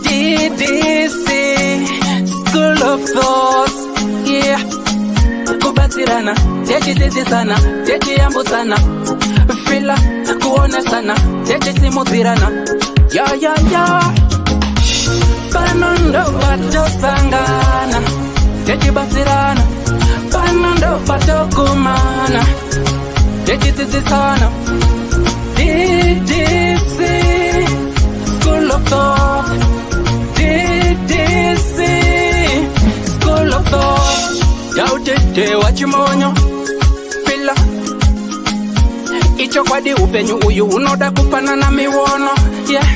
Ddc Skool of Thoughts, yeah. Kubatirana, techisisana, techiyambusana, fila, kuonesana, techisimutirana, ya. Panondo batosangana, techibatirana, panondo batokumana, techisisana. Ddc Skool of Thoughts, Ddc Skool of Thoughts. Yautete wachimonyo pila icho kwadi upenyu uyu unoda kupanana miwono, yeah.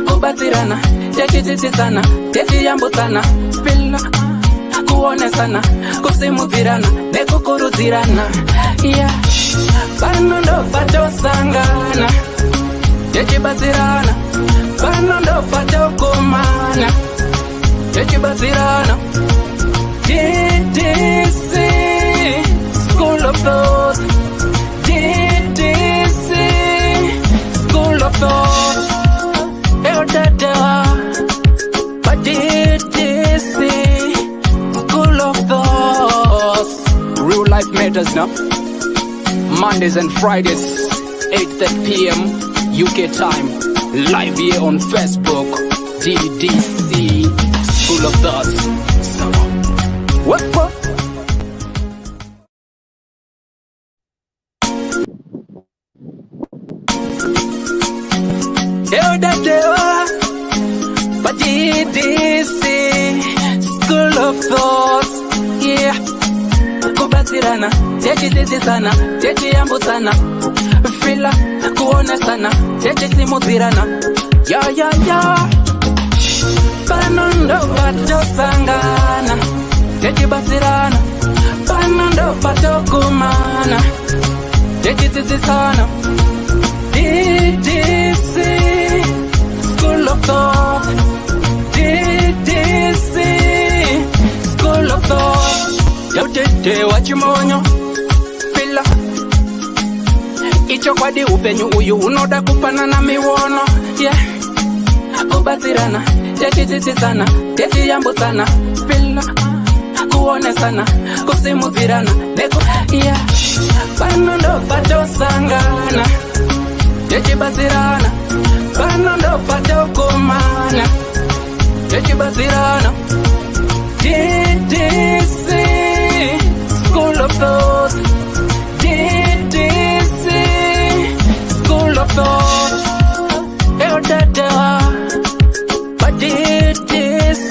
Kubatirana, techisisana, techiyambusana, pila kuonesana, kusimudzirana, nekukurudzirana, yeah. Panondo patosangana, techibatsirana, panondo patokumana, techibatsirana. Ddc Skool of Thoughts, Ddc Skool of Thoughts. But Ddc Skool of Thoughts. Real life matters now. Mondays and Fridays, 8:30 p.m. UK time. Live here on Facebook. Ddc Skool of Thoughts. What? But Ddc Skool of Thoughts, yeah. Kubatirana, techisisana, techiyambusana, fila, kuonesana, techisimudzirana, ya. Panondo batosangana, techibatsirana, panondo patokumana, techisisana. Ddc Skool of Thoughts, Ddc Skool of Thoughts. Yautete wachimonyo pila icho kwadi upenyu uyu unoda kupanana miwono, yeah. Kubatirana, techisisana, techiyambusana, pila kuonesana, kusimudzirana, yeah. Panondo patosangana, techibatsirana, panondo patokumana, techibatsirana. Ddc Skool of Thoughts, Ddc Skool of Thoughts. But Ddc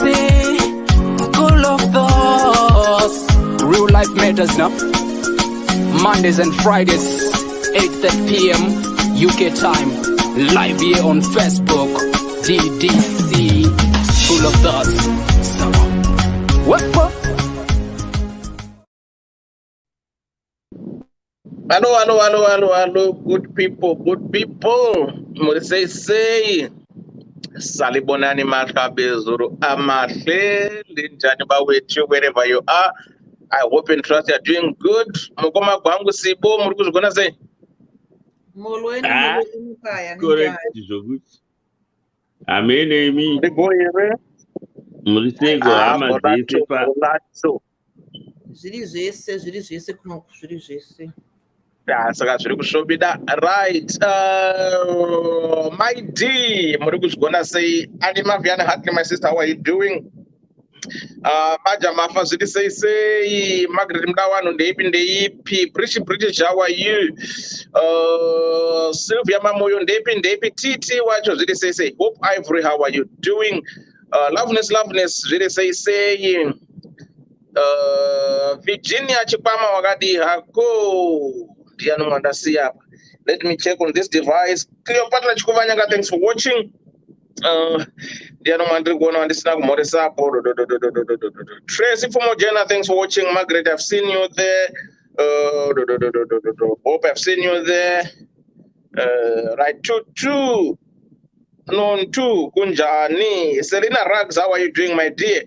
Skool of Thoughts. Real life matters now. Mondays and Fridays, 8:30 p.m. UK time. Live here on Facebook. Ddc Skool of Thoughts. What? Hello, good people. Say, Salibonani Makabezuru Amahle, Linjani Bawechu, wherever you are. I hope and trust you are doing good. Mugoma Bangu Sibo, Murkus gonna say. Correct, good. Amen, Amy. The boy, Mulisego, dirigisse. That's right. My D, Murugus gonna say, Anima Viana Hatli, my sister, how are you doing? Majama Fazidi say, Margaret Mdawan on the EP, British, how are you? Sylvia Mamoyo on the EP, TT, what was it say? Hope Ivory, how are you doing? Loveness, really say, Virginia Chipama Wagadi Hako. Let me check on this device. Cleopatra Chikuvanyanga, thanks for watching. Tracy Fomogena, thanks for watching. Margaret, I've seen you there. Hope I've seen you there. Right, two. Known to Kunjani. Selena Rags, how are you doing, my dear?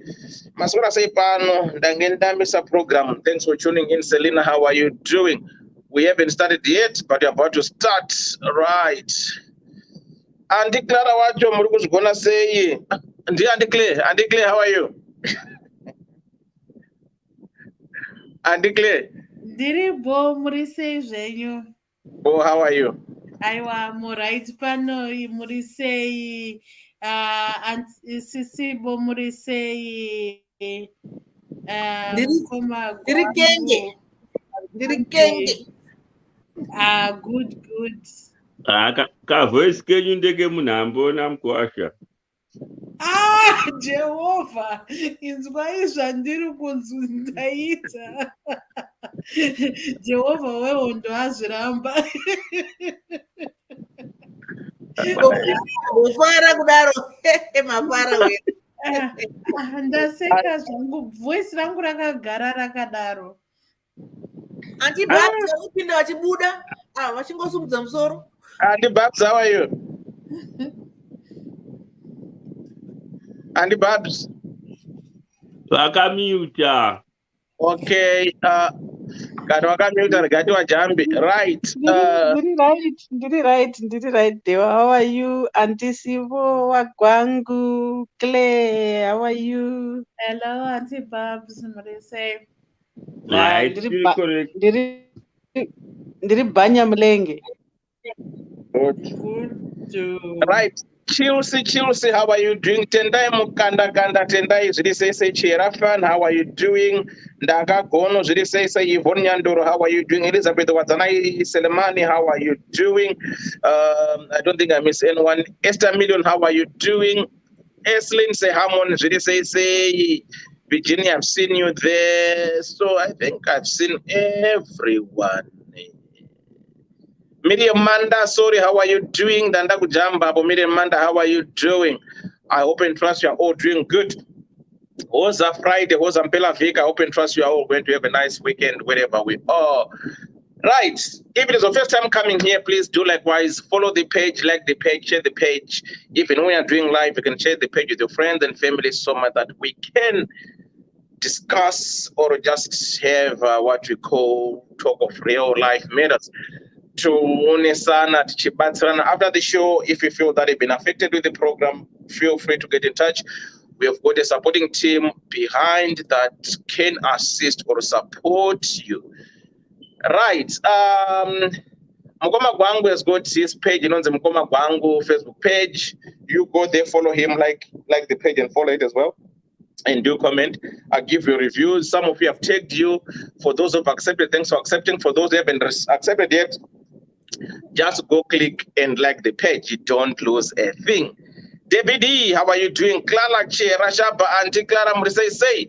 Masura say Pano, Dangendamisa program. Thanks for tuning in, Selena. How are you doing? We haven't started yet, but we're about to start. Right. Auntie Clara wacho muri kuzvigona sei? Ndi Auntie Claire. Auntie Claire, how are you? Auntie Claire. Ndiribo muri sei zvenyu? Oh, how are you? Aiwa muright pano muri sei? Sisibo muri sei? Ndiri kenge. Good. Ka voice kenyu ndege munhambo namkwasha. Jehovah, inzwai zvandiri kunzwi ndaita. Jehovah wehondo azviramba. Ufara kudaro mafara we. Ndaseka zvangu voice rangu rakagara rakadaro. Auntie Babs upinda wachibuda vachingosumudza musoro. Auntie Babs, how are you? Auntie Babs. Vakamuta. Okay. Kana wakamuta regati wajambi. Right. Ndiri right. Dewa, how are you? Auntie Sivo, Wagwangu, Claire, how are you? Hello, Auntie Babs. Muri sei? Right. Correct. Ndiri banya mlenge. Good. Right. Chelsea, how are you doing? Tendai mukanda tendai zviri sei Cherafan, how are you doing? Ndakagono zviri sei Yvonne Nyandoro, how are you doing? Elizabeth Wadzanai Selemani, how are you doing? I don't think I miss anyone. Esther Million, how are you doing? Eslin Sehamon zviri sei Virginia, I've seen you there. So I think I've seen everyone. Miriam Manda, sorry, how are you doing? Danda Kujamba, Miriam Manda, how are you doing? I hope and trust you are all doing good. Hoza Friday, Hoza Mpela Vika, I hope and trust you are all going to have a nice weekend wherever we are. Right. If it is your first time coming here, please do likewise. Follow the page, like the page, share the page. Even when we are doing live, you can share the page with your friends and family so much that we can discuss or just have what we call talk of real life matters. After the show, if you feel that you've been affected with the program, feel free to get in touch. We have got a supporting team behind that can assist or support you. Right. Mukoma Gwangu has got his page, you know, the Mukoma Gwangu Facebook page. You go there, follow him, like the page and follow it as well. And do comment. I'll give you reviews. Some of you have tagged you. For those who have accepted, thanks for accepting. For those who haven't accepted yet, just go click and like the page. You don't lose a thing. Debbie D, how are you doing? Clara Che, Rashaba, Auntie Clara Murisei say.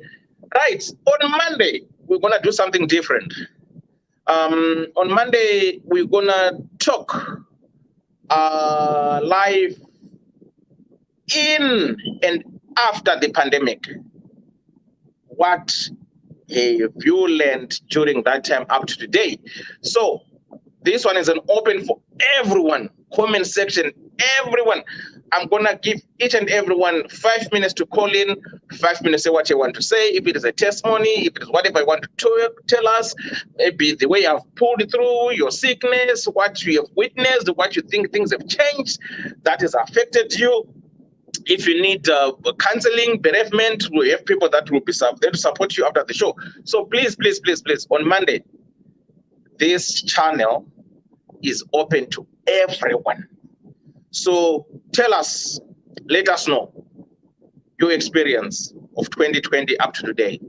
Right, on Monday, we're going to do something different. On Monday, we're going to talk live in and after the pandemic. What have you learned during that time up to today? So this one is an open for everyone, comment section, everyone. I'm going to give each and everyone 5 minutes to call in, 5 minutes to say what you want to say. If it is a testimony, if it is whatever you want to tell us, maybe the way you have pulled through your sickness, what you have witnessed, what you think things have changed, that has affected you. If you need counseling, bereavement, we have people that will be there to support you after the show. So please, on Monday, this channel is open to everyone. So tell us, let us know your experience of 2020 up to today.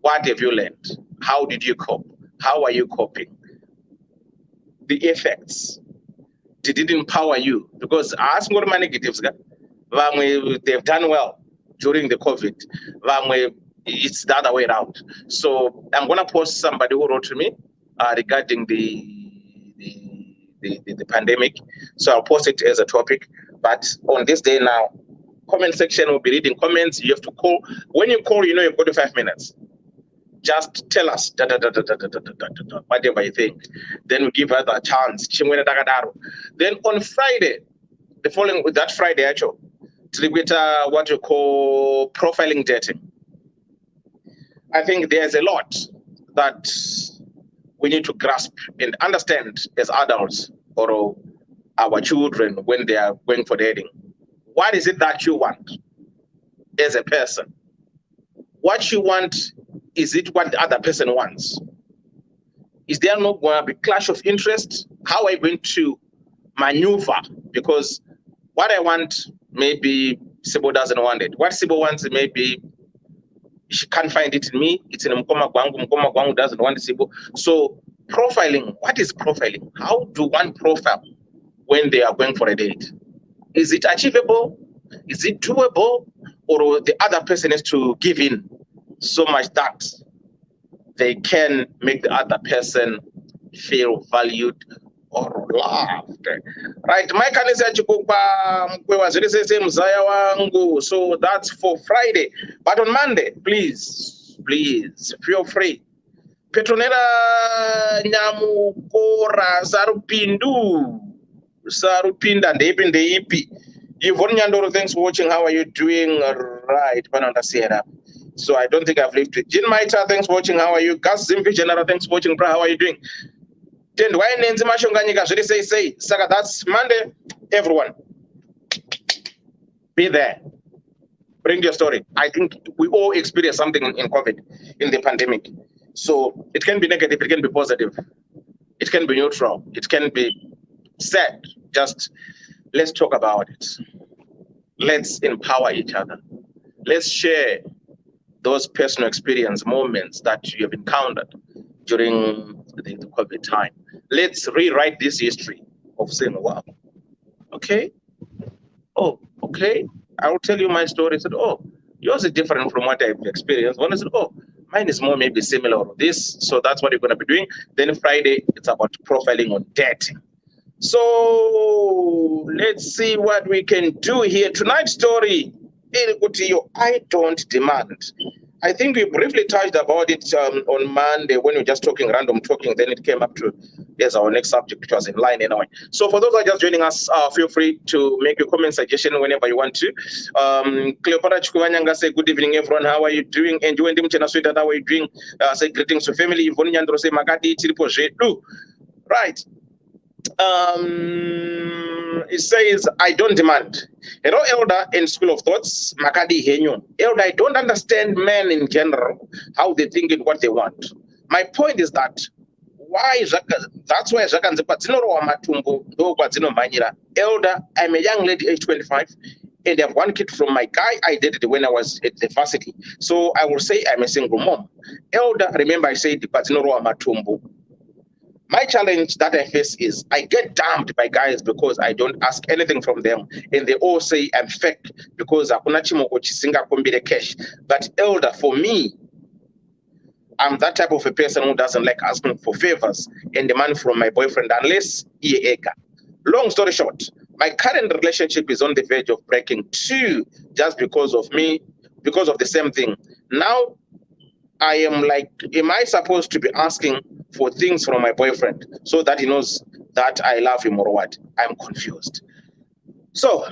What have you learned? How did you cope? How are you coping? The effects. Did it empower you? Because ask more negatives. They've done well during the COVID. It's the other way around. So I'm going to post somebody who wrote to me regarding the pandemic. So I'll post it as a topic. But on this day now, comment section will be reading comments. You have to call. When you call, you know you've got 5 minutes. Just tell us whatever you think. Then we give her a chance. Then on Friday, the following with that Friday, actually, what you call profiling dating. I think there's a lot that we need to grasp and understand as adults or our children when they are going for dating. What is it that you want as a person? What you want, is it what the other person wants? Is there not going to be clash of interest? How are you going to maneuver? Because what I want, maybe Sibo doesn't want it. What Sibo wants, maybe she can't find it in me. It's in Mkoma Gwangu doesn't want Sibo. So profiling, what is profiling? How do one profile when they are going for a date? Is it achievable? Is it doable? Or the other person is to give in so much that they can make the other person feel valued or loved? Right, Maikanisa chikupa mkwewa zirisese mzaya wangu. So that's for Friday. But on Monday, please feel free. Petronera nyamukora sarupinda ndeipi. Yvonne Nyandoro, thanks for watching. How are you doing? Right, Pananda Sierra. So I don't think I've left it. Jin Maita, thanks for watching. How are you? Gus Zimpi General, thanks for watching. How are you doing? Then why Nenzima Shonganyika? Should say, Saka, that's Monday. Everyone, be there. Bring your story. I think we all experience something in COVID, in the pandemic. So it can be negative, it can be positive, it can be neutral, it can be sad. Just let's talk about it. Let's empower each other. Let's share those personal experience moments that you have encountered during the COVID time. Let's rewrite this history of saying, wow, okay, oh, okay, I'll tell you my story. I said, oh, yours is different from what I've experienced. One said, oh, mine is more maybe similar or this. So that's what you're going to be doing. Then Friday, it's about profiling on dating. So let's see what we can do here. Tonight's story, I don't demand. I think we briefly touched about it on Monday when we were just talking, random talking. Then it came up to, there's our next subject, which was in line anyway. So for those who are just joining us, feel free to make your comment suggestion whenever you want to. Cleopatra Chukuvanyanga say, good evening, everyone. How are you doing? And you and Mchena Sweetheart, how are you doing? Say greetings to family. Yvonne Nyandro say, Magadi Tiripo Jedu. Right. It says, I don't demand. Hello, Elder in School of Thoughts, Makadi Henyo. Elder, I don't understand men in general, how they think and what they want. My point is that that's why Elder, I'm a young lady, age 25, and I have one kid from my guy I dated when I was at the varsity. So I will say I'm a single mom. Elder, remember I said, my challenge that I face is I get dumped by guys because I don't ask anything from them, and they all say I'm fake because cash. But Elder, for me, I'm that type of a person who doesn't like asking for favors and demand from my boyfriend unless he ega. Long story short, my current relationship is on the verge of breaking too, just because of me, because of the same thing. Now I am like, am I supposed to be asking for things from my boyfriend so that he knows that I love him or what? I'm confused. So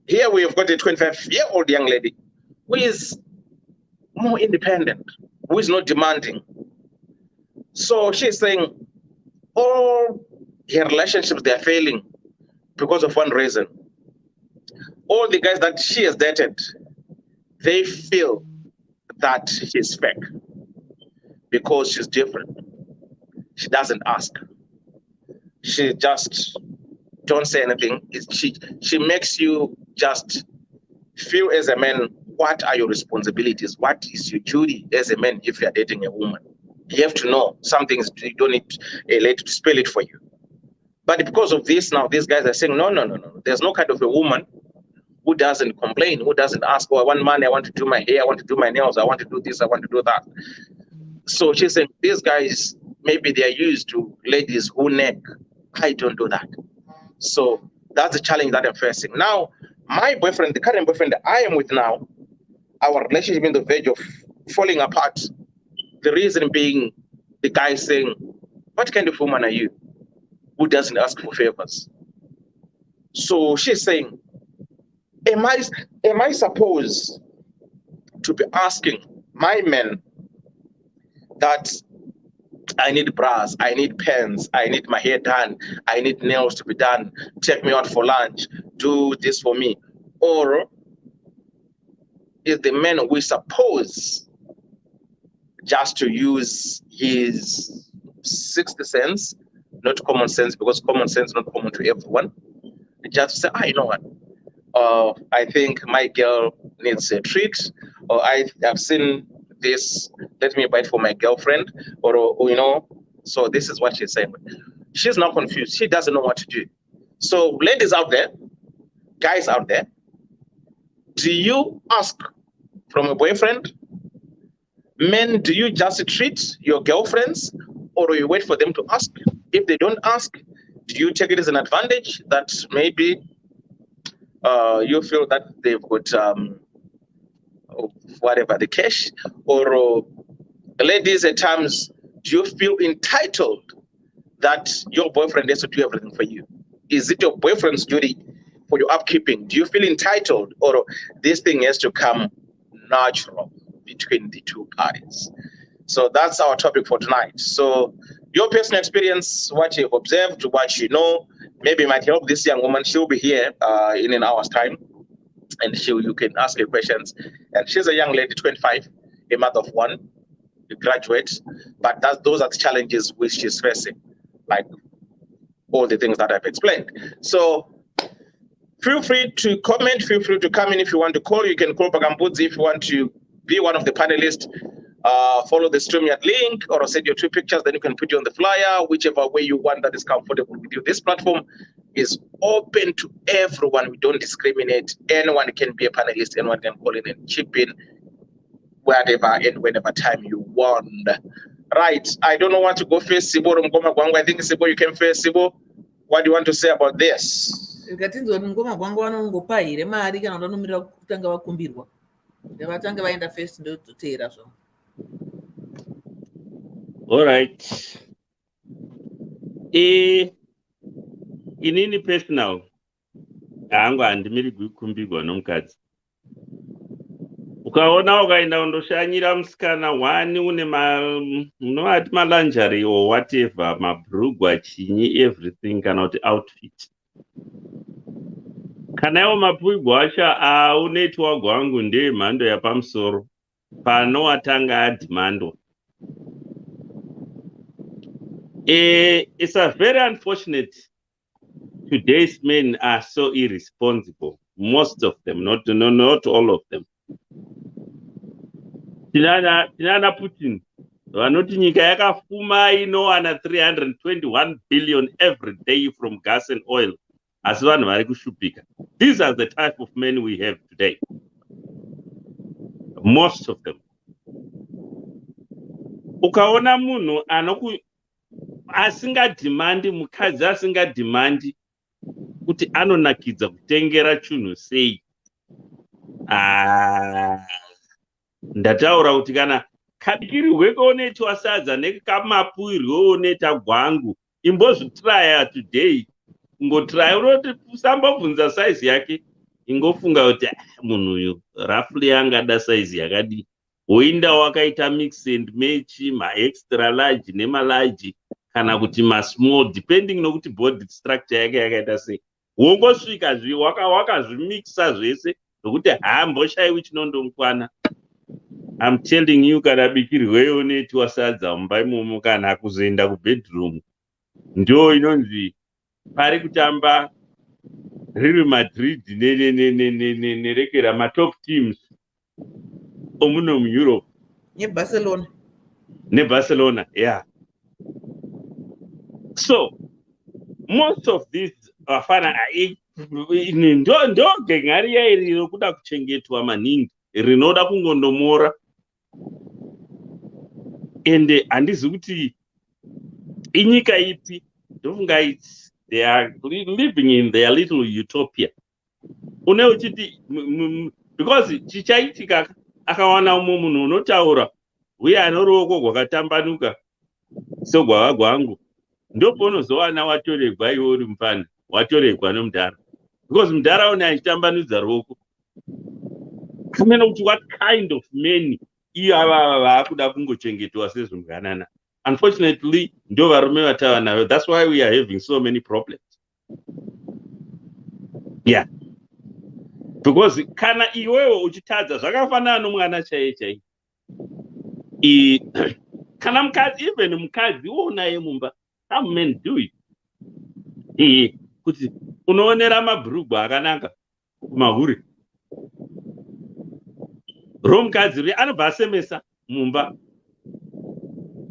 here we have got a 25-year-old young lady who is more independent, who is not demanding. So she's saying all her relationships, they're failing because of one reason. All the guys that she has dated, they feel that she's fake because she's different. She doesn't ask. She just don't say anything. She makes you just feel as a man, what are your responsibilities? What is your duty as a man if you're dating a woman? You have to know some things. You don't need a lady to spell it for you. But because of this, now these guys are saying, no. There's no kind of a woman who doesn't complain, who doesn't ask, oh, I want money, I want to do my hair, I want to do my nails, I want to do this, I want to do that. So she's saying, these guys, maybe they're used to ladies who nag. I don't do that. So that's the challenge that I'm facing. Now, my boyfriend, the current boyfriend that I am with now, our relationship is on the verge of falling apart. The reason being the guy saying, what kind of woman are you who doesn't ask for favors? So she's saying, am I supposed to be asking my men that I need bras, I need pens, I need my hair done, I need nails to be done, take me out for lunch, do this for me? Or is the man we suppose just to use his sixth sense, not common sense, because common sense is not common to everyone, just to say, you know what, I think my girl needs a treat, or I have seen this, let me buy it for my girlfriend, or you know, so this is what she's saying. She's not confused. She doesn't know what to do. So ladies out there, guys out there, do you ask from a boyfriend? Men, do you just treat your girlfriends, or do you wait for them to ask? If they don't ask, do you take it as an advantage that maybe you feel that they've got whatever the cash? Or ladies, at times, do you feel entitled that your boyfriend has to do everything for you? Is it your boyfriend's duty for your upkeeping? Do you feel entitled, or this thing has to come natural between the two parties? So that's our topic for tonight. So your personal experience, what you've observed, what you know, maybe might help this young woman. She'll be here in an hour's time, and you can ask her questions. And she's a young lady, 25, a mother of one, a graduate, but those are the challenges which she's facing, like all the things that I've explained. So feel free to comment, feel free to come in. If you want to call, you can call Bagambudzi. If you want to be one of the panelists, follow the StreamYard link, or send your 2 pictures, then you can put you on the flyer, whichever way you want that is comfortable with you. This platform is open to everyone. We don't discriminate. Anyone can be a panelist, anyone can call in and chip in wherever and whenever time you want. Right, I don't know what to go first, Sibo. I think, Sibo, you can first, Sibo. What do you want to say about this? All right. Inini personal hangu handimiri kukumbirwa nomukadzi. Ukaona ukaenda undoshanyira musikana wani une unovati malanjari or whatever, mabhurugwa, chinyi, everything, kana kuti outfit. Kana iwo mapuigwa acho network wangu ndemhando yapamusoro pano watanga adhimando. It's a very unfortunate. Today's men are so irresponsible. Most of them, not all of them. Tinana Putin, vanoti nyika yakafuma inowana 321 billion every day from gas and oil. Asi vanhu vari kushupika. These are the type of men we have today. Most of them. Ukaona munhu asingadhimandi, mukadzi asingadhimandi kuti anonakidza kutengera chinhu sei, ndataura kuti kana kabikirirwe kaunoitwa sadza nekamapuirwe unoita gwangu, imbozvitraya today. Ngotraya unoti usambobvunza size yake, ingofunga kuti munhu uyu roughly angada size yakadi. Woinda wakaita mix and match, ma-extra large nema-large, kana kuti ma-small, depending nokuti body structure yake yakaita sei. Wongosvika wakazvimixa zvese nokuti haamboshayiwi chinondomukwana. I'm telling you, kana bikirweyo unoitwa sadza mumba imomo kana kuzoenda kubedroom, ndo inonzi pari kutamba Real Madrid nerekera matop teams omuno muEurope. Barcelona, yeah. So most of these vafana ndo gengariya iri rokuda kuchengetwa maningi, rinoda kungondomora. Ende handizi kuti inyika ipi, ndofunga they are living in their little utopia. Une uchiti because chichaitika akawana umwe munhu unotaura uye anoruoko rwakatambanuka sogwava gwangu, ndoponozowana watoregwa iwe uri mupana, watoregwa nomudhara, because mudhara une achitambanudza ruoko. Kamena kuti what kind of men iyo ava vaakuda kungochengetwa sezvomganana. unfortunately ndo varume vatava navo. That's why we are having so many problems. Yeah, because kana iwewe uchitadza zvakafanana nomwana chaiye kana mukadzi, even mukadzi uonaye mumba, some men do it. Kuti unoonera mabhurugwa akanaka kumahuri, romukadzi ri anobva asemesa mumba,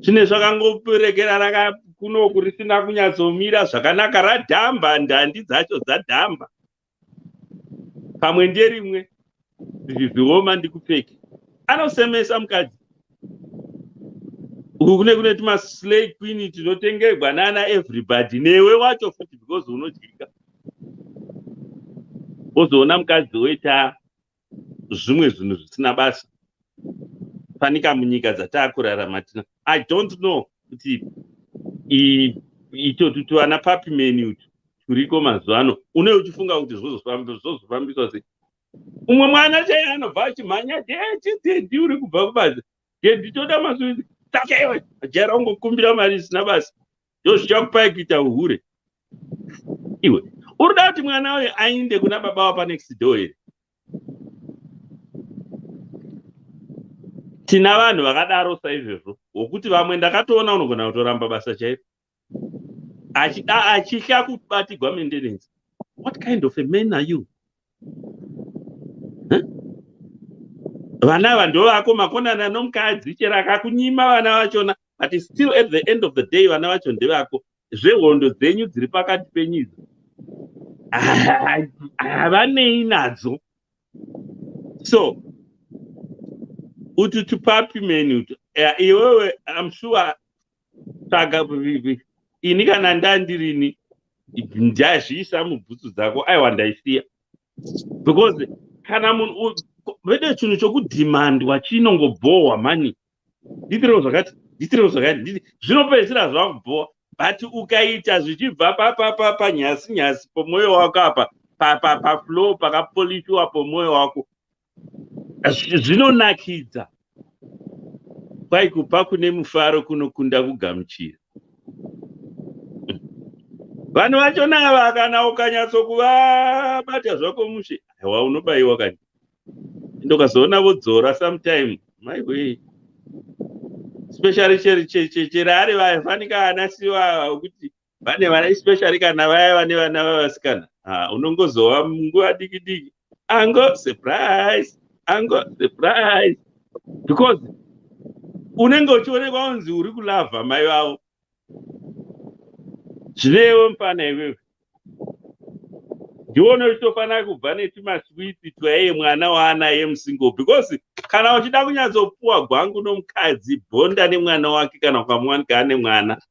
zvine zvakangoperekera kunoku risina kunyatsomira zvakanaka, radhamba, ndandi dzacho dzadhamba, pamwe nderimwe zvioma ndikupfeke, anosemesa mukadzi. Uku kune kune tumaslay queen tinotengerwa nana everybody, newe wacho futi, because unodyika. Ozoona mukadzi weta zvimwe zvinhu zvisina basa fanika munyika dzataakurarama tina. I don't know kuti ito tuana papi menu turiko mazuva ano, une uchifunga kuti zvozofambiswa sei? Umwe mwana chaiye anobva achimhanya, ndi uri kubva kubazi, ndichoda mazvii takewe jera ungokumbira mari isina basa, ndozvichakupai kuita uhure. Iwe urida kuti mwana uyu ainde kuna baba wapa next door here? Tina vanhu vakadaro saizvezvo, wokuti vamwe ndakatoona unogona kutoramba basa chaipo achitya kubatirwa maintenance. What kind of a man are you? Vana ava ndovako, makonana nomukadzi, chero akakunyima vana vachona, but still at the end of the day vana vacho ndevako. Zvehondo dzenyu dziri pakati penyu havanei nadzo. So utu tupapi menu iwewe, I'm sure tsvaga ini kana ndandirini ndazviisa mubhutsu dzako, aiwa ndaisiya. Because kana munhu vede chinhu chokudhimandwa chinongobhohwa mani, nditireo zvakati, zvinopedzisira zvakubhohwa. But ukaita zvichibva panyasi pomwoyo wako apa, paflow pakapolishiwa pomwoyo wako, zvinonakidza. Kwai kupa kune mufaro kunokunda kugamuchira. Vanhu vachona ava kana ukanyatsokuvabata zvako mushe, aiwa unobayiwa kani. Ndokazoona vodzora sometime, my way. Especially chero ari vafanika anasiwa kuti vane vana, especially kana vaya vane vana vavasikana, unongozova nguva diki diki, ango surprise, because unenge uchionekwa unzi uri kulavha mai vavo. Zvinewo mupana iwewe, ndione uchitofanira kubva netumaswiti twaiye mwana waanaye musingle, because kana uchida kunyatsopuwa gwangu nomukadzi, bhonda nemwana wake, kana ukamuwanika ane mwana,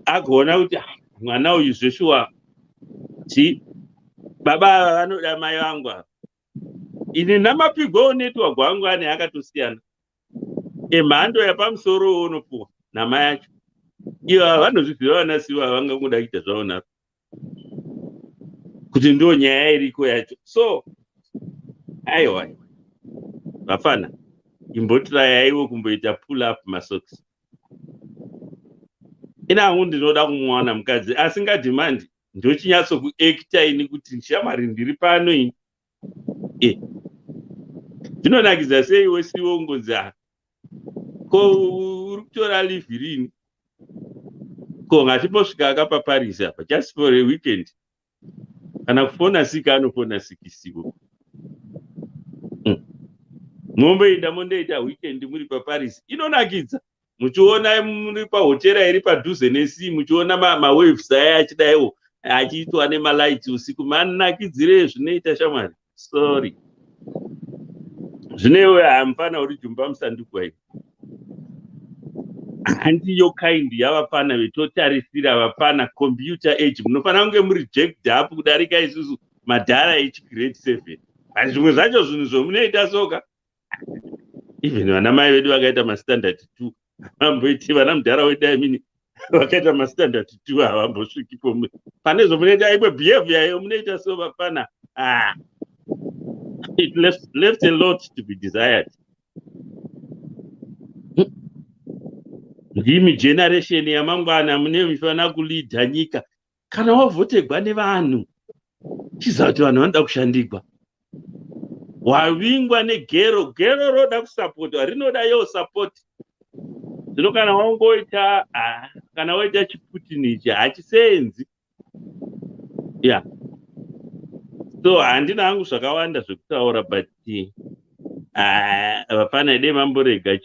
agoona kuti mwana uyu zveshuwa baba ava vanoda mai vangu ava. Ini namapigwa onetwa gwangu ane akatosiyana, emhando yapamusoro unopuwa namai acho. Ivo vanozviziva vanasiwa, vangangoda kuita zvavo navo, kuti ndo nyaya iriko yacho. So aiwa vafana, imbotirayaiwo kumboita pull up masocks. Ina hangu ndinoda kumuwana mukadzi asingadhimandi, ndochinyatso kuekta ini kuti shamwari ndiri pano ini. Zvinonakidza sei iwe siwo ungonzi ko uri kutora livhi rini? Ko ngatimbosvika akapa Paris apa just for a weekend. Kana kufona sika anofona sikisiwo. Momboenda mondoita weekend muri paParis, inonakidza. Muchiona muri pahotera iri padhuze nesi, muchiona mawaves aya achidaiwo achiitwa nemalights usiku, manakidzire zvinoita shamwari. Sorry. Zvinewe hamufana uri jumba musanduku wayo. Handiyo kind yavafana vetotarisira vafana computer age, munofana kunge muri jacked up kudarika isusu madhara grade 7. Asi zvimwe zvacho zvinhu zvomunoita soka. Even vana mai vedu vakaita mastandard 2, vamboiti vana mudhara wedu amini vakaita mastandard 2 havambosviki pomwe. Pane zvomunoita ikwe behavior yayo munoita so vafana. It left a lot to be desired. ndimi generation yamangwana mune mifana kulidha nyika. Kana wavhotegwa nevanhu chiziva kuti vanhu vanoda kushandigwa. Wavingwa negero roda kusapotwa, rinoda yo support. Zvino kana wangoita kana waita chiputinichi hachisenzi. Yeah. So handina hangu zvakawanda zvekutaura, but vafana ide mamborega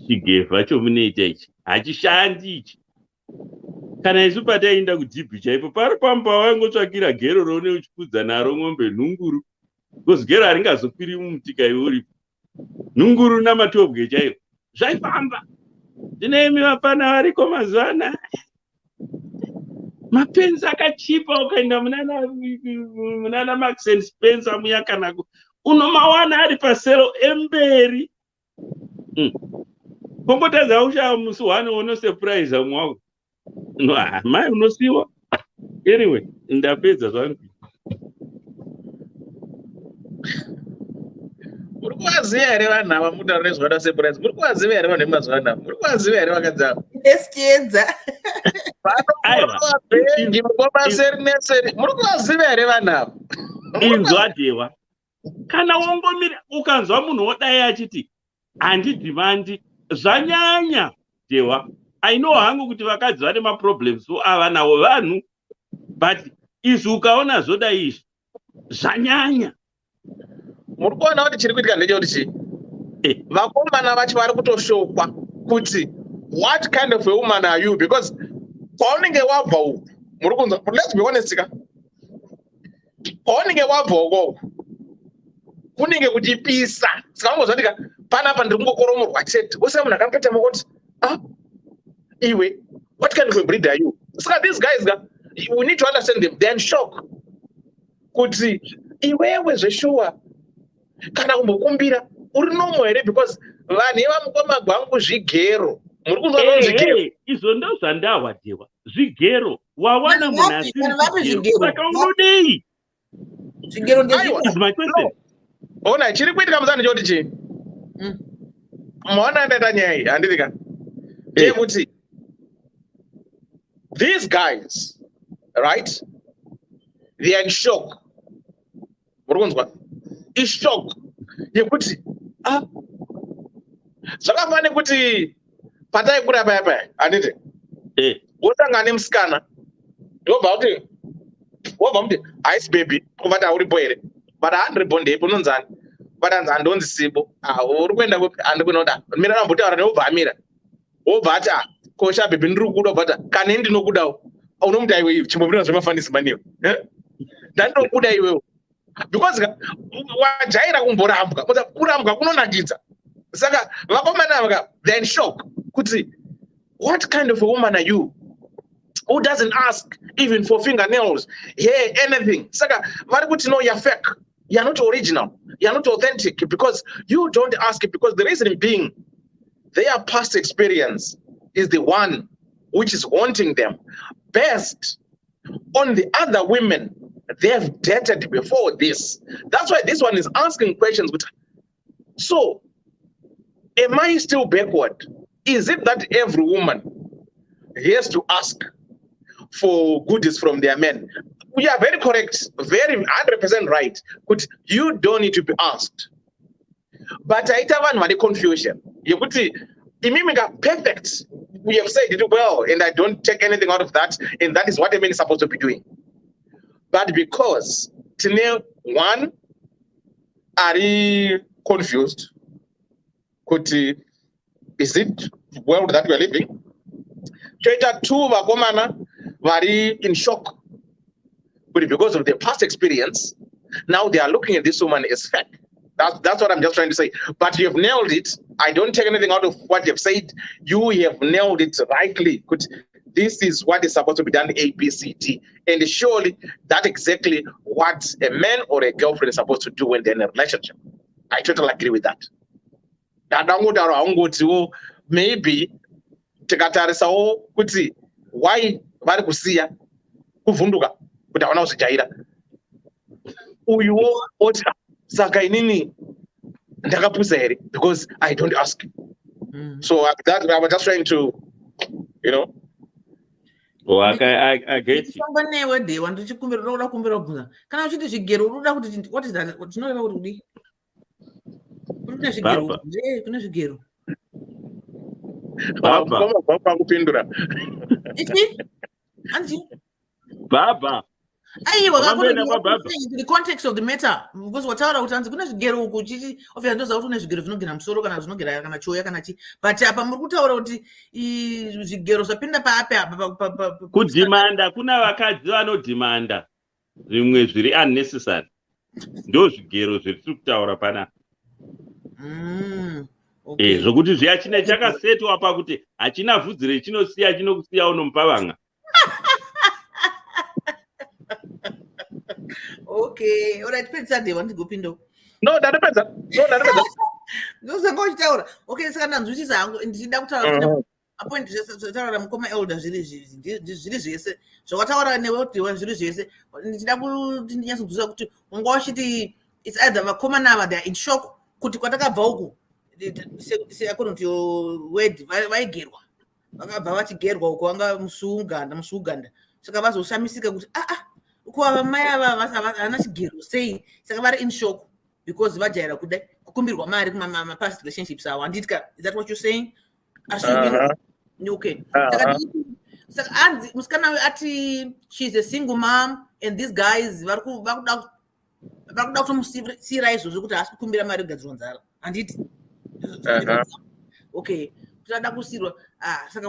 chigevha chomunoita ichi hachishandi ichi. Kana isu pataenda kudhibhi chaipo pari pamba waingotsvakira gero roune uchikudza naro ng'ombe nhunguru, because gero haringazokwiri mumutika iuri nhunguru namatobwe chaiwo zvaifamba. Ndinemi vafana variko mazuva anaya, mapenzi akachipa, ukaenda munana Max and Spencer muya kana unomawana ari pasero emberi. Kombotadza ushava musi wani unosurprise mwako. No, mai unosiwa. Anyway, ndapedza zvangu. Muri kuvaziva here vanhu ava mutaura nezvavada surprise? Muri kuvaziva here vanhu vemazuva anaya? Muri kuvaziva here vakadzama? Esiedza. Vanokurova bhengi mukoma seri neseri. Muri kuvaziva here vanhu ava? Inzwa Dewa. Kana wongomira ukanzwa munhu wodai achiti handidhimandi, zvanyanya Dewa. I know hangu kuti vakadzi vane maproblems so ava nawo vanhu, but izvi ukaona zvoda izvi zvanyanya. Muri kuona kuti chiri kuitika ndechekuti chii? Vakomana vacho vari kutoshokwa kuti what kind of a woman are you, because paunenge wabva uku, muri kunzwa, let's be honest ka, paunenge wabva uko kunenge kuchipisa. Saka mungozva ndika panapa ndiri kungokoromorwa chete. Wose munhu akapeta mukoti iwe, what kind of a breed are you? Saka these guys, we need to understand them. They're in shock. Kuti iwewe zveshuwa kana kumbokumbira uri nomo here, because vanhu vamukoma gwangu zvigero. Muri kunzwa zvigero? Izvo ndo zvandahwa Dewa. Zvigero wawana munhu asiri saka unodei? Zvigero Is my question. Ona chiri kuitika muzana choti chii? Mwaona ndaita nyaya iyi handiti ndeyekuti these guys, right, they are in shock. Muri kunzwa? Ishock yekuti zvakafanira kuti pataikura paya handiti wosangana nemusikana wobva muti ice baby kuvati hauripo here, but handiripo ndeipo unonzani, but anzi handonzi sipo. Uri kuenda kupi? Handi kunoda mira nambotaura neobva amira, wobva ati kosha baby ndiri kukuda, bata kana ndinokudawo unomuti aiwe chimbomira zvemafanisi maniwo ndandinokuda iwewo, because wajaira kumborambwa, kurambwa kunonakidza. Saka vakomana ava they're in shock kuti what kind of a woman are you who doesn't ask even for fingernails, hair, anything. Saka vari kuti no, you're fake, you're not original, you're not authentic, because you don't ask it, because the reason being their past experience is the one which is haunting them based on the other women they've dated before this. That's why this one is asking questions. So, am I still backward? Is it that every woman has to ask for goodies from their men? We are very correct, very 100% right. But you don't need to be asked. But I have one confusion. Imimika perfect. We have said it well, and I don't take anything out of that, and that is what a man is supposed to be doing. But because today, one, are confused? Is it the world that we are living? Two, vakomana very in shock. But because of their past experience, now they are looking at this woman as fake. That's what I'm just trying to say. But you have nailed it. I don't take anything out of what you've said. You have nailed it rightly. This is what is supposed to be done, A, B, C, D. And surely that's exactly what a man or a girlfriend is supposed to do when they're in a relationship. I totally agree with that. Maybe tikatarisawo kuti why vari kusiya kuvhunduka kuti havana kuzijaira uyuwo oti saka inini ndakapusa here because I don't ask. So that I was just trying to, you know. Oh, I get you. Famba newe dewa ndichikumbira unoda kumbira kubvunza kana uchiti zvigero unoda kuti what is that tinoreva kuti kudi kune zvigero Baba. kune zvigero Baba. Kupindura. Anti Baba. aiwa Wakambenda kwa baba. the context of the matter because wataura kuti anzi kune zvigero uku chichi obviously ndoza kuti kune zvigero zvinogera musoro kana zvinogera kana choya kana chi but apa muri kutaura kuti zvigero zvapinda paapi apa Kudhimanda kuna vakadzi vanodhimanda zvimwe zviri unnecessary. Ndo zvigero zviri kutaura pana. Okay. Zvokuti zviya chine chakasetwa pakuti hachina vhudzi rechinosiya chinokusiya unomupa vanga. Okay, alright, pedzisa dewa ndigopinda. No, that depends. Ndozanga uchitaura. Okay, saka ndanzwisisa hangu ndichida kutaura appoint zvataura mukoma elder zviri zvese. Zvakataura newe dewa zviri zvese. Ndichida kuti ndinyatsonzwisisa kuti wanga wachiti it's either vakoma nava they are in shock kuti kwatakabva uku according to your word vaigerwa. Vakabva vachigerwa uko vanga musuuganda. Saka vazoshamisika kuti kuva mai ava havana chigero sei saka vari in shock because vajaira kudai kukumbirwa mari kumapast relationships avo handitika. Is that what you're saying? Okay. Saka anzi musikana ati she's a single mom and these guys vari kuda kutomusiyira izvozvo kuti haasi kukumbira mari kugadzirwa nzara handiti. Okay. Kutada kusirwa saka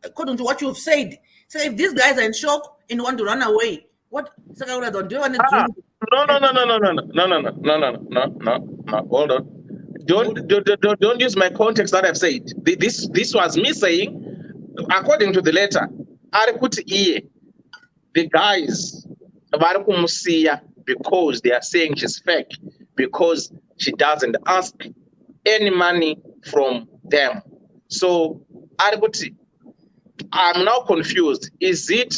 according to what you've said, so if these guys are in shock and want to run away, what? No. Hold on. Don't use my context that I've said. This was me saying, according to the letter, the guys because they are saying she's fake, because she doesn't ask any money from them. So I'm now confused. Is it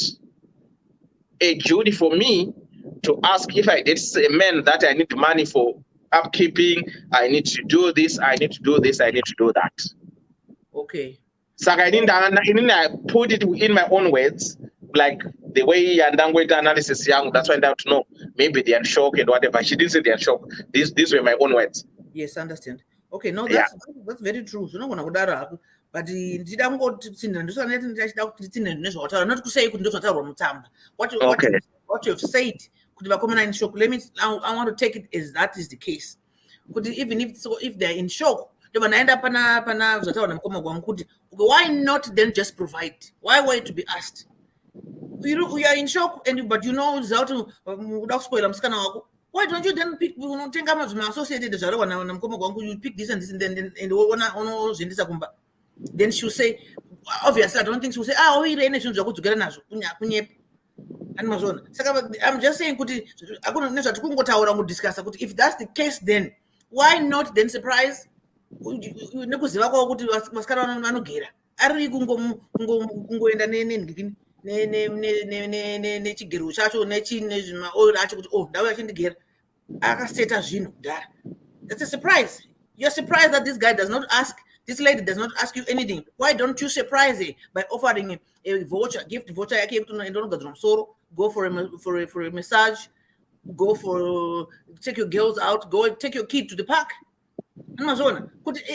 a duty for me to ask if I did a man that I need money for upkeeping, I need to do this, I need to do this, I need to do that? Okay. So I didn't put it in my own words, like the way and then with analysis young. That's why I have to know. Maybe they're in shock and whatever. She didn't say they're in shock. These were my own words. Yes, understand. Okay, no, that's very true. So no one would have. But ndida ngotsinda ndosana ndachida kuti tsinda nezvawataura not kusei kuti ndozvataurwa mutamba what you've said kuti vakomana in shock. Let me I want to take it as that is the case kuti even if they're in shock ndo vanaenda pana zvataurwa mukoma kwangu kuti why not then just provide? Why wait to be asked? You are in shock but you know zauti uda kuspoila musikana wako. Why don't you then pick unotenga mazvima associated zvarewa namukoma kwangu, you pick this and this and then and unozviendesa kumba. Then she'll say, obviously, I don't think she'll say, we I'm just saying, if that's the case, then why not then surprise? That's a surprise. You're surprised that this guy does not ask. This lady does not ask you anything. Why don't you surprise her by offering a voucher, gift voucher? Go for a massage, take your girls out, go take your kid to the park.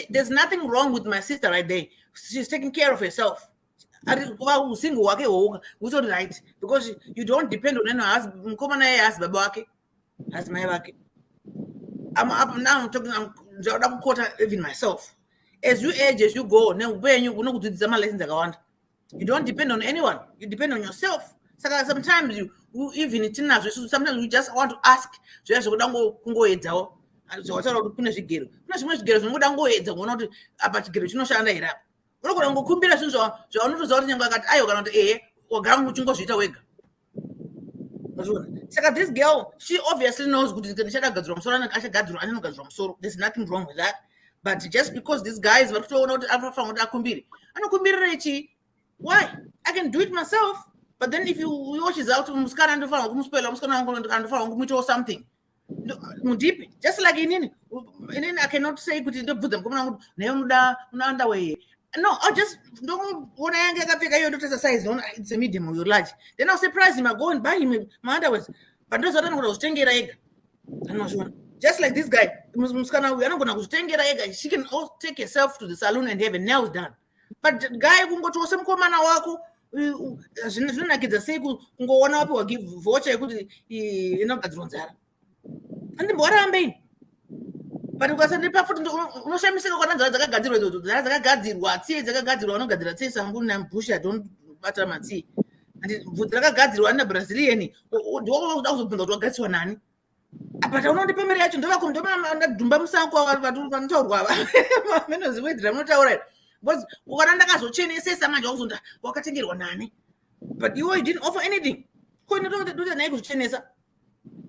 There's nothing wrong with my sister right there. She's taking care of herself. Right? Because you don't depend on anyone. I'm talking. I'm even myself. As you age, as you go, you don't depend on anyone. You depend on yourself. Sometimes you even sometimes you just want to ask. Just this girl, she obviously knows there's nothing wrong with that. But just because these guys were thrown out why? I can do it myself. But then if you watch it out or something, mudipi just like inini I cannot say kuti ndobvudza mukomana wangu naye unoda underwear. No, I just don't when I get a figure you do exercise, it's a medium or you're large. Then I'll surprise him, I go and buy him my underwear. But those are not going to sting it egg. I'm not sure. Just like this guy, we're not going to sting it egg. She can also take herself to the salon and have her nails done. But the guy who go to some komana wako, zvinona kidza sei kungoona wapi wagi voucher yekuti inogadzirwa nzara. Andimborambe. But ukasandipa futi unoshamisa kana nzara dzakagadzirwa idzodzo dzakagadzirwa tsiye dzakagadzirwa unogadzira tsiye sangu nambushi don't bata matsi andi bvudzi rakagadzirwa na Brazilian ndiwo uzobvunza kuti wagadzirwa nani but unondipa mari yacho ndovakundadhumba musango vantu vanotaurwa ava menozivedzera munotaura because ukana ndakazochenesesa manje wakuzonda wakatengerwa nani but you didn't offer anything ko inotoita naye kuzochenesa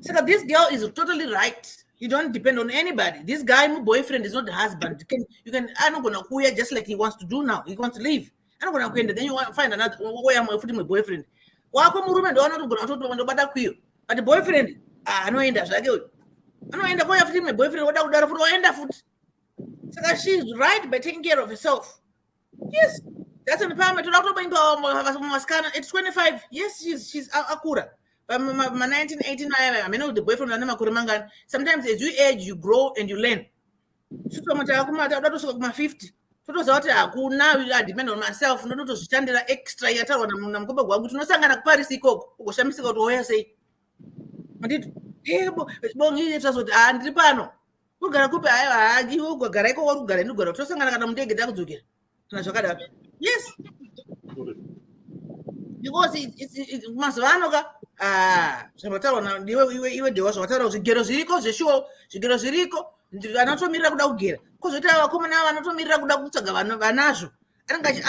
saka this girl is totally right. You don't depend on anybody. This guy, my boyfriend, is not the husband. You can. I'm not gonna queer just like he wants to do now. He wants to leave. I'm not gonna queer. Then you want to find another way. I'm going to my boyfriend. Wako murume ndo ana gonna talk to bada queer. But the boyfriend, no enda zake. No enda kwa futi my boyfriend wada kudara futi enda futi. So she's right by taking care of herself. Yes, that's an empowerment. It's 25. Yes, she's akura. But my 1989, I mean, the boyfriend and Makuramanga. Sometimes as you age, you grow and you learn. So that was my 50. So those out now I depend on myself. No to stand there extra yata when I'm going to no sanga Paris iko kushamisa kwa where say. I did hey bongi it's what andripano. Ugara kupe ayo agi ugara iko ugara nugara to sanga kana mndege dakuzuke. Tunashokada. Yes. Because it's masvanoga zvamataro iwe dewa zvamataro zvigero zviriko zveshuwo zvigero zviriko vanotomirira kuda kugera kozota vakomana vanotomirira kuda kutsaga vanazvo anenge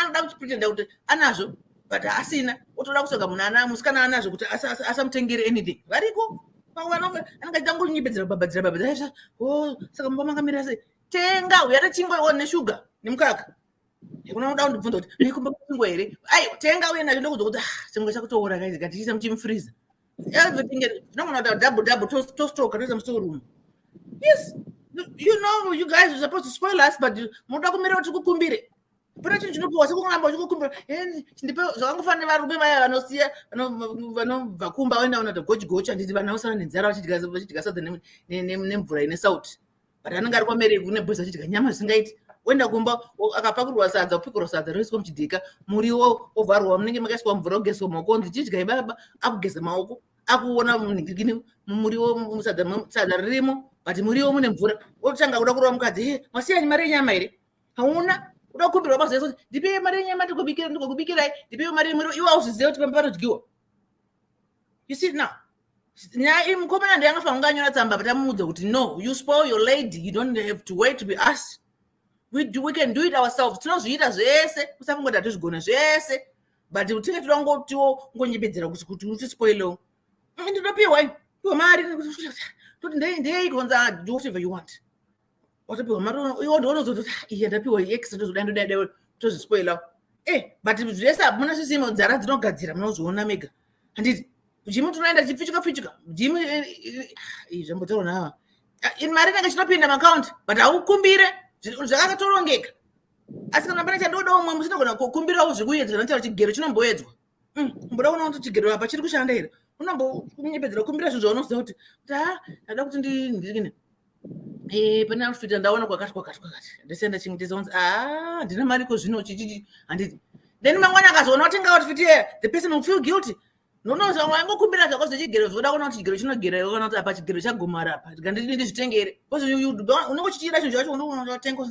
anoda kuchipretenda kuti anazvo but asina otoda kutsaga munhu musikana anazvo kuti asamutengere anything variko anenge achitangonyepedzera babadzira saka mumba makamirira sei tenga uyata chingwa iwo neshuga nemukaka unoda kundibvunza kuti mikumba chingwa here tenga uye nacho ndokuti kuti chingwa chakutoora kaizvi katiisa muchimufreezer everything nogona double tostroke toisa mustoreroom. Yes, you know you guys are supposed to spoil us but munoda kumira kuti kukumbire pana chinhu chinopiwa sekunamba uchikukumbira ndipe zvakangofanira varume vaya vanosiya vanobva kumba vaenda unati gochigochi handiti vanaosara nenzara vachidya sadza nemvura ine sauti but anenge ari kwamereki une bhozi vachidya nyama zvisingaiti wenda kumba akapakurwa sadza upikirwa sadza roiswa muchidhika muriwo ovharwa munenge makaiswa mvura kugezwa maoko onzi chidya ibaba akugeza maoko akuona munhingikini muriwo sadza ririmo but muriwo mune mvura otanga kuda kurova mukadzi masiya mari yenyama here hauna uda kukumbirwa basa kuti ndipe mari yenyama ndikokubikirai ndipe mari yemuriwo iwe auziziva kuti pamba panodyiwa. You see now nyaya mukomana ndiye angafanira anyora tsamba but amuudza kuti no you spoil your lady, you don't have to wait to be asked. We can do it ourselves. Tinozviita zvese kusafungoti hatizvigona zvese but utinge toda ngonyepedzera kuti utispoilewo ndinopiwa iwe mari toti ndeikonza do whatever you want watopiwa mari iwo ndionozoti iye ndapiwa extra ndozoda tozvispoilawo but zvese hamuna sisimo nzara dzinogadzira munozviona mega handiti jimu tunoenda chipfichuka jimu zvambotaura hawa mari inenge chinopinda muaccount but haukumbire zvakatorongeka asi kana pana chadoda umwe musinogona kukumbirawo zvekuedzwa notaura chigero chinomboedzwa mboda kuona kuti chigero apa chiri kushanda here unombokunyepedzera kukumbira zvinhu zvaunoziva kuti ndada kuti ndikine pana outfit ndaona kwakati ndisenda chimwe tizaunzi ndina mari kozvino chichichi handiti then mangwana akazoona watenga outfit the person will feel guilty nonoza wangokumbira zvako zvechigero zvoda kuona kuti chigero chinogera kana kuti apa chigero chagomara apa ndikanditi ndizvitengere unenge uchichida chinhu chacho unotenga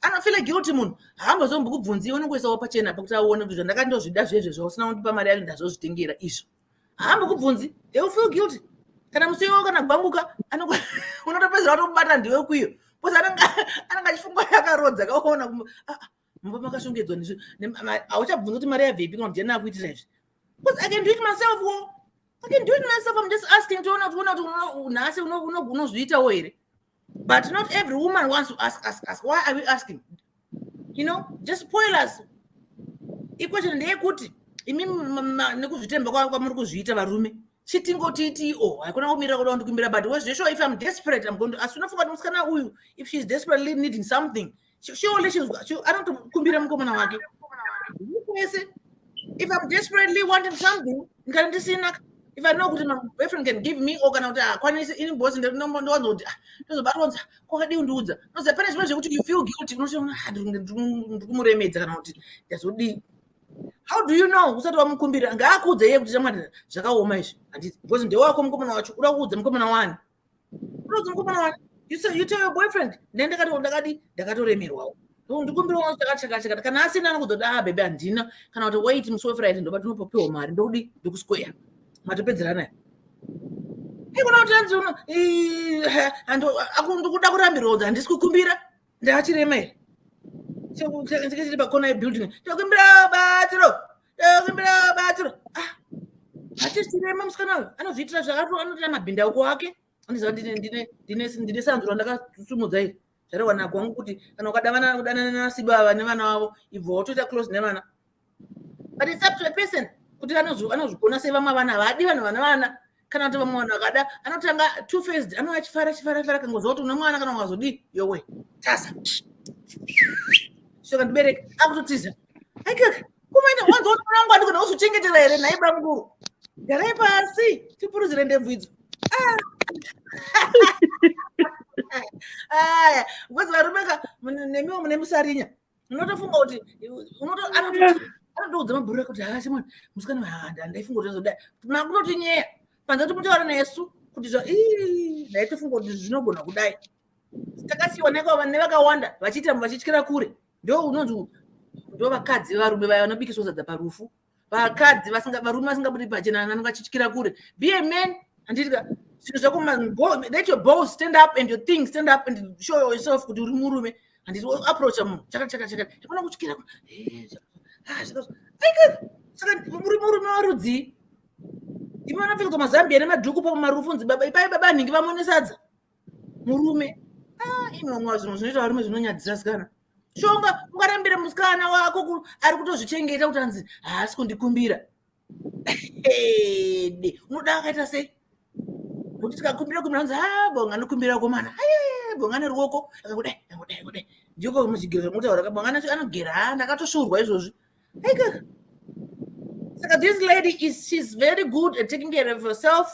anofeel guilty munhu haambozombokubbvunzi unongoisawo pachena pakuti aone kuti zvandakandozvida zvezvezvo usina kundipa mari yacho ndazozvitengera izvo haambokubvunzi they will feel guilty kana musiwo kana kubanguka unotopedzera watomubata ndiwe kwiyo bcause anenge achifunga yakarodza kaona mumba makashongedzwa hauchabvunza kuti mari yabvepi kana kuti ndiani akuitira izvi. Because I can do it myself. I'm just asking to nasi unozviitawo here. But not every woman wants to ask. Why are we asking? You know, just spoil us. Equation ndeyekuti imi nekuzvitemba kwamuri kuzviita varume chitingotiti haikona kumira kuda ndikumbira, but wezvesho if I'm desperate I'm going to, asi unofunga kuti musikana uyu if she's desperately needing something surely anotokumbira mukomana wake kwese. If I'm desperately wanting something kana ndisina, if I know kuti my boyfriend can give me or kana kuti akwanise ini boss ndowanza kuti ndozobatwa kwakadi undiudza noza pane zvimwe zvekuti you feel guilty ndikumuremedza kana kuti ndazodi. How do you know usati wamukumbira ngaakudze iye kuti chamwati zvakaoma izvi handiti because ndewako mukomana wacho uda kuudza mukomana wani, udaudza mukomana wani. You tell your boyfriend ndakatoremerwawo ndikumbira chakachakachakati kana asina anokudzoti bebe handina kana kuti wait musi wefriday ndoba tinopopiwa mari ndokudi ndikusquare matopedzeranayo ikona kuti anzi uno ndikuda kurambirwa handisi kukumbira ndachirema here chiri pakona yebuilding tokumbira batsiro hachirema musikana uyu anozviitira zvakato anoita mabhinda ako ake andiziva ndine sanzuro ndakasumudza iri zvarewana kwangu kuti kana ukadanana nasiba nevana vavo ibvo watoita close nevana, but it's up to a person kuti anozvigona sei vamwe vana havadi vanhu vana vana kana kuti vamwe vanhu vakada anotanga two faced anova chifara kangozva kuti une mwana kana ukazodi yowe tasa shoka ndibereka akutotiza aikaka kumaita wanzi woti mwana wangu andigona kuzvichengetera here naiba mukuru garai pasi tipuruzire ndebvu idzo aya because varumeka nemiwo mune musarinya unotofunga kuti anotoudza mabhurura kuti mwana musikana handaifunga kuti zodai makunotinyeya panza kuti mutaura nesu kuti ndaitofunga kuti zvinogona kudai. Takasiwa nevakawanda vachityira kure ndo unonzi ndo vakadzi varume vaya vanobikiswa sadza parufu, vakadzi varume vasingabudi pachena anenge achityira kure. Be a man anditika zvinhu zvako, let your balls stand up and your things stand up and show yourself kuti uri murume handiti approacha munhu chakachakachaka ikona kutyira saka muri murume warudzi imwe anapfeka kuti mazambia nemadhuku pamarufu unzi baba ipai baba nhingi vamone sadza murume inomwa zvinhu zvinoita varume zvinonyadzisa sikana. Shonga ungarambira musikana wako ari kutozvichengeta kuti anzi haasi kundikumbira unoda akaita sei kuti tikakumbira anzi bonga anokumbira komana bonga neruoko akakudai ndiko muchigero mutaura bonga anogera ndakatoshurwa izvozvi aikaka. Saka this lady she's very good at taking care of herself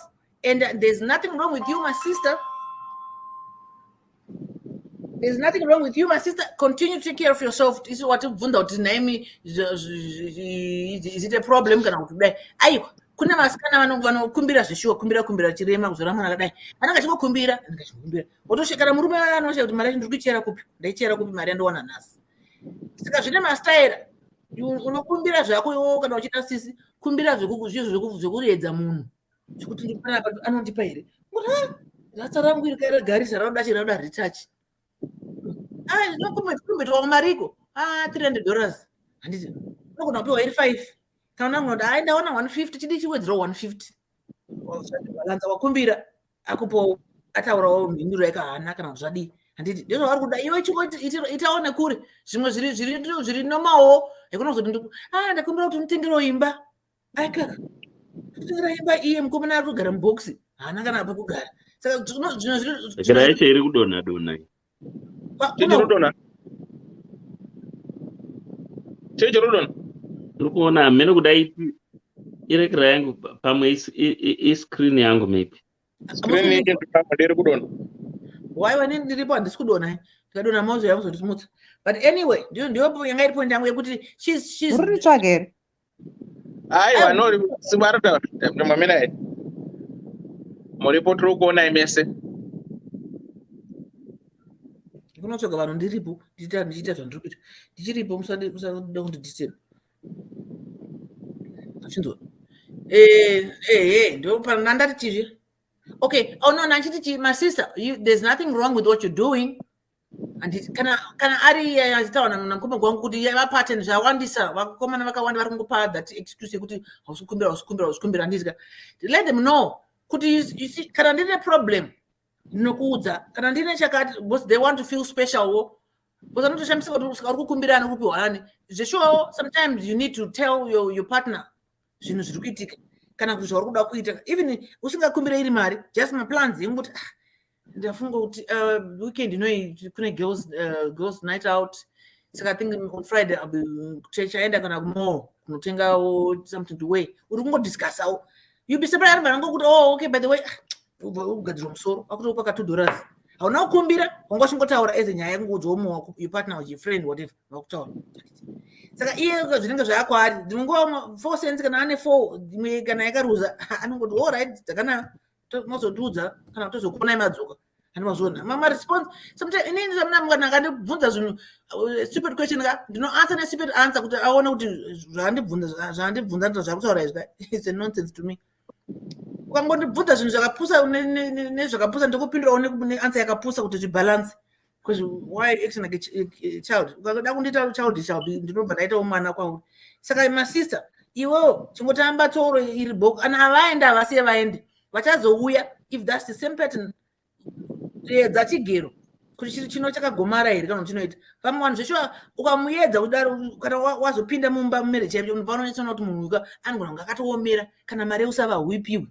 and there's nothing wrong with you my sister. There's nothing wrong with you, my sister. Continue to take care of yourself. This is what you found out. Is it a problem? Ayo, kuna masikana vanokumbira zvishuwa kumbira chirema kuzora mwana akadai. Anenge achikukumbira. Wotoshekana murume anosheka kuti mari ndiri kuchera kupi? Ndaichera kupi mari andowana nhasi. Saka zvine mastaira. Unokumbira zvako iwo kana uchita sisi, kumbira zvekuredza munhu. Zvekuti ndipana apa anondipa here. Ratsarangu irigarisa rauda ritachi. Nokumbetwa mariko $300 handiti nogona kupiwa 85 kana unoti ndaona 150 chidi chiwedzerawo 150 balanza wakumbira akupo ataurawo mhinduro yakahana kana zvadii handiti ndizvo vari kuda iwe itaone kure zvimwe zviri nomawo yakunozoti ndakumbira kuti nditengero imba aikaka kutengera imba iye mukomana ari kugara mubhokisi haana kana pekugara saka zviro yacho iri kudonha chichirodona uri kuona hamene kudai irekera yangu pamwe iscreen yangu maybe screen yake ndiri kudona waiwa ndiripo handisi kudona ndikadona mauzo yamuzotismutsa but anyway ndiyo yanga iri point yangu yekuti she's uri tsvagere aiwa no sibarata ndamamena here muripo tiri kuona imese kunotsvaga vanhu ndiripo ndichiita zvandiri kuita ndichiripo musada kundidisturba achinzwa ndo panandati chizvi okay no nachiti my sister there's nothing wrong with what you're doing and kana ari achitaura namukoma gwangu kuti vapattern zvawandisa vakomana vakawanda vari kungopa that excuse yekuti hausikumbira handisika let them know kuti you see kana ndine problem ndinokuudza kana ndine chakati because they want to feel special because anotoshamisa kuti usika uri kukumbirana uri kupiwa hani zveshuwa sometimes you need to tell your partner zvinhu zviri kuitika kana kuti zvauri kuda kuita even usingakumbira iri mari just maplans yekuti ndafunga kuti weekend kune girls night out saka I think on Friday chaenda kana kumall kunotenga something to wear uri kungodiscussawo you be surprised vanangokuti okay by the way ugadzirwa musoro akutopa ka $2 hauna kukumbira wanga uchingotaura eze nyaya yekungodzowo wako your partner or your friend whatever vakutaura saka iye zvinenge zvaakwari ndinongova 4 cents kana ane 4 imwe kana yakaruza anongoti alright dzakana tozotiudza kana tozokuonai madzoka handimazviona mama response sometimes inini samuna akandibvunza zvinhu stupid question ka ndinoansa nestupid answer kuti aone kuti zvandibvunza ndozvakutaura izvi it's a nonsense to me ukangondibvunza zvinhu zvakapusa nezvakapusa ndokupindura one answer yakapusa kuti zvibalance because why acting like a child ukada kundiita child ndinobva ndaitawo mwana kwauri saka masister iwewo chingotamba tsoro iri bhoko ana avaenda avasiye vaende vachazouya if that's the same pattern dzachigero kuti chiri chino chakagomara here kana chinoita pamwe vanhu zvesho ukamuyedza kudaro kana wazopinda mumba mumereji yacho panoonetsana kuti munhu anogona kunge akatoomera kana mari usava huipiwe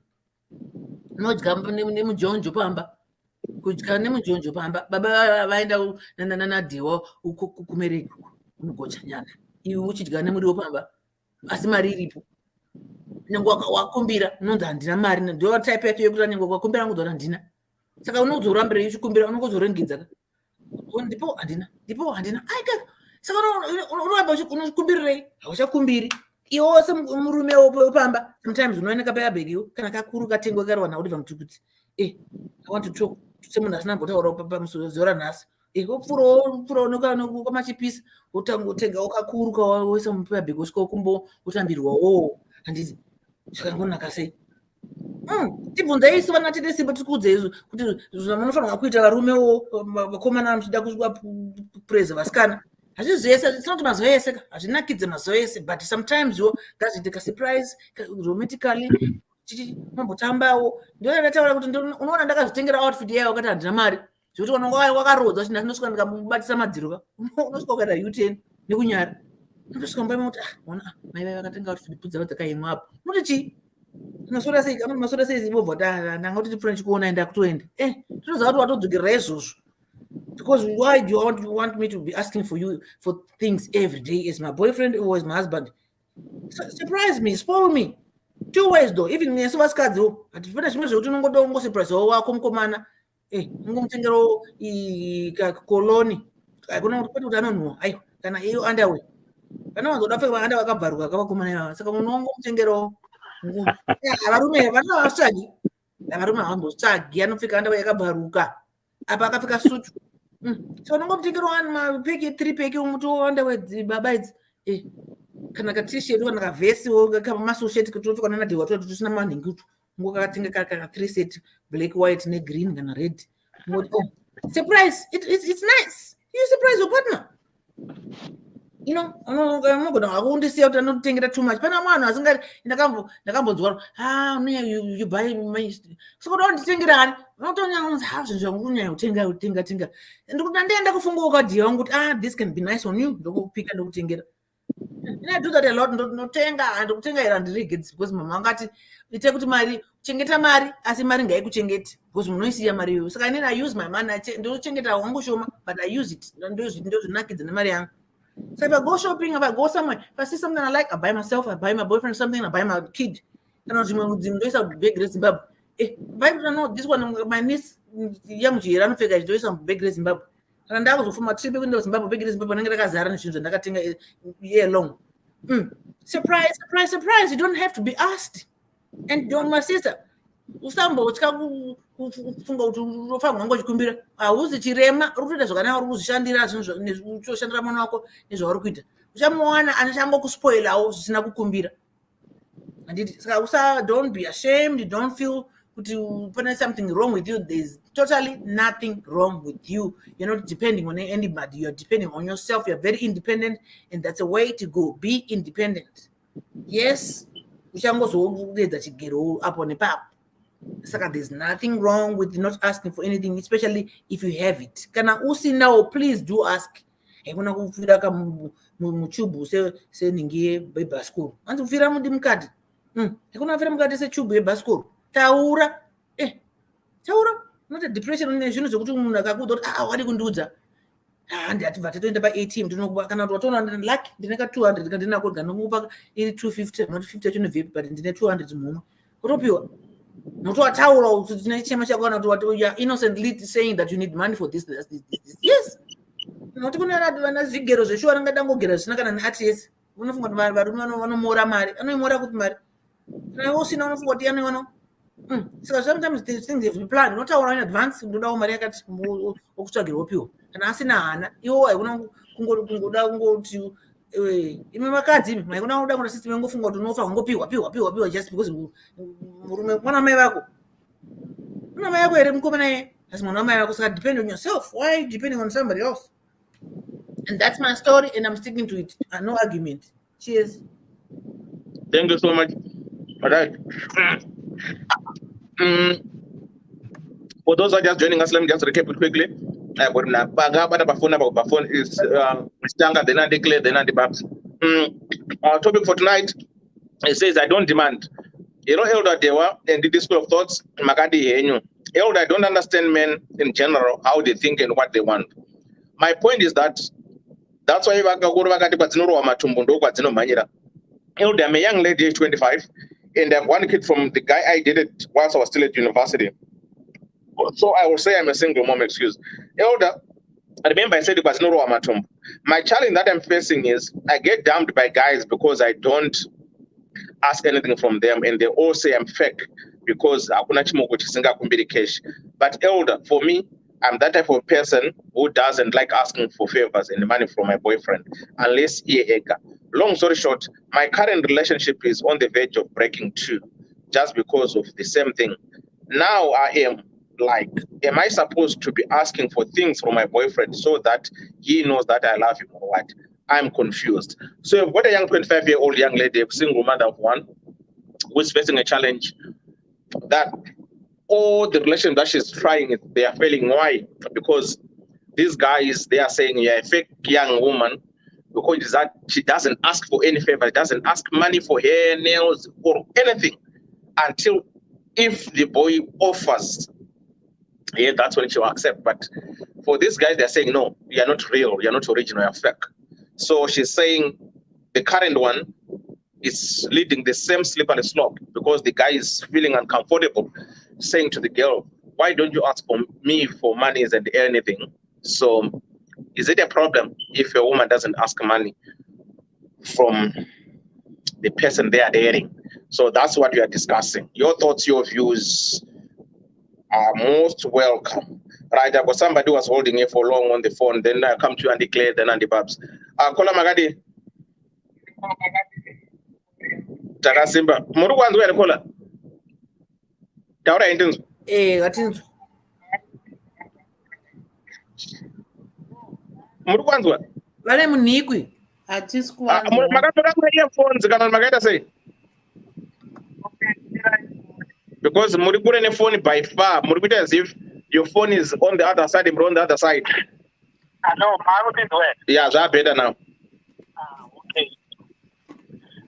unodya nemujonjo pamba kudya nemujonjo pamba baba vaenda nadhiwa kumereki unogocha nyana iwe uchidya nemuriwo pamba asi mari iripo nyange wakumbira unonzi handina mari ndio type yake yekuti nyange wakumbira ngodora handina saka unozorambira uchikumbira unongozorengedza ndipo handina aika saka unoramba unokumbirei hauchakumbiri iwo semurume wopamba sometimes unooneka payabhegiwo kana kakuru katengwa kariwana kuti vamuti kuti I want to talk semunhu asina mbotaura pamusoro nhasi upfura kwamachipisa utangotenga kakuru kawaisa mupayabhegi usvika ukumbo utambirwawo handiti zvakangonaka sei tibvunzai isu vana tine simba tikuudze izvo kuti zvamunofanirwa kuita varumewo vakomana muchida kupureza vasikana hazvisi zvese tinoti mazuva ese hazvinakidze mazuva ese but sometimes ngazviite surprise romantically mambotambawo ndonataura kuti unoona ndakazvitengera outfit yayo wakati handina mari zvokuti wanonga wakarodza china ndinosvika ndikamubatisa madziro unosvika ukaita U10 nekunyara ndosvika mumba kuti ona mai vai vakatenga outfit dzavo dzakaimwa apo noti chii masora sei zibobva ndanga kuti tipfuura chikuona enda kutoenda tinoziva kuti watodzokerera izvozvo because why do you want me to be asking for you for things every day as my boyfriend or as my husband? Surprise me, spoil me. 2 ways though, even nesu vaskadziwo hatipana zvimwe zvekuti unongoda ungosurprise wako mukomana ungomutengero koloni aikona kuti kwete kuti anonhuwa aiwa kana iyo underwear kana wanzoda pfeka maanda vakabvaruka kavakomana ivava saka munhu ungomutengero varume vana havasvagi varume havambosvagi anopfeka underwear yakabvaruka apa akapfeka sutu so unongomutengero mapeki 3 peki umuti underwear baba idzi kana ka t-shirt kana ka vest ka masusheti kuti upfeka nanadhiwa kuti tusina manhingi ngokakatenga ka 3 set black white ne green kana red surprise it's nice you surprise your partner you know unogona wakundisiya kuti anotengera too much pana mwana asingati ndakambonzwa you buy my so don't nditengerani unotonya unzi zvinhu zvangunyanya kutenga ndikuti ndienda kufunga ukadhiya wangu kuti this can be nice on you ndokupika ndokutengera I do that a lot ndotenga ndikutenga ira ndirigedzi because mama angati ite kuti mari chengeta mari asi mari ngaikuchengeti because munoisiya mari yo saka inini I use my money ndochengeta wangu shoma but I use it ndo zvinakidza nemari yangu. So if I go shopping, if I go somewhere, if I see something I like, I buy myself, I buy my boyfriend something, I buy my kid. And I do some big Zimbabwe. This one, my niece, young G, I don't figure I do some big Zimbabwe. And that was from my trip windows, Zimbabwe, big Zimbabwe, and I got Zara and I got a year long. Surprise, surprise, surprise. You don't have to be asked. And don't, my sister. Usambo ufunga kuti unofana ngochikumbira auzi chirema urikuita zvakanaka uri kuzvishandira uchoshandira mwana wako nezvauri kuita uchamuwana anochangokuspoilawo zvisina kukumbira handiti saka don't be ashamed, don't feel kuti pane something wrong with you. There's totally nothing wrong with you. You're not depending on anybody, you're depending on yourself. You're very independent and that's a way to go. Be independent. Yes, uchangozoedza chigero apo nepapo. Saka there's nothing wrong with not asking for anything, especially if you have it. Kana usinawo, please do ask. Ekuna kufira ka muchubu se ningie beba school. Anti kufira mudi mkati. Hakuna vile mkati sechubu Ddc Skool. Taura. Taura. Not a depression on the zvokuti munhu akakuudza kuti wadi kundiudza. Handati vatatoenda pa-ATM ndinokupa kana kuti watoona lucky ndine ka 200 kandinako ndinokupa iri 250 not 50 yacho nevhepi but ndine 200 mumwe. Utopiwa. Nokuti wataura kuti tine chema chako kana kuti you are innocently saying that you need money for this. Yes. Nokuti kune vana zvigero zveshuwa rangadangogera zvisina kana neATS. Unofunga kuti varume vanomora mari. Anoimora kuti mari. Kana usina unofunga kuti anoiona. So sometimes these things if you plan, not in advance, ndoda umari yakati okutsvagirwa piwo. Kana asina hana, iwo haikuna kungoda kungoti ime vakadzi haikuna kuda kuna system yangofunga kuti unofa kungopiwa just because murume mwana mai vako. Mwana mai vako ere mukomana iye. Asi mwana mai vako saka depend on yourself. Why are you depending on somebody else? And that's my story and I'm sticking to it. No argument. Cheers. Thank you so much. Alright. For those who are just joining us, let me just recap it quickly. Phone is Stanga, then I declare, then I debate. Our topic for tonight, it says, I don't demand. You know, Elder Dewa and Ddc Skool of Thoughts, Magadi Henyu. Elder, I don't understand men in general, how they think and what they want. My point is that that's why Elder, I'm a young lady, age 25, and I have one kid from the guy I dated whilst I was still at university. So I will say I'm a single mom, excuse. Elder, I remember I said it was no Matumbo. My challenge that I'm facing is I get dumped by guys because I don't ask anything from them, and they all say I'm fake because cash. But Elder, for me, I'm that type of person who doesn't like asking for favors and money from my boyfriend, unless he ega. Long story short, my current relationship is on the verge of breaking too, just because of the same thing. Now I am like, am I supposed to be asking for things from my boyfriend so that he knows that I love him or what? I'm confused. So I've got a young 25-year-old young lady, a single mother of one, who's facing a challenge that all the relations that she's trying, they are failing. Why? Because these guys, they are saying you're a fake young woman because that she doesn't ask for any favor, doesn't ask money for hair, nails, or anything until if the boy offers, yeah, that's when she will accept. But for these guys, they're saying, no, you're not real, you're not original, you're fake. So she's saying the current one is leading the same slippery slope because the guy is feeling uncomfortable, saying to the girl, why don't you ask for me for monies and anything? So is it a problem if a woman doesn't ask money from the person they are dating? So that's what we are discussing. Your thoughts, your views are most welcome. Right, I've got somebody who was holding it for long on the phone. Then I come to you and declare, then Andy Babs. Kola Magadi. Takasimba. Muru kwanza wele kola. Taura intenzo. Atinzo. Muru kwanza. Vale munikwi. Ddc kwanza. Magadi kwa earphones kana Magadi say. Because muri kure ne phone by far. Muri kute as if your phone is on the other side, on the other side. Hello, Maru is where? Yeah, that's better now. Okay.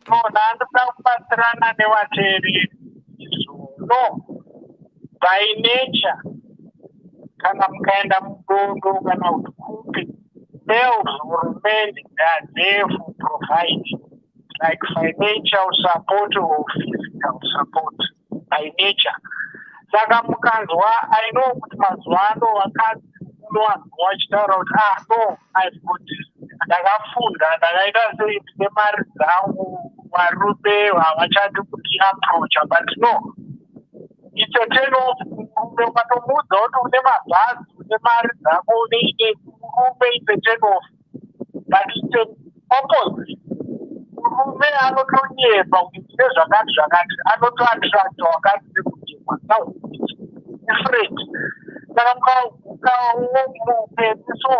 No, Patrana Nevateri. No. By nature, kana mkaenda mgongo kana utukupi, males will remain that they will provide like financial support or physical support by nature. Saka mukanzwa, I know kuti mazuwano wakadzi wachitaura kuti no, I've got ndakafunda ndakaita sei ndine mari dzangu varume havachadi kuti approacha, but no, it's a turn off. Ukatomuudza kuti une mabhazi une mari dzako uneine murume, it's a turn off, but it's an opposite. Murume anotonyeba kuti ndine zvakati anotoattracta wakadzi nekunyebwa. Now different. Saka so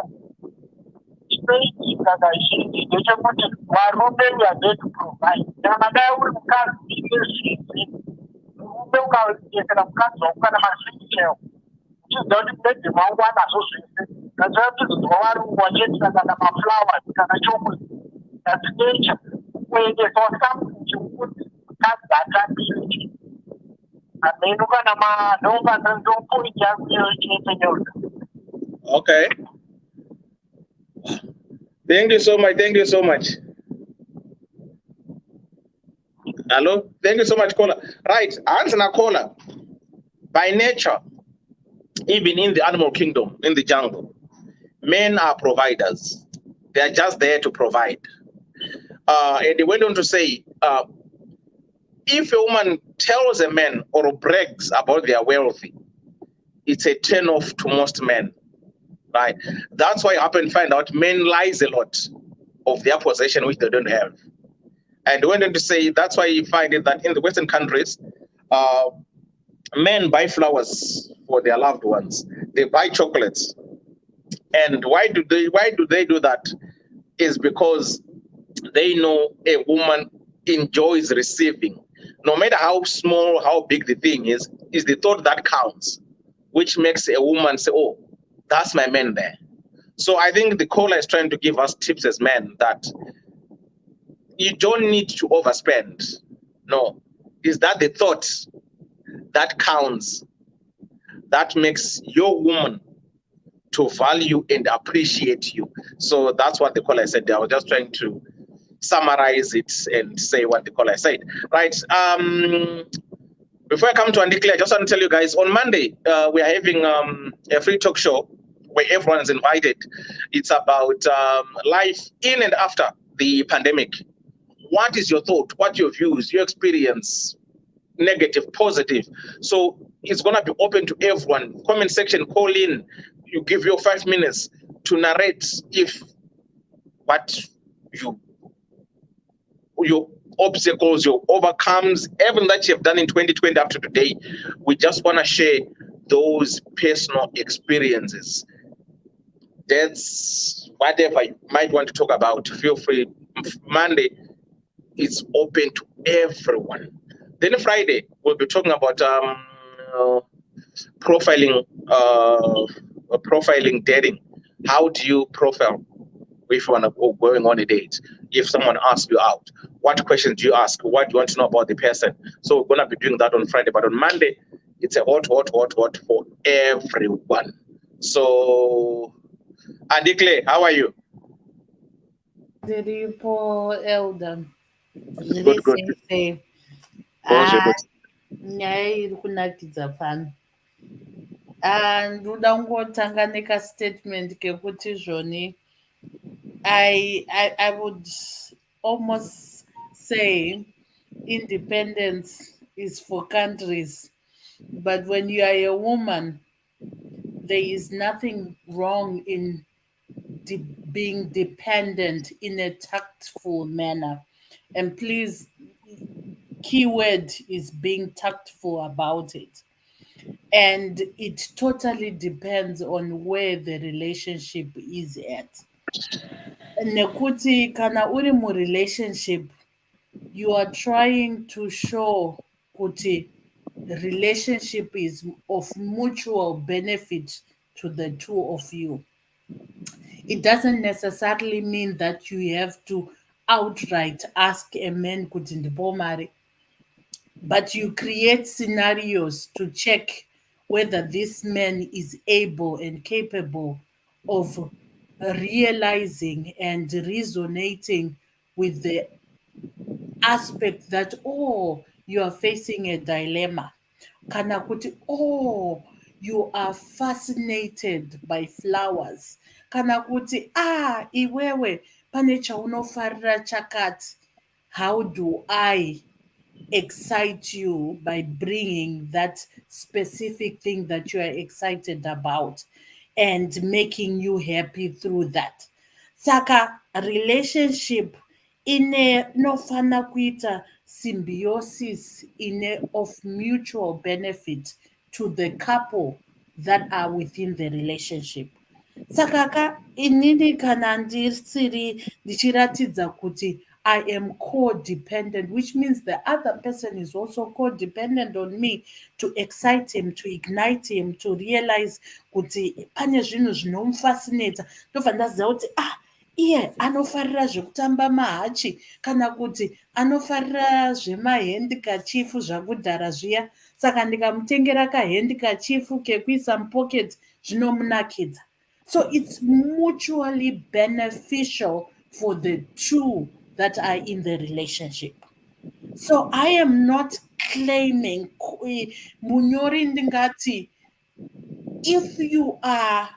chinoitika kazhinji ndechekuti varume we are there to provide. Kana dai uri mukadzi ine zvizvi, murume ukaekera mukadzi wako kana mazvinji chaiwo, uchiziva kuti bedzi mangu anazvo zvese, kazaa kudzidzwa varungwa chete kana maflowers kana chokuti that's nature. Kuendesawo something chekuti mukadzi atambiriki ameno kana mandomba ndopoiti yakuyo chinetenyoka. Okay. Thank you so much. Thank you so much. Hello. Thank you so much, caller. Right. Answer na caller. By nature, even in the animal kingdom, in the jungle, men are providers. They are just there to provide. And they went on to say, if a woman tells a man or brags about their wealthy, it's a turn off to most men, right? That's why you often find out men lies a lot of their possession which they don't have. And they went on to say that's why you find it that in the Western countries, men buy flowers for their loved ones. They buy chocolates. And why do they do that? Is because they know a woman enjoys receiving. No matter how small, how big the thing is the thought that counts, which makes a woman say, oh, that's my man there. So I think the caller is trying to give us tips as men that you don't need to overspend. No. Is that the thought that counts, that makes your woman to value and appreciate you? So that's what the caller said. I was just trying to summarize it and say what the caller said. Right. Before I come to Andikle, I just want to tell you guys, on Monday, we are having a free talk show where everyone is invited. It's about life in and after the pandemic. What is your thought? What your views, your experience, negative, positive? So it's going to be open to everyone. Comment section, call in. You give your 5 minutes to narrate if what your obstacles, your overcomes, everything that you have done in 2020 up to today. We just want to share those personal experiences. That's whatever you might want to talk about. Feel free. Monday, it's open to everyone. Then Friday, we'll be talking about profiling dating. How do you profile if you want to go going on a date? If someone asks you out, what questions do you ask? What do you want to know about the person? So we're going to be doing that on Friday. But on Monday, it's a hot for everyone. So, Adikle, how are you? Ndiripo Elder. Good, good. Nyaya iri kunakidza pano. Ndoda kungotanga nekastatement kekuti zvoni I would almost say independence is for countries, but when you are a woman, there is nothing wrong in being dependent in a tactful manner. And please, keyword is being tactful about it. And it totally depends on where the relationship is at. Nekuti kana uri relationship, you are trying to show kuti relationship is of mutual benefit to the two of you. It doesn't necessarily mean that you have to outright ask a man kuti ndipo mari, but you create scenarios to check whether this man is able and capable of realizing and resonating with the aspect that, oh, you are facing a dilemma. Kana kuti, oh, you are fascinated by flowers. Kana kuti, iwewe, pane chaunofarira chakati. How do I excite you by bringing that specific thing that you are excited about and making you happy through that? Saka relationship inofana kuita symbiosis of mutual benefit to the couple that are within the relationship. Saka inini kana ndisiri ndichiratidza kuti I am codependent, which means the other person is also codependent on me to excite him, to ignite him, to realize kuti pane zvinhu zvinomufascinata. Ndobva ndaziva kuti iye anofarira zvekutamba mahachi kana kuti anofarira zvemahendikachifu zvakudhara zviya, saka ndikamutengera kahendikachifu kekuisa mupocket zvinomunakidza. So it's mutually beneficial for the two that are in the relationship. So I am not claiming munyori ndingati, if you are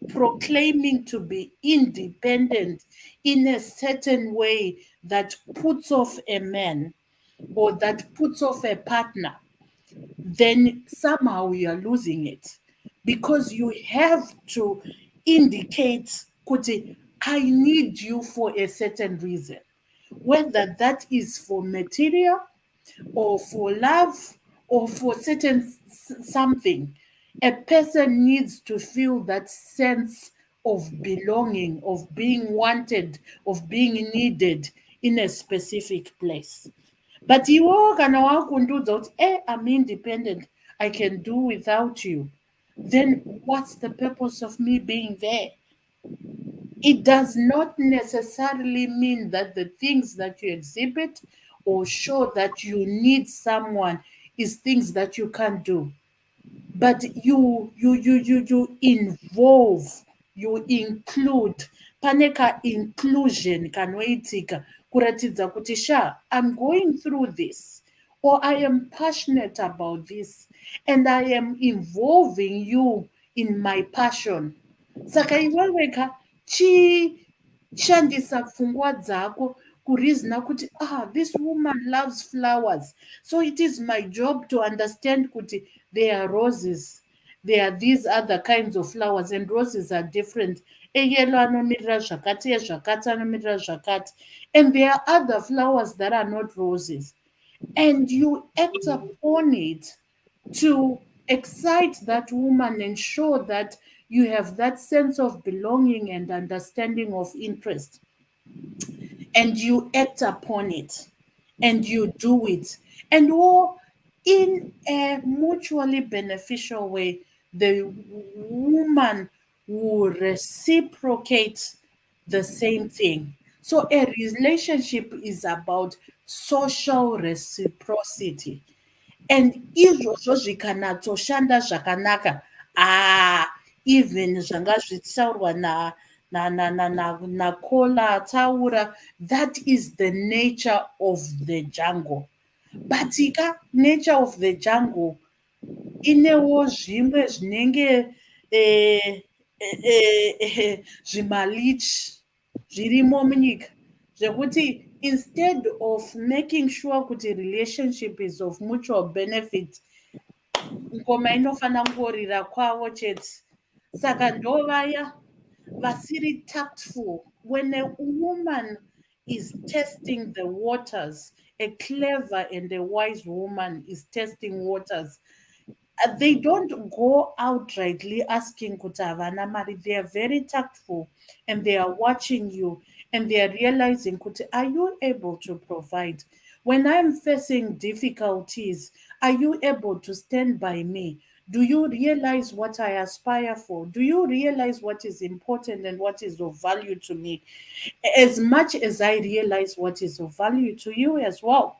proclaiming to be independent in a certain way that puts off a man or that puts off a partner, then somehow you are losing it, because you have to indicate, kuti, I need you for a certain reason, whether that is for material or for love or for certain something. A person needs to feel that sense of belonging, of being wanted, of being needed in a specific place. But iwewe kana wakundiudza kuti I'm independent, I can do without you, then what's the purpose of me being there? It does not necessarily mean that the things that you exhibit or show that you need someone is things that you can't do. But you involve, you include, paneka inclusion kanoitika kuratidza kuti I'm going through this, or I am passionate about this, and I am involving you in my passion. Saka iweweka shandisa pfungwa dzako kurizina kuti this woman loves flowers, so it is my job to understand kuti there are roses, there are these other kinds of flowers, and roses are different. Eyellow anomirira zvakati, ezvakati anomirira zvakati, and there are other flowers that are not roses, and you act upon it to excite that woman and show that you have that sense of belonging and understanding of interest, and you act upon it and you do it, and in a mutually beneficial way, the woman will reciprocate the same thing. So a relationship is about social reciprocity. And izvozvo zvikanatsoshanda zvakanaka, even zvanga zvichitaurwa nakola taura, that is the nature of the jungle. But nature of the jungle inewo zvimwe zvinenge zvimalichi zvirimo munyika, zvekuti instead of making sure kuti relationship is of mutual benefit, ngoma inofana kungorira kwavo chete. Saka ndovaya vasiri tactful. When a woman is testing the waters, a clever and a wise woman is testing waters, they don't go outrightly asking kuti havana mari. They are very tactful and they are watching you and they are realizing kuti, are you able to provide? When I'm facing difficulties, are you able to stand by me? Do you realize what I aspire for? Do you realize what is important and what is of value to me? As much as I realize what is of value to you as well.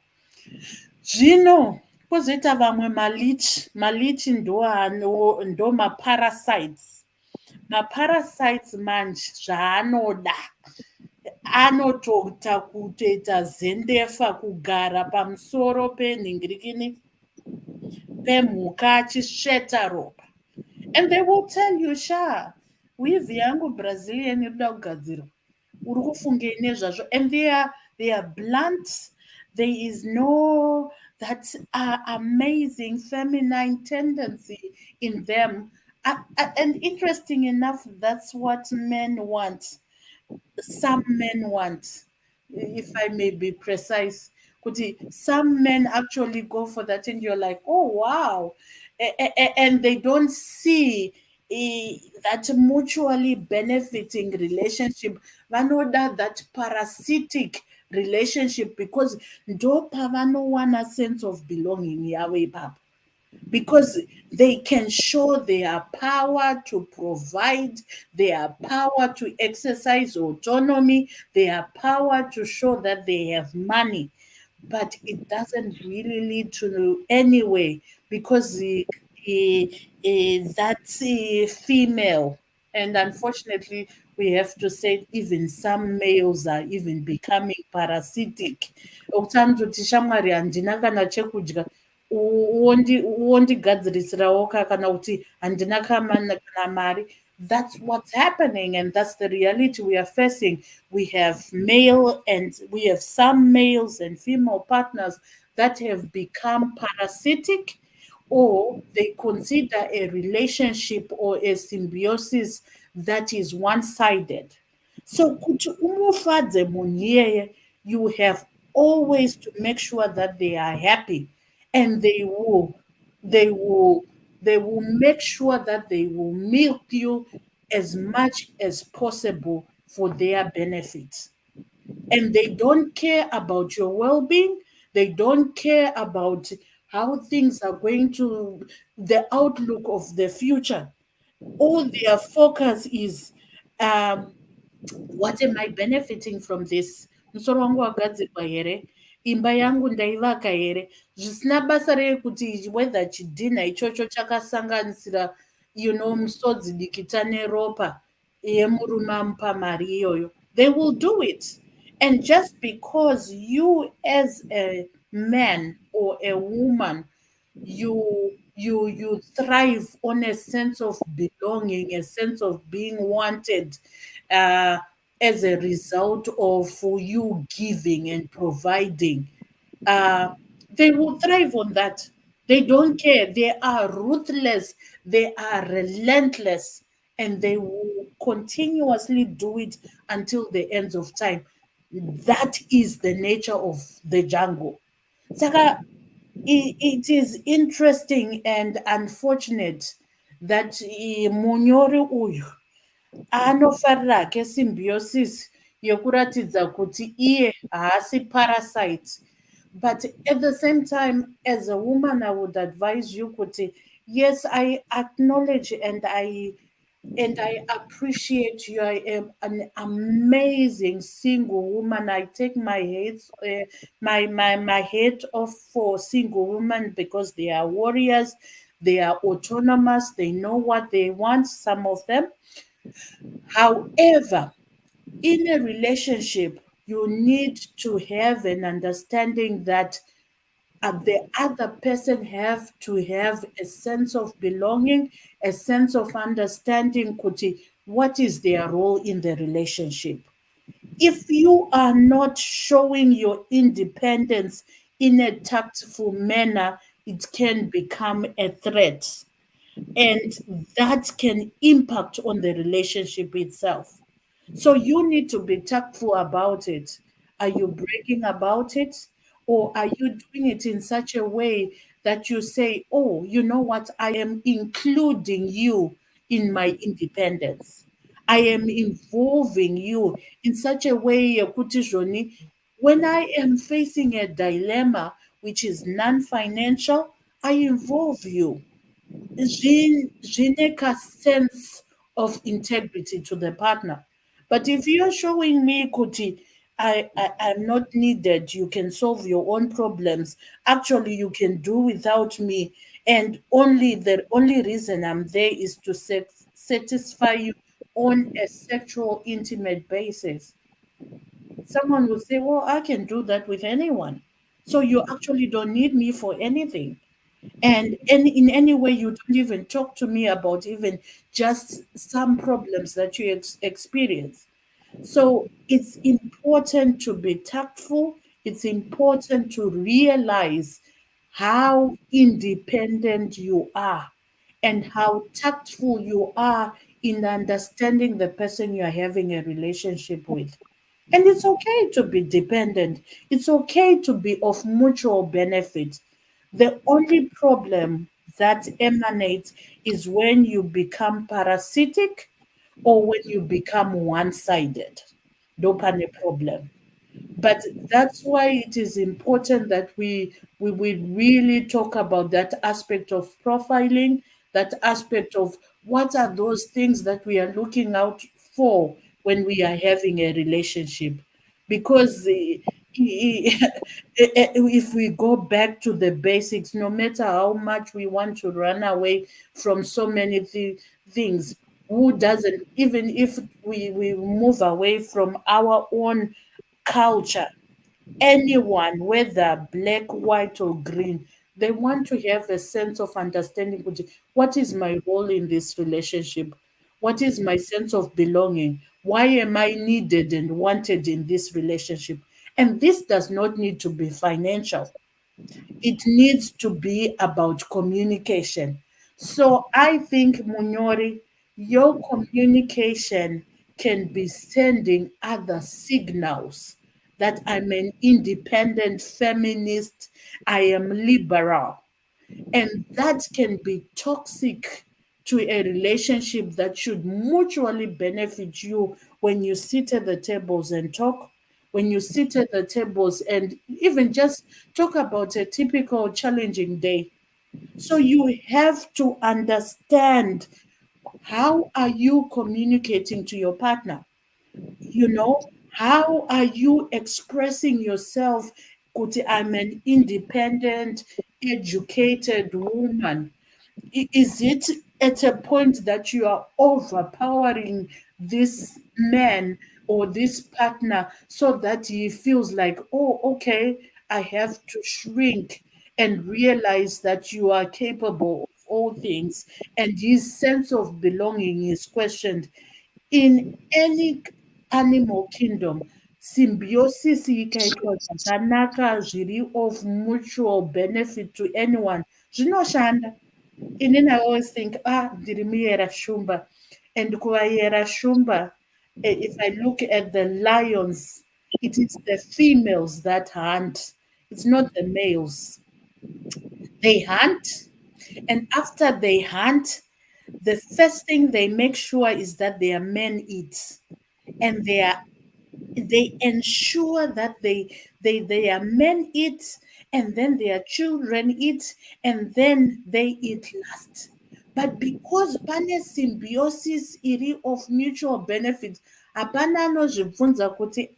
Zvino kwozoita vamwe malichi ndo maparasites. Maparasites manje zvaanoda, anotota kutoita zendefa, kugara pamusoro penhingirikini pemhuka achisveta ropa. And they will tell you, wivhi yangu Brazilian inoda kugadzirwa, uri kufungei nezvazvo. And they are blunt. There is no that amazing feminine tendency in them. And interesting enough, that's what men want. Some men want, if I may be precise, some men actually go for that, and you're like, oh wow, and they don't see that mutually benefiting relationship. Vanoda that parasitic relationship, because ndo pavanowana sense of belonging yavo ipapo. because they can show their power to provide, their power to exercise autonomy, their power to show that they have money. But it doesn't really lead to anyway because that's female. And unfortunately, we have to say even some males are even becoming parasitic. Okutandoti shamwari handina kana chekudya wondigadzirisirawo kana kuti handina kana mari. That's what's happening, and that's the reality we are facing. We have some males and female partners that have become parasitic, or they consider a relationship or a symbiosis that is one-sided. So kuti umufadze munhu iyeye, you have always to make sure that they are happy, and they will they will make sure that they will milk you as much as possible for their benefit. And they don't care about your well-being. They don't care about how things are going to, the outlook of the future. All their focus is, um, what am I benefiting from this? Musoro wangu wagadzirwa here? Imba yangu ndaivaka here? Zvisina basa rekuti whether chidhina ichocho chakasanganisira musodzi dikita neropa yemurume amupa mari iyoyo. They will do it. And just because you as a man or a woman, you thrive on a sense of belonging, a sense of being wanted, uh, as a result of you giving and providing, uh, they will thrive on that. They don't care. They are ruthless. They are relentless, and they will continuously do it until the ends of time. That is the nature of the jungle. Saka, it is interesting and unfortunate that munyori uyu anofarira ke symbiosis yokuratidza kuti iye haasi parasite. But at the same time, as a woman, I would advise you kuti, yes, I acknowledge and I appreciate you. I am an amazing single woman. I take my my head off for single women because they are warriors, they are autonomous, they know what they want, some of them. However, in a relationship, you need to have an understanding that the other person have to have a sense of belonging, a sense of understanding kuti, what is their role in the relationship. If you are not showing your independence in a tactful manner, it can become a threat, and that can impact on the relationship itself. So you need to be tactful about it. Are you bragging about it? Or are you doing it in such a way that you say, oh, you know what? I am including you in my independence. I am involving you in such a way yekuti zvoni, when I am facing a dilemma which is non-financial, I involve you. Make a sense of integrity to the partner. But if you're showing me, Kuti, I'm not needed, you can solve your own problems. Actually, you can do without me. And the only reason I'm there is to satisfy you on a sexual, intimate basis. Someone will say, well, I can do that with anyone. So you actually don't need me for anything. And in any way, you don't even talk to me about even just some problems that you experience. So it's important to be tactful. It's important to realize how independent you are and how tactful you are in understanding the person you are having a relationship with. And it's okay to be dependent. It's okay to be of mutual benefit. The only problem that emanates is when you become parasitic or when you become one sided. Dopane problem. But that's why it is important that we really talk about that aspect of profiling, that aspect of what are those things that we are looking out for when we are having a relationship. Because if we go back to the basics, no matter how much we want to run away from so many things, who doesn't, even if we move away from our own culture, anyone, whether black, white, or green, they want to have a sense of understanding. What is my role in this relationship? What is my sense of belonging? Why am I needed and wanted in this relationship? And this does not need to be financial, it needs to be about communication. So I think, Munyori, your communication can be sending other signals that I'm an independent feminist, I am liberal. And that can be toxic to a relationship that should mutually benefit you when you sit at the tables and talk, when you sit at the tables and even just talk about a typical challenging day. So you have to understand, how are you communicating to your partner? How are you expressing yourself? Kuti, I'm an independent, educated woman. Is it at a point that you are overpowering this man or this partner so that he feels like, oh, okay, I have to shrink and realize that you are capable of all things, and his sense of belonging is questioned? In any animal kingdom, symbiosis ikaitwa zvakanaka, zviri of mutual benefit to anyone, zvinoshanda. And then I always think, ndiri muyera shumba. And kuvayera shumba, if I look at the lions, it is the females that hunt. It's not the males. They hunt, and after they hunt, the first thing they make sure is that their men eat, and they ensure that their men eat, and then their children eat, and then they eat last. But because pane symbiosis iri of mutual benefit, hapana anozvibvunza kuti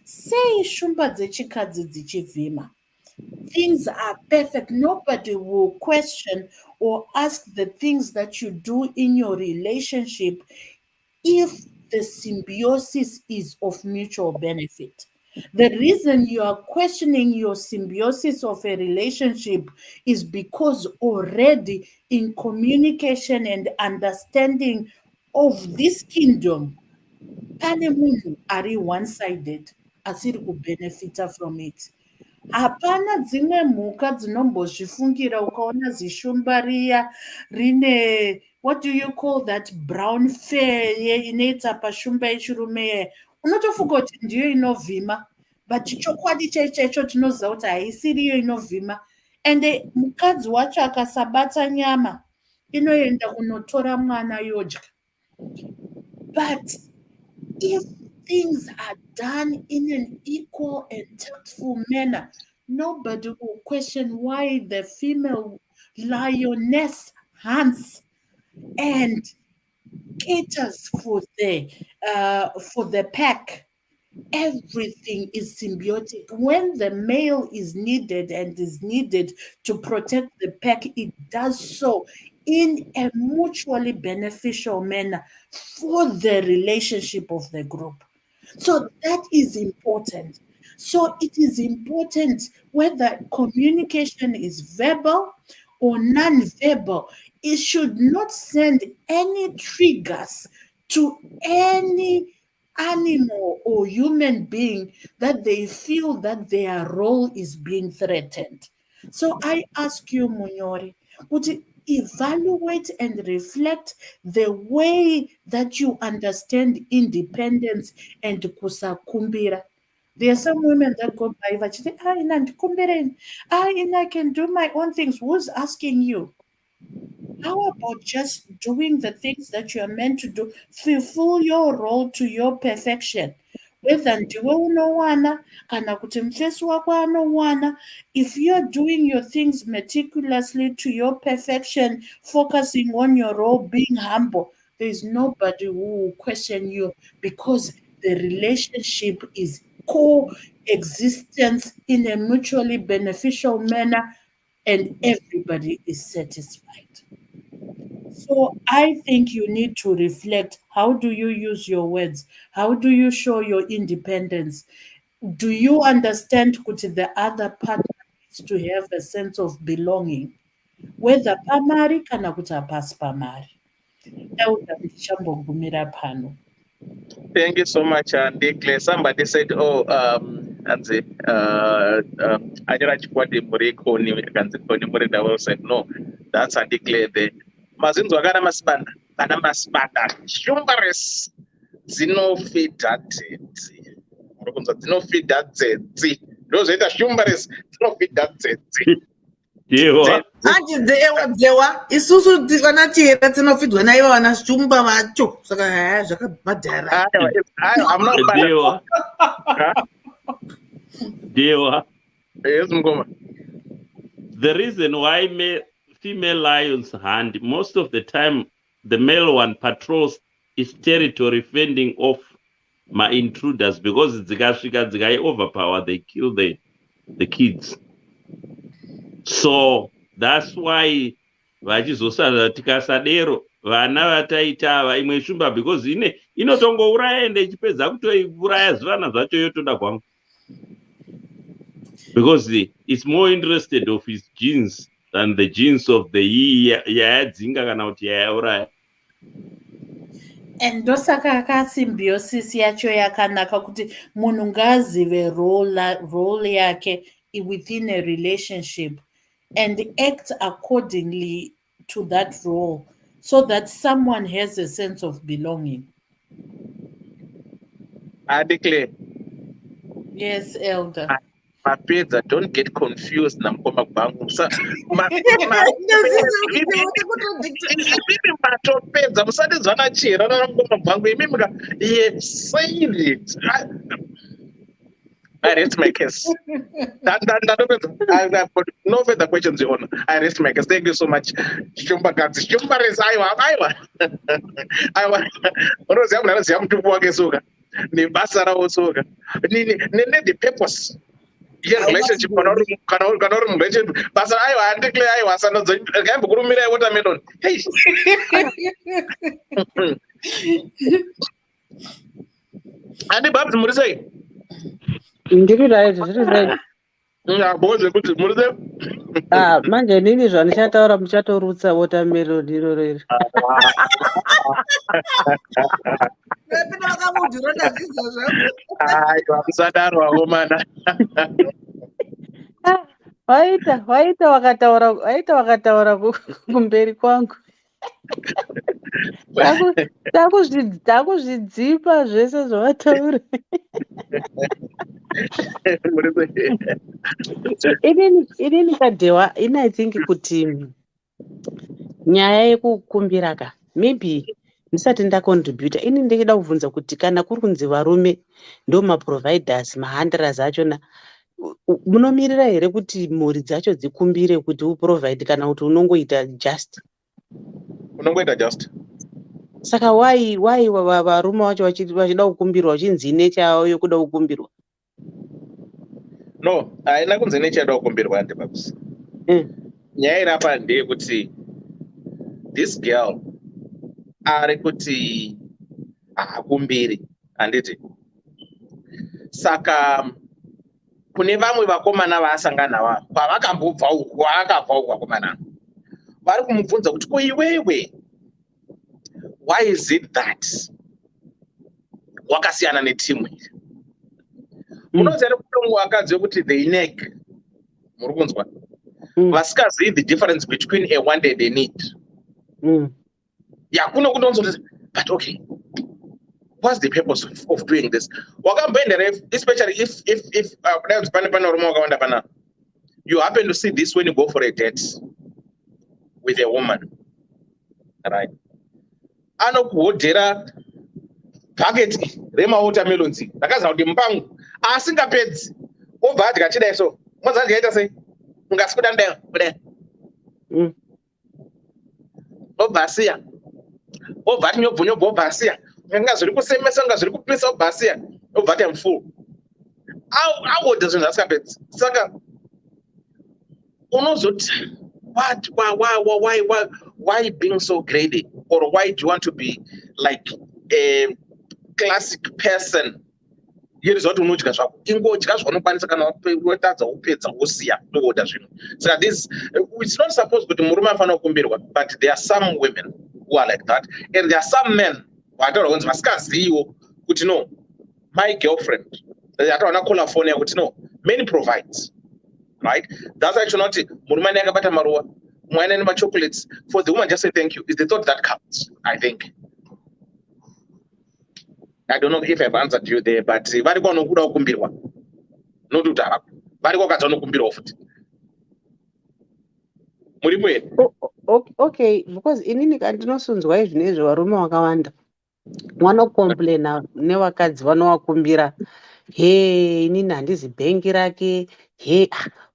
sei shumba dzechikadzi dzichivhima. Things are perfect. Nobody will question or ask the things that you do in your relationship if the symbiosis is of mutual benefit. The reason you are questioning your symbiosis of a relationship is because already in communication and understanding of this kingdom, pane munhu ari one-sided asiri kubenefita from it. Hapana dzimwe mhuka dzinombozvifungira ukaona zishumba riya rine, what do you call that brown fur inoita pashumba yechirume, unotofunga kuti ndiyo inovhima, but chokwadi chaicho tinoziva kuti haisiriyo inovhima. Ende mukadzi wacho akasabata nyama inoenda kunotora mwana yodya. But if things are done in an equal and tactful manner, nobody will question why the female lioness hunts and caters for the pack. Everything is symbiotic. When the male is needed and is needed to protect the pack, it does so in a mutually beneficial manner for the relationship of the group. So that is important. So it is important whether communication is verbal or non-verbal. It should not send any triggers to any animal or human being that they feel that their role is being threatened. So I ask you, Munyori, would you evaluate and reflect the way that you understand independence and kusakumbira? There are some women that go by vachiti, ina ndikumbireni, ina I can do my own things. Who's asking you? How about just doing the things that you are meant to do? Fulfill your role to your perfection. whether ndiwe unowana kana kuti mufesi wako anowana. If you're doing your things meticulously to your perfection, focusing on your role, being humble, there's nobody who will question you, because the relationship is coexistence in a mutually beneficial manner, and everybody is satisfied. So I think you need to reflect. How do you use your words? How do you show your independence? Do you understand kuti the other partner needs to have a sense of belonging, whether pamari kana kuti hapasi pamari? Elder, ndichambogumira pano. Thank you so much, Declare. Somebody said, "Oh, Anzi, Ajara Chikwati Muriko ni Koni Murida." Well said, "No, that's a Declare there." Mazinzo agana maspanda, ana maspanda. Shumbares, zino feed that zedzi. Murikunza zino feed that zedzi. Those are the shumbares, zino feed that zedzi. Dewa. Anti dzewa isusu tikanachera tinofidwa naivo vana shumba vacho saka zvakabhadhara. I'm not Dewa. Dewa. Yes, Mgoma. The reason why female lions hunt, most of the time the male one patrols is territory fending off my intruders, because dzikai overpower, they kill the kids. So that's why vachizosara tikasadero vana vataita ava imwe shumba, because inotongouraya ende ichipedza kutoiuraya zvivana zvacho yotoda kwangu, because it's more interested of his genes than the genes of the yayadzinga kana kuti yayauraya. And ndosaka symbiosis yacho yakanaka kuti munhu ngaazive role yake within a relationship and act accordingly to that role, so that someone has a sense of belonging. I declare. Yes, Elder. Mapedza, don't get confused namkoma kwangu. Imimi matopedza musadedzana chera namkoma kwangu. Imimi say it. I rest my case. I've got no further questions, Your Honor. I rest my case. Thank you so much. Shumba Gazi. Shumba is Iowa. Unoziya mtupu wake soka. Ni basa rawo soka. Ni the purpose. Yeah, relationship kana uri relationship. Basa Iowa andikle Iowa sana ngambo kurumira watermelon. Hey. Andi babs murisei. Ndiri right, zviri right. Boze kuti murize. Manje nini zvandichataura muchatorutsa watermelon iroro iri. Musadaro akomana. Waita wakataura kumberi kwangu. Takuzvidzipa zvese zvavataura. Inini kaDhewa, I think kuti nyaya yekukumbira ka maybe ndisati ndacontributa, ini ndikida kubvunza kuti kana kuri kunzi varume ndo maproviders, mahandlers achona, munomirira here kuti mhuri dzacho dzikumbire kuti uprovide kana kuti unongoita just? Unongoita just. Saka why varume vacho vachida kukumbirwa vachinzi nechayo yokuda kukumbirwa? No, haina kunzi nechada kukumbirwa ndibabs. Nyaya irapa ndeyekuti this girl ari kuti hakumbiri, handiti. Saka kune vamwe vakomana vaasangana navo kwavakambobva uku, vakabva uku vakomana vari kumubvunza kuti ko iwewe, why is it that wakasiyana netimu iri? Munoziva kuti wakadzi wekuti they neg, muri kunzwa, vasikazivi the difference between a want and a need. Yeah, kuno kudonzoti, but okay, what's the purpose of doing this? Especially if you happen to see this when you go for a date with a woman, right? Anokuhodhera bhaketi remawatermelons ndakaziva kuti mupangu asingapedzi obva adya chidai so mwaziva ndikaita sei ungasi kuda kudai obva asiya obva ati nyobvonyobva obva asiya nga zviri kusemesa nga zviri kupisa obva asiya obva ati am full aodha zvinhu zvasikapedzi saka unozoti what why being so greedy, or why do you want to be like a classic person? Here is what unodya zvako ingodya zvaunokwanisa kana watadza upedza wosiya ndoodha zvinhu saka this it's not supposed kuti murume afanira kukumbirwa, but there are some women who are like that, and there are some men vataura kunzi vasikaziviwo kuti no, my girlfriend ataona colafone yakuti no, men provides, right? That's actually not murume anenge akabata maruwa mwana chocolates for the woman just say thank you is the thought that counts. I think I don't know if I've answered you there, but variko vanokuda kukumbirwa not kuti havako variko kadza vanokumbirwa futi muripo here. Okay, because inini ndinosunzwa izvinezvi varume vakawanda vanokomplaina nevakadzi vanovakumbira he inini handizi bhengi rake he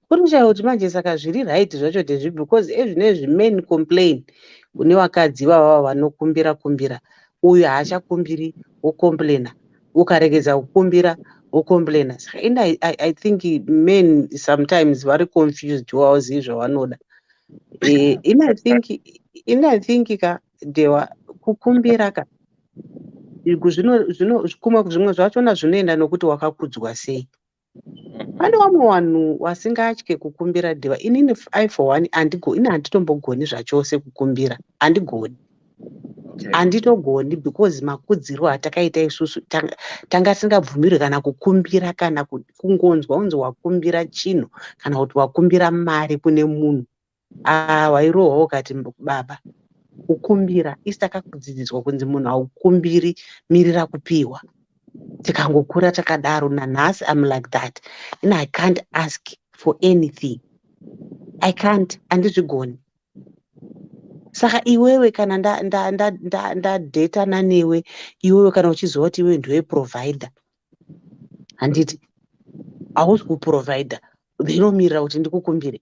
kuri kushaya kuti manje saka zviri right zvacho tezvi because ezvinezvi men complain nevakadzi vavava vanokumbira uyu haachakumbiri wokomplaina ukaregedza kukumbira wokomplaina saka I think men sometimes vari confused wavazivi zvavanoda. I think ka dewa kukumbira ka kumwe zvimwe zvachona zvinoenda nokuti wakakudzwa sei. Pane vamwe vanhu vasingatye kukumbira dewa. Inini I for one handitombogoni zvachose kukumbira, handigoni. Handitogoni because makudziro atakaita isusu tanga tisingabvumirwi kana kukumbira kana kungonzwa unzi wakumbira chinhu kana kuti wakumbira mari kune munhu wairohwa ukati baba kukumbira isi takakudzidziswa kunzi munhu haukumbiri mirira kupiwa. Tikangokura takadaro nanhasi I'm like that and I can't ask for anything. I can't, handizvigoni. Saka iwewe kana ndadhetana newe iwewe kana uchizova kuti iwewe ndiwe provider handiti hausi kuprovider ndinomirira kuti ndikukumbire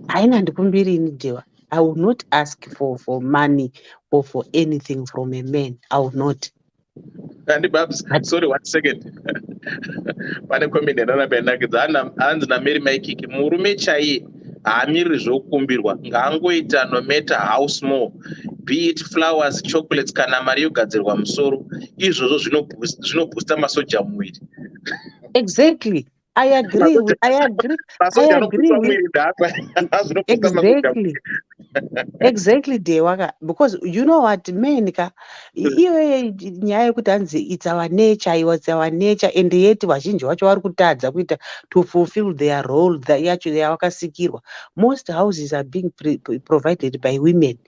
haina ndikumbiri ini dewa. I will not ask for money or for anything from a man. I will not. And Babs, sorry, 1 second. Pane komende ndanapenakidza hanzi nameri maikiki murume chaiye haamiri zvokukumbirwa ngaangoita no matter how small, be it flowers, chocolates kana mari yogadzirwa musoro, izvozvo zvinoboosta masoja mumwiri. Exactly. I agree. Exactly, Dewaka. Because you know what, men ka nyaya yekuti hanzi it's our nature, it's our nature, and yet vazhinji vacho vari kutadza kuita to fulfill their role yacho yavakasikirwa. Most houses are being provided by women.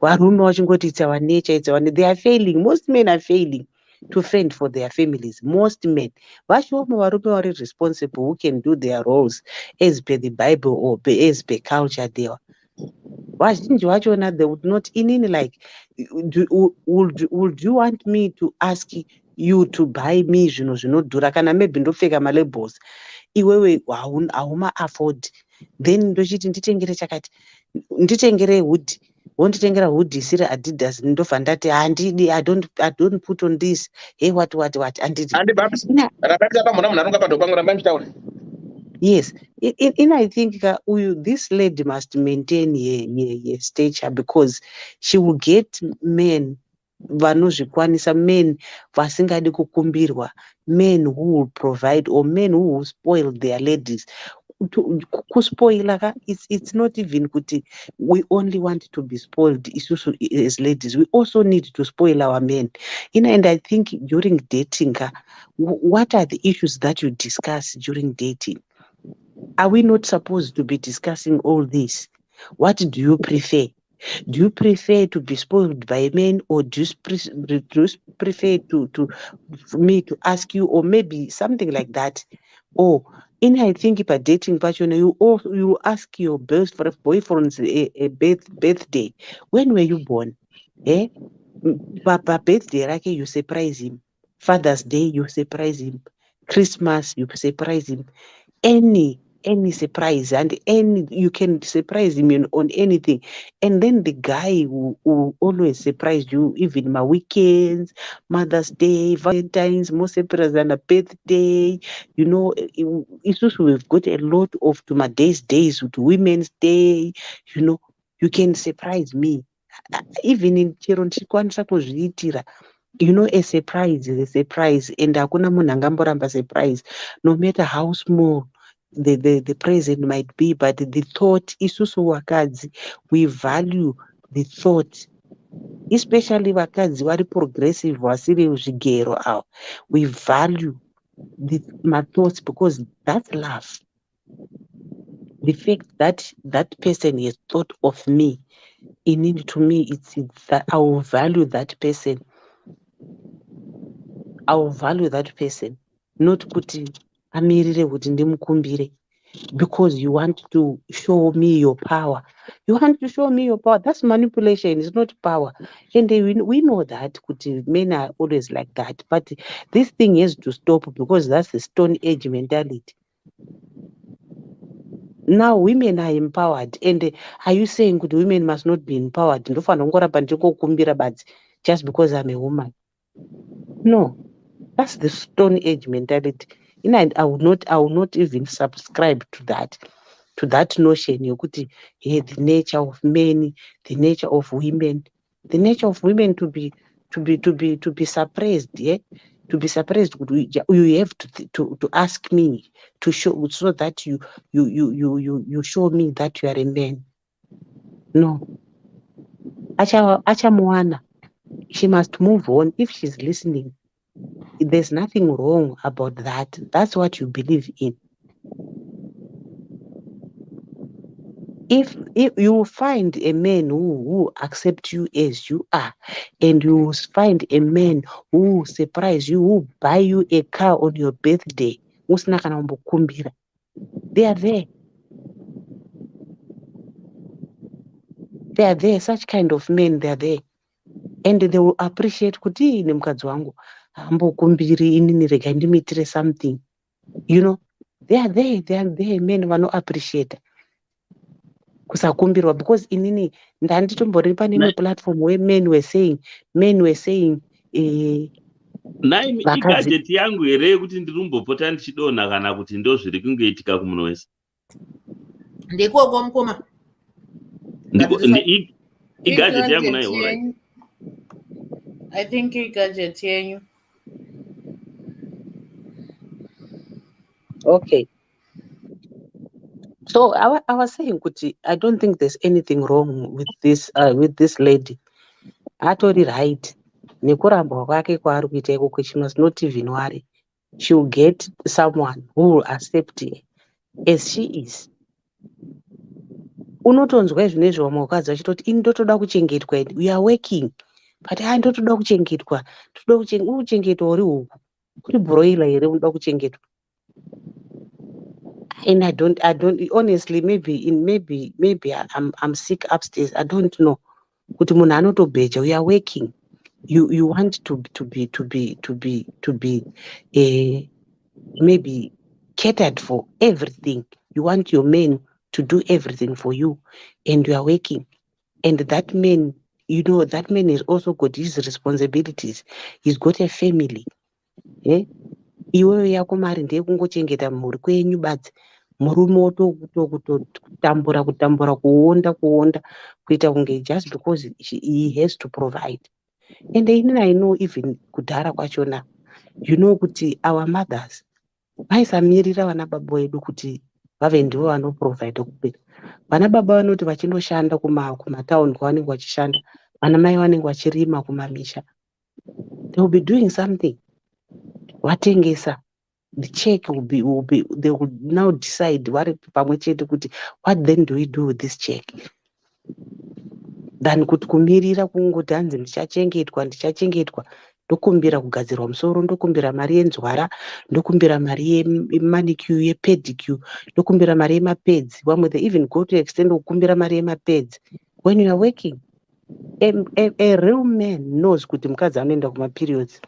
Varume vachingoti it's our nature, they are failing. Most men are failing to fend for their families. Most men varume vari responsible who can do their roles as per the Bible or as per culture there. Vazhinji vachona they would not inini like would you want me to ask you to buy me zvinhu zvinodhura kana maybe ndopfeka malabels iwewe hauma afford then ndochiti nditengere chakati nditengere hoodie wonditengera hoodie isiri Adidas ndobva ndati handidi I don't put on this hey what handidi yes I think this lady must maintain her stature because she will get men vanozvikwanisa, men vasingadi kukumbirwa, men who will provide or men who will spoil their ladies. Kuspoila it's not even kuti we only want to be spoiled as ladies, we also need to spoil our men. And I think during dating, what are the issues that you discuss during dating? Are we not supposed to be discussing all this? What do you prefer? Do you prefer to be spoiled by men, or do you prefer for me to ask you, or maybe something like that? Or I think if a dating partner, you ask your boyfriend's a birthday. When were you born? Papa birthday rake, you surprise him. Father's Day, you surprise him. Christmas, you surprise him. Any surprise, and any you can surprise him on anything. And then the guy who always surprise you, even my weekends, Mother's Day, Valentine's, more surprise than a birthday. It's just we've got a lot of to my days with Women's Day. You can surprise me. Even in chero ndichikwanisa kuzviitira. A surprise is a surprise, and hakuna munhu angamboramba surprise, no matter how small the present might be, but the thought, isusu vakadzi, we value the thought, especially vakadzi vari progressive, vasiri zvigero avo, we value my thoughts, because that's love. The fact that that person has thought of me, to me, it's that I will value that person. I will value that person, not kuti amirire kuti ndimukumbire, because you want to show me your power. You want to show me your power. That's manipulation. It's not power. And we know that kuti men are always like that. But this thing has to stop, because that's the Stone Age mentality. Now women are empowered. And are you saying that women must not be empowered? Just because I'm a woman? No. That's the Stone Age mentality. I will not even subscribe to that notion. The nature of men, the nature of women, to be suppressed. Yeah, to be suppressed. You have to ask me to show, so that you show me that you are a man. No. Acha Moana. She must move on if she's listening. There's nothing wrong about that. That's what you believe in. If you find a man who accepts you as you are, and you find a man who surprise you, who buy you a car on your birthday, they are there. They are there. Such kind of men, they are there. And they will appreciate kuti ine mukadzi wangu ambokumbiri inini rega ndimitire something. They are there men vano appreciate kusakumbirwa, because inini ndanditomborí pane imwe platform where men were saying nai igadheti yangu here yekuti ndirimbopota ndichidonha kana kuti ndo zviri kungoitika kumunhu wese ndikoko mukoma igadheti yangu nayo. I think igadheti yenyu. Okay. So I was saying kuti I don't think there's anything wrong with this lady. Atori right. Nekuramba kwake kwaari kuita ikoko, she must not even worry. She will get someone who will accept her as she is. Unotonzwa izvinezvi vamwe vakadzi vachitoti ini ndotoda kuchengetwa, we are working, but ndotoda kuchengetwa, kuchengetwa uri huku, kuri broiler here unoda kuchengetwa. And I don't honestly, maybe I'm sick upstairs, I don't know. Kuti munhu anotobheja, we are working. You want to be maybe catered for everything. You want your men to do everything for you, and you are working. And that man, that man has also got his responsibilities. He's got a family. Iwewe yako mari ndeyekungochengeta mhuri kwenyu badzi, murume kutambura kuonda kuita kunge just because he has to provide. And I know even kudhara kwachona, kuti our mothers vaisamirira vana baba vedu kuti vave ndivo vanoprovide kupera. Vana baba vanoti vachindoshanda kumatauni kwavanenge vachishanda, vana mai vanenge vachirima kumamisha, they will be doing something. Vatengesa, the check will be they will now decide vari pamwe chete kuti what then do we do with this check, than kuti kumirira kungoti hanzi ndichachengetwa, ndokumbira kugadzirwa musoro, ndokumbira mari yenzwara, ndokumbira mari yemanicure, yepedicure, ndokumbira mari yemapedzi. Vamwe they even go to extend kukumbira mari yemapedzi when you are working. A real man knows kuti mukadzi anoenda kuma-periods.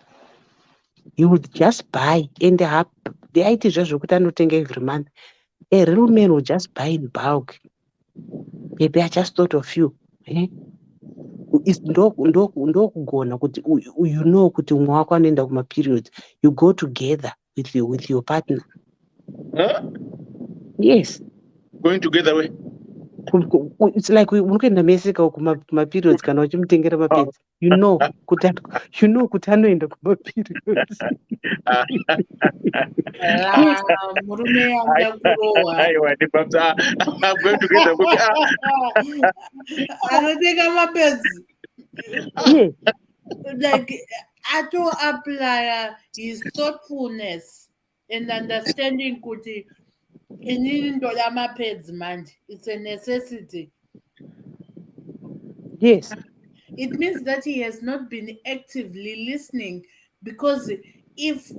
You would just buy and aiti zvazvokuti anotenga every month. A real man will just buy in bulk. Maybe I just thought of you. Ndokugona kuti you know kuti umwe wako anoenda kuma-periods. You go together with your partner. Huh? Yes. Going together way? It's like unokuenda mesika kuma-periods kana uchimutengera mapads. You know kuti anoenda kuma-periods. Murume yanga kurohwa. I'm going together. Anotenga mapads. Yeah. Like Ato apply his thoughtfulness and understanding kuti inini ndoda mapads manje. It's a necessity. Yes. It means that he has not been actively listening, because if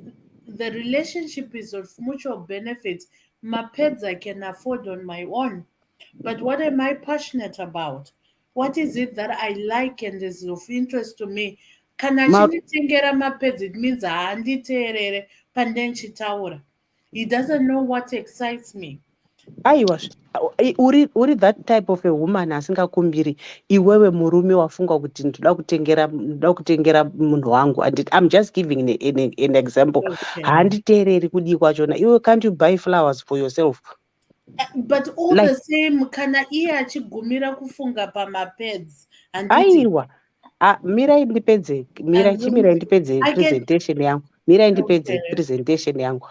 the relationship is of mutual benefit, my pets I can afford on my own. But what am I passionate about? What is it that I like and is of interest to me? Kana chinditengera mapeds, it means handiteerere pandenchitaura. He doesn't know what excites me. Aiwa, uri that type of a woman asingakumbiri iwewe murume wafunga kuti ndoda kutengera munhu wangu. And I'm just giving an example. Handiteereri kudi kwachona. Iwe can't you buy flowers for yourself? But all like, the same, kana iye achigumira kufunga pamapads. Aiwa, mirai ndipedze presentation yangu. Mirai ndipedze presentation yangu.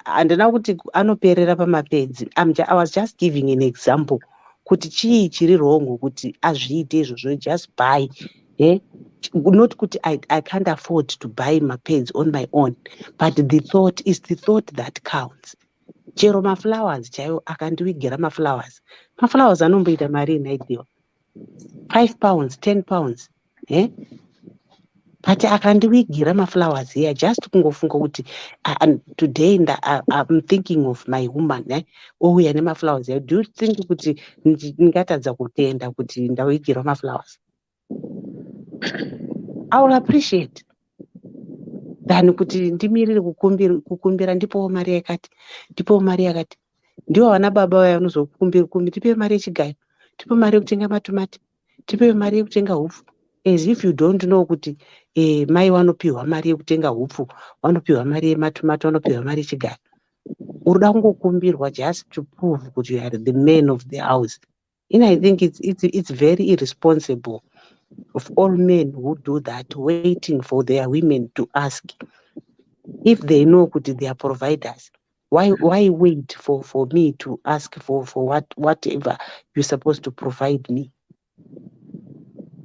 Handina kuti anoperera pamapads. I was just giving an example. Kuti chii chiri wrong kuti azviite izvozvo, just buy. Not kuti I can't afford to buy my pads on my own, but the thought is the thought that counts. Chero maflowers chaiwo akandiwigira maflowers anomboita mari inaidiwa £5 £10, but akandiwigira maflowers here just kungofunga kuti today I'm thinking of my woman ouya nemaflowers here. Do you think kuti ndingatadza kutenda kuti ndawigira maflowers? I will appreciate than kuti ndimirire kukumbira ndipowo mari yakati ndiwo vana baba vaya vanozokumbira tipe mari yechigayo, tipe mari yekutenga matomati, tipe mari yekutenga hupfu, as if you don't know kuti mai vanopiwa mari yekutenga hupfu, vanopiwa mari yematomati, vanopiwa mari yechigayo. Uruda kungokumbirwa just to prove kuti you are the man of the house. And I think it's very irresponsible of all men who do that, waiting for their women to ask. If they know that they are providers, why wait for me to ask for whatever you're supposed to provide me?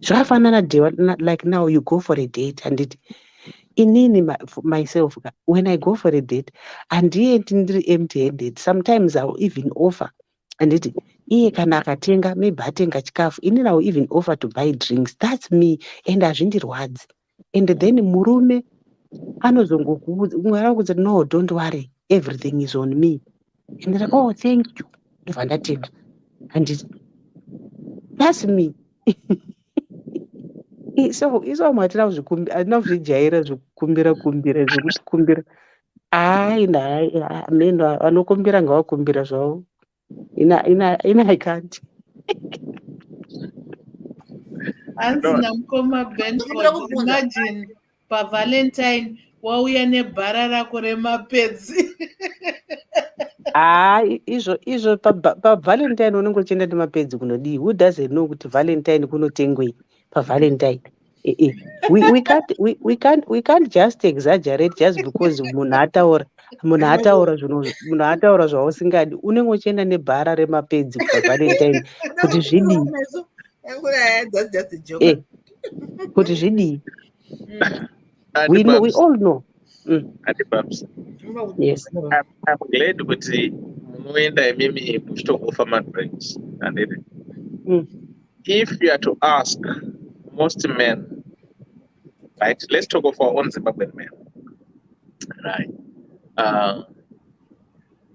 So have another day, like now you go for a date and myself, when I go for a date and empty-handed, sometimes I'll even offer and iye kana akatenga maybe atenga chikafu, inini I'll even offer to buy drinks. That's me, and azvindirwadzi. And then murume anozongokuudza, no, don't worry, everything is on me. And they're like, oh, thank you. And that's me. So matina zvijaira zvekukumbira zvekukumbira. Meno anokumbira ngavakumbira zvavo. I can't. Ansina mukoma Benford, imagine paValentine wauya nebhara rako remapedzi. Izvo paValentine unenge uchienda nemapedzi kunodii? Who doesn't know kuti Valentine kunotengwei paValentine? We can't just exaggerate just because munhu ataura zvausingadi. Unenge uchienda nebhara remapedzi paValentine kuti zvidii? That's just a joke. Kuti zvidii? We all know. Yes. I'm glad kuti munoenda imimi muchitogofa madrinks. If you are to ask most men, right? Let's talk of our own Zimbabwean men, right?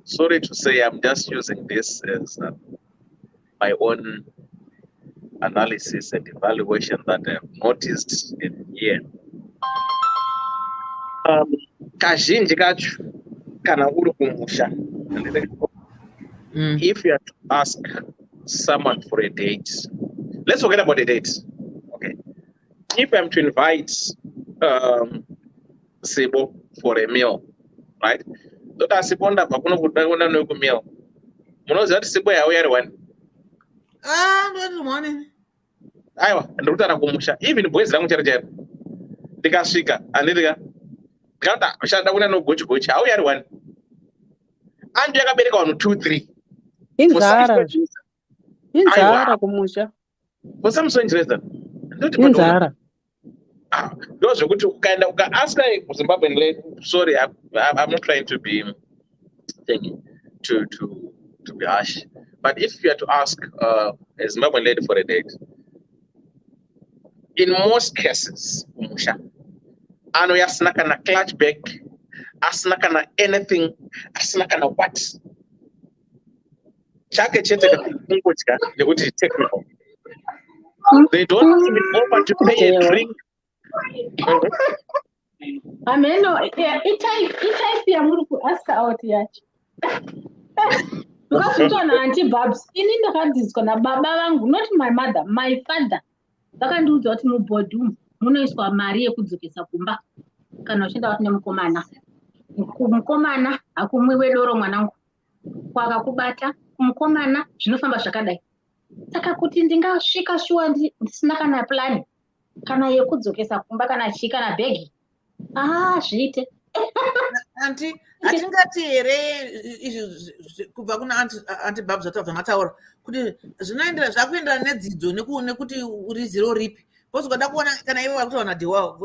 Sorry to say, I'm just using this as my own analysis and evaluation that I have noticed in here. Kazhinji kacho kana uri kumusha, if you have to ask someone for a date, let's forget about the date. Okay, if I'm to invite Sibo for a meal, right? Dota Sibo ndabva kuno kudaona nokumeal. Munoziva kuti Sibo yauya ari one. Good morning. Aiwa, ndikutara kumusha. Even boys rangu chero chero. Ndikasvika, andidika. Ndikati ashanda kuna no gochi gochi. Auya ari one. Andu yakabereka vanhu 2-3. Inzara kumusha. For some strange reason. Inzara. Those who kind of ask Zimbabwean lady. Sorry, I'm not trying to be thinking to be harsh. But if you had to ask a Zimbabwean lady for a date, in most cases, ano yasina kana clutch bag, asina kana anything, asina kana what? Chake chete kungochika nekuti technical. They don't even offer to pay a drink. Ameno, itype yamuri kuaska out yacho. Because utona auntie Babs, ini ndakadziswa nababa vangu, not my mother, my father. Vakandiudza kuti mubhodhumu munoiswa mari yekudzokesa kumba kana uchienda kuti nemukomana. Mukomana hakumwiwe doro mwanangu. Kwakakubata kumukomana zvinofamba zvakadai. Saka kuti ndingasvika shuwa ndisina kana plan kana yekudzokesa kumba kana chi kana bhegi. Zviite. Auntie, atingati here kubva kuna Auntie Babs zvatabva mataura kuti zvinoendera zvakuendera nedzidzo nekuti uri zero ripi. Because ukada kuona kana iwe wakutoona dewa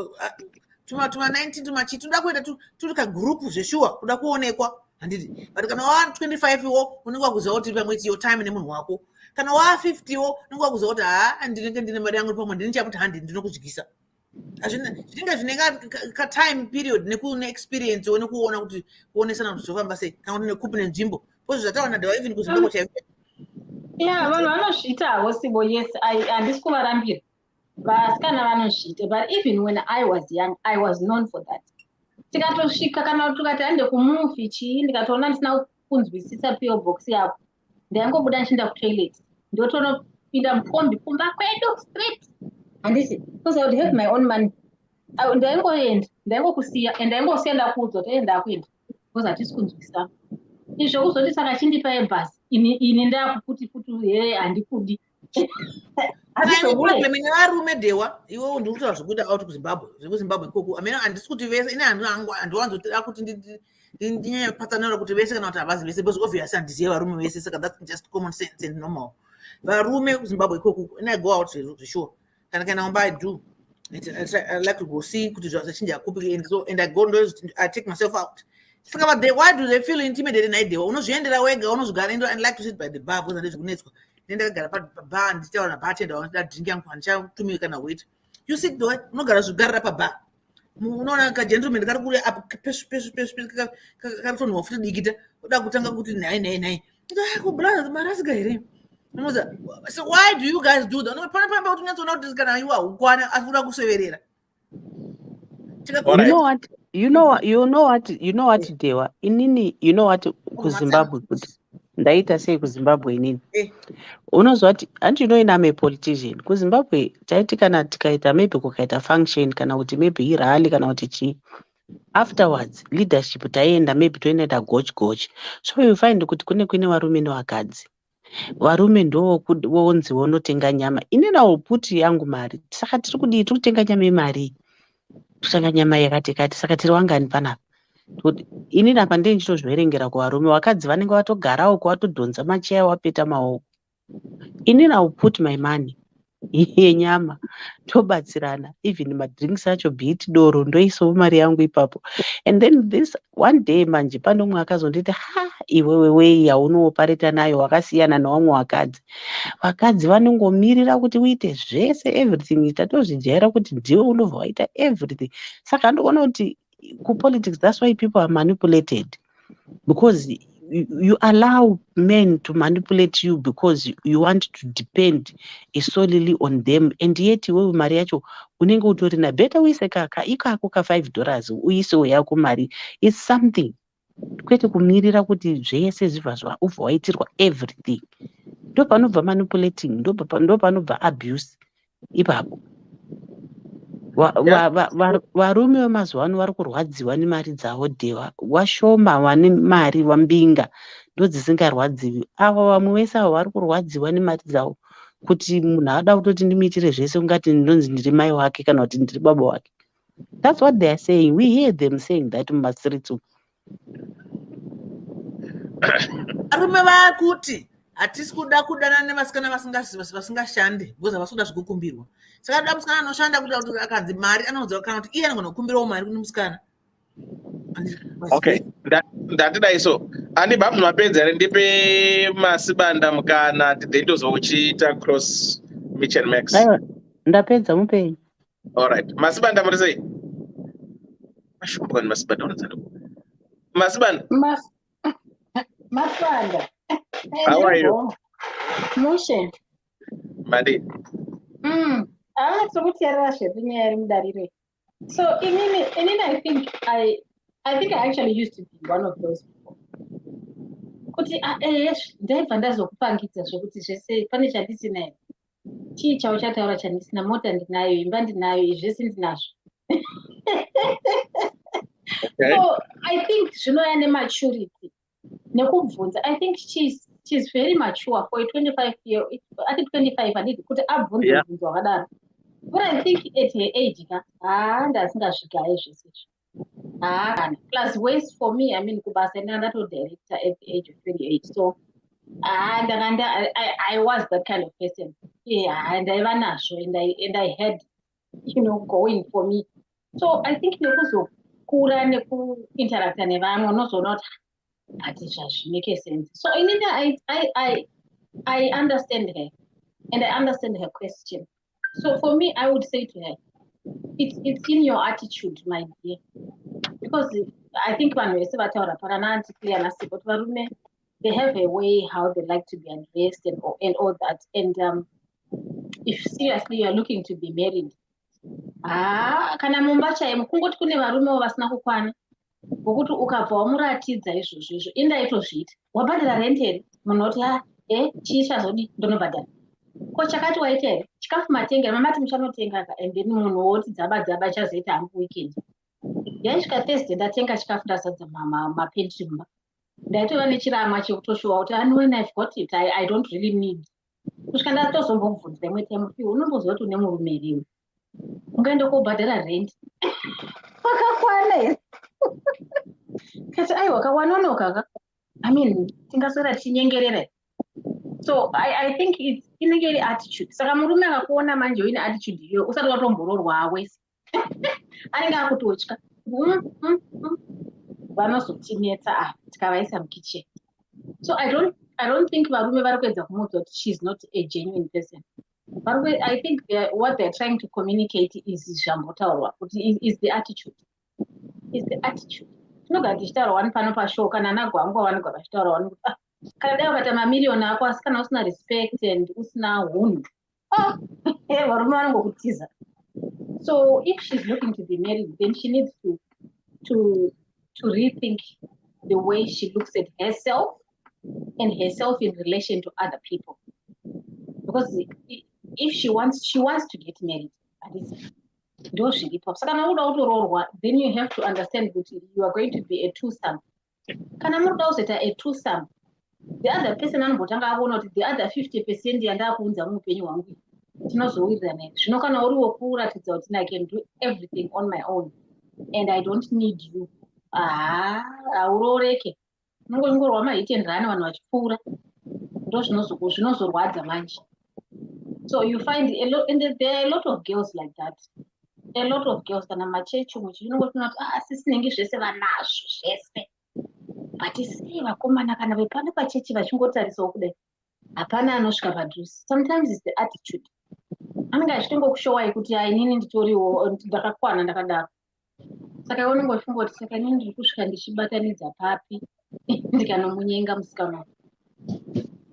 tuma 19 tuma chi toda kuenda turi ka group zveshuwa kuda kuonekwa handiti. But kana wa 25 wo unenge wakuziva kuti pamwe your time nemunhu wako. Kana wa 50 wo unenge wakuziva kuti ndinenge ndine mari yangu pamwe ndinichamuti handi ndinokudyisa. Zvinenge zvinenge ka time period nekune experience onekuona kuti kuonesana kuti zvofamba sei kana kuti nekupi nenzvimbo because zvataona dewa even kuZimbabwe chaivo. Yeah, vanhu vanozviitawo Sibo, yes, handisi kuvarambira. Vasikana vanozviita, but even when I was young, I was known for that. Tikatosvika kana tukati ande kumuvi chii ndikatoona ndisina kunzwisisa PO box yavo. Ndangobuda ndichienda kutoilet. Ndotonopinda mukombi kumba kwedu straight. Handisi, because I would have my own money. Ndaingoenda, ndaingokusiya, and ndaingosiya ndakuudzwa kuti ndakuenda. Because hatisi kunzwisisa. Izvo kuzoti saka chindipa ebhasi. Ini ndakuti handikudi. Problem ine varume dewa iwe ndikutaura zvekuda out kuZimbabwe zvekuZimbabwe ikoko amene handisi kuti vese ine handiwanzoti akuti ndinyanya patsanura kuti vese kana kuti havazi vese because obviously handizive varume vese saka that's just common sense and normal. Varume kuZimbabwe ikoko and I go out sure kana I do I like to go see kuti zvachinja kupi and I go I take myself out. Saka why do they feel intimidated naidewa unozviendera wega unozvigara and like to sit by the bar because handizvikunetswa. Ndakagara pabar ndichitaura nabartender wangu drink yangu handichatumika kana wait. You sit there unogara zvigarira pabar. Unoona kagentleman kari kuri apa pesu karitonhwa futi dikita uda kutanga kuti nai. Brother marasika here. So why do you guys do that? No pana kuti unyatsoona kuti kana iwa ukwana afuna kuseverera. You know what Dewa inini you know what kuZimbabwe kuti ndaita sei kuZimbabwe inini unozwa kuti handinoina ame politician kuZimbabwe taiti kana tikaita maybe kukaita function kana kuti maybe irali kana kuti chi afterwards leadership taienda maybe toenda goch so you find kuti kune varume nevakadzi varume ndo wonzi wonotenga nyama inena uputi yangu mari saka tiri kudii tiri kutenga nyama yemari kutenga nyama yakatekati saka tiri wangani panapa inini apa ndinchitozviverengera kuvarume vakadzi vanenge vatogarawo kuvatodhonza macheya wapeta maoko inini I will put my money yenyama tobatsirana even madrinks acho beat doro ndoisawo mari yangu ipapo and then this one day manje pano mumwe akazonditi iwewe wei yaunoopareta nayo wakasiyana nevamwe vakadzi vanongomirira kuti uite zvese everything tatozvijaira kuti ndiwe unobva waita everything saka ndoona kuti kupolitics that's why people are manipulated because you allow men to manipulate you because you want to depend solely on them, and yet wewe mari yacho unenge utori na better uise ikako ka$5 uisewo yako mari. It's something. Kwete kumirira kuti zvese zvibva ubva waitirwa everything. Ndo panobva manipulating, ndo panobva abuse ipapo. Varume vemazuva ano vari kurwadziwa nemari dzavo dhewa. Washoma vane mari wambinga ndodzisingarwadziwi. Ava vamwe vese avo vari kurwadziwa nemari dzavo kuti munhu ada kutoti ndimuitire zvese ungati ndinonzi ndiri mai wake kana kuti ndiri baba wake. That's what they are saying. We hear them saying that mumastreets. Arume vakuti hatisi kuda kudana nemasikana vasingashande because havasikuda zvekukumbirwa. Saka da musikana anoshanda kuti akanzi mari anonzi kana kuti iye anogona kukumbirawo mari kune musikana. Okay, ndatida iso. Ani bambu mapedza here ndipe Masibanda mukana tidendozwa uchiita cross Mitch and Max. Ndapedza mupei. All right. Masibanda muri sei? Mashombo ni Masibanda unazana. Masibanda. Masibanda. How are you? Mushe. Madi. So in I think I actually used to be one of those people. Kuti ndaiva ndazokupangidza zvokuti zvese pane chandisina chii chavo chataura chandisina, mota ndinayo, imba ndinayo, izvese ndinazvo. So I think zvinouya nematurity nekubvunza. I think she's very mature for a 25 year. At 25 handidi kuti abvunze bvunzo wakadaro. But I think at her age ndasingasvika zvese. Plus waste for me, I mean kubasa ndatold director at the age of 28. So I was that kind of person. Yeah, and I ran and I had, going for me. So I think nekuzokura nekuinteracta nevamwe unozonot ati zvazvimake sense. So I understand her and I understand her question. So for me, I would say to her, it's in your attitude, my dear. Because I think when we say about varume, they have a way how they like to be addressed and all that. And if seriously you are looking to be married, kana mumbacha kungoti kune varume vasina kukwana ngokuti ukabva wamuratidza izvozvo indaitozviita wabhadhara rent here munhu oti chii chazodi ndinobhadhara ko chakati waita here chikafu matenga mamati muchanotenga and then munhu woti dzaba chazoita hangu weekend yaisvika Thursday ndatenga chikafu ndazadza mapentry mumba ndaitova nechirama chekutoshuwa kuti when I've got it I don't really need kusvika ndatozombobvunza imwe time unomboziva kuti une murume riwe ungaenda kobhadhara rent wakakwana here kati wakakwana unokaka tingaswera tichinyengerera. So I think inenge iri attitude. Saka murume akakuona manje uine attitude iyo usati watombororwa wese anenge akutotya vanozotinetsa tikavaisa mukitchen. So I don't think varume vari kuedza kumudza kuti she's not a genuine person. I think what they're trying to communicate is zhambotaurwa kuti is the attitude. Is the attitude. Tinogara tichitaura wani pano pashow kana nagwangu vanogara vachitaura wani kuti kana dai ukata mamiliyoni ako asi kana usina respect and usina hunhu varume vanongokutiza. So if she's looking to be married, then she needs to rethink the way she looks at herself and herself in relation to other people. Because if she wants to get married, then you have to understand that you are going to be a twosome. Kana muruda uzoita a twosome, the other person anobotanga aona kuti the other 50% yandakuunza muupenyu hwangu tinozowirirana. Zvino kana uri wokuratidza kuti I can do everything on my own and I don't need you, auroreke nongorwa mahitenderana vanhu vachipfuura ndo zvinozorwadza manje. So you find there are a lot of girls like that. A lot of girls kana machechi muchinongotuna kuti sisinenge zvese vanazvo zvese, but sei vakomana kana vepana pachechi vachingotarisawo kudai hapana anosvika padhuze. Sometimes it's the attitude. Anenge achitongokushowai kuti inini nditoriwo ndakakwana ndakadaro. Saka unongofunga kuti saka inini ndiri kusvika ndichibatanidza papi ndikanomunyenga musikana.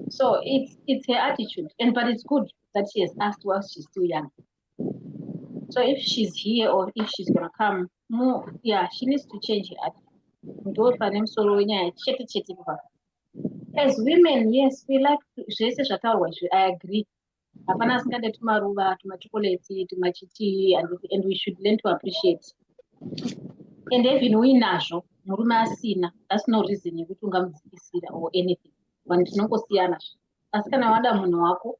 So it's her attitude, but it's good that she has asked while she's still young. So if she's here or if she's gonna come more, yeah, she needs to change her attitude. As women, yes, we like to, I agree. Hapana singade tumaruva, tumachokoleti, tumachiti, and we should learn to appreciate. And even uinazvo murume asina, that's no reason yekuti ungamudzikisira or anything. Vanhu tinongosiyana. Asi kana wada munhu wako,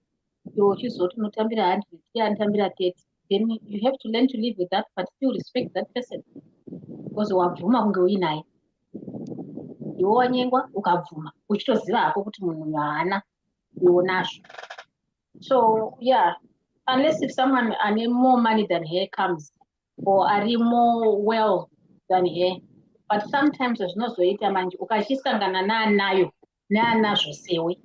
iwe uchizoti unotambira 100, iye anotambira 30, then you have to learn to live with that, but still respect that person. Because wabvuma kunge uinaye. Iwe wanyengwa ukabvuma, uchitoziva hako kuti munhu haana, iwe nazvo. So yeah, unless if someone ane more money than her comes, or are more well than her, but sometimes zvinozoita manje ukachisangana naanayo neanazvo sewe,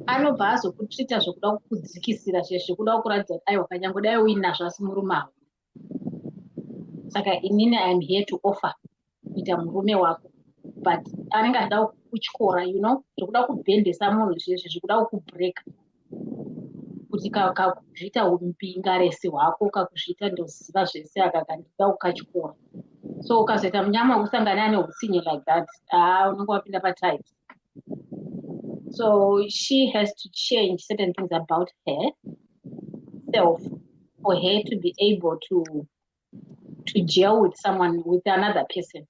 anobva azokutreata zvokuda kukudzikisira zvekuda kukuratidza kuti aiwa kanyangodai uinazvo asi murume hauna. Saka inini I'm here to offer kuita murume wako, but anenge achida kutyora, you know, zvokuda kubhendesa munhu zvizvi, zvokuda kukubreaka, kuti kakuzviita umbingaresi hwako, kakuzviita ndoziva zvese akakandida ukatyora. So ukazoita munyama wokusangana neutsinye like that, unenge wapinda patight. So she has to change certain things about herself for her to be able to gel with someone, with another person.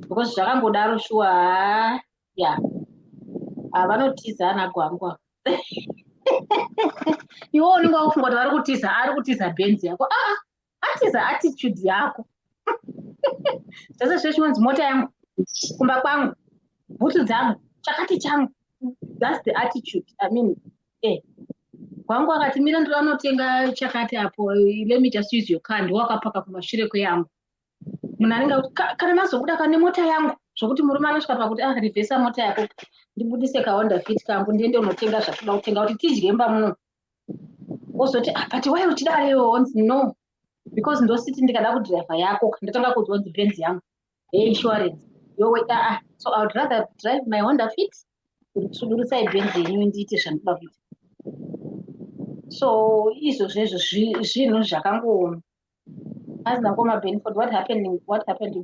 Because zvakangodaro shuwa, yeah, vanotiza anagwangwa. Iwo unenge wakufunga kuti vari kutiza bhenzi yako. Atiza attitude yako. Zvese zvechinonzi mota yangu, kumba kwangu, bhutsu dzangu, chakati changu. That's the attitude. I mean, kwangu akati mira ndinotenga chakati apo, let me just use your car, ndiwakapaka kumashure kweyangu. Munhu anenge kana mazobuda kane mota yangu, zvokuti murume anosvika pakuti rivhesa mota yako, ndibudise kaHonda Fit kangu ndiende unotenga zvatoda kutenga kuti tidye mba muno. Wozoti but why uchidare iwe onzi no, because ndositi ndikada kudriver yako, ndotanga kudzwa kuti Benz yangu insurance yowe so I would rather drive my Honda Fit kutsudurisa Benz yenyu ndiite zvandoda kuita. So izvo zvezvo zvinhu zvakango asina koma benefit. What happened in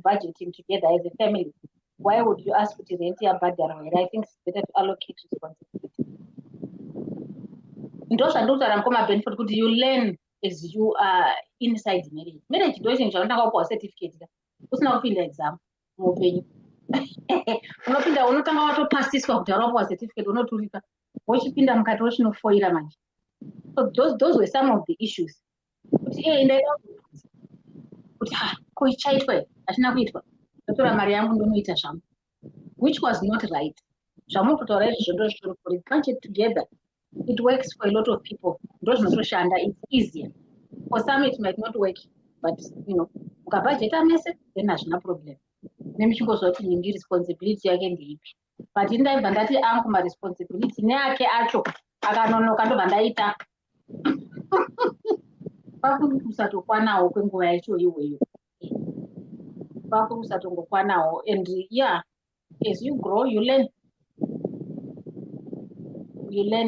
budgeting together as a family? Why would you ask to rent your badaro? I think it's better to allocate responsibility. Ndozvandotaura koma benefit kuti you learn as you are inside marriage. Marriage ndoichinhu chaunotanga kupiwa certificate da usina kupinda exam muupenyu. Unotanga watopasiswa kuti wakapiwa certificate unoturika, wochipinda mukati wochinofoira manje. So those were some of the issues. Kuti ndaida kuti ko ichaitwa achina kuitwa, ndotora mari yangu ndonoita zvangu, which was not right. Zvamunotaura izvozvo ndozviri for budget together. It works for a lot of people. Ndozvinotoshanda, it's easier. For some it might not work, but you know, ukabudgeta mese then hazvina problem. Nemuchingozwa kuti ningi responsibility yake ndeipi, but indaibva ndati angu maresponsibility neake acho akanonoka ndobva ndaita pakusatokwanawo kwenguva yacho iyoyo, pakusatongokwanawo. And yeah, as you grow you learn.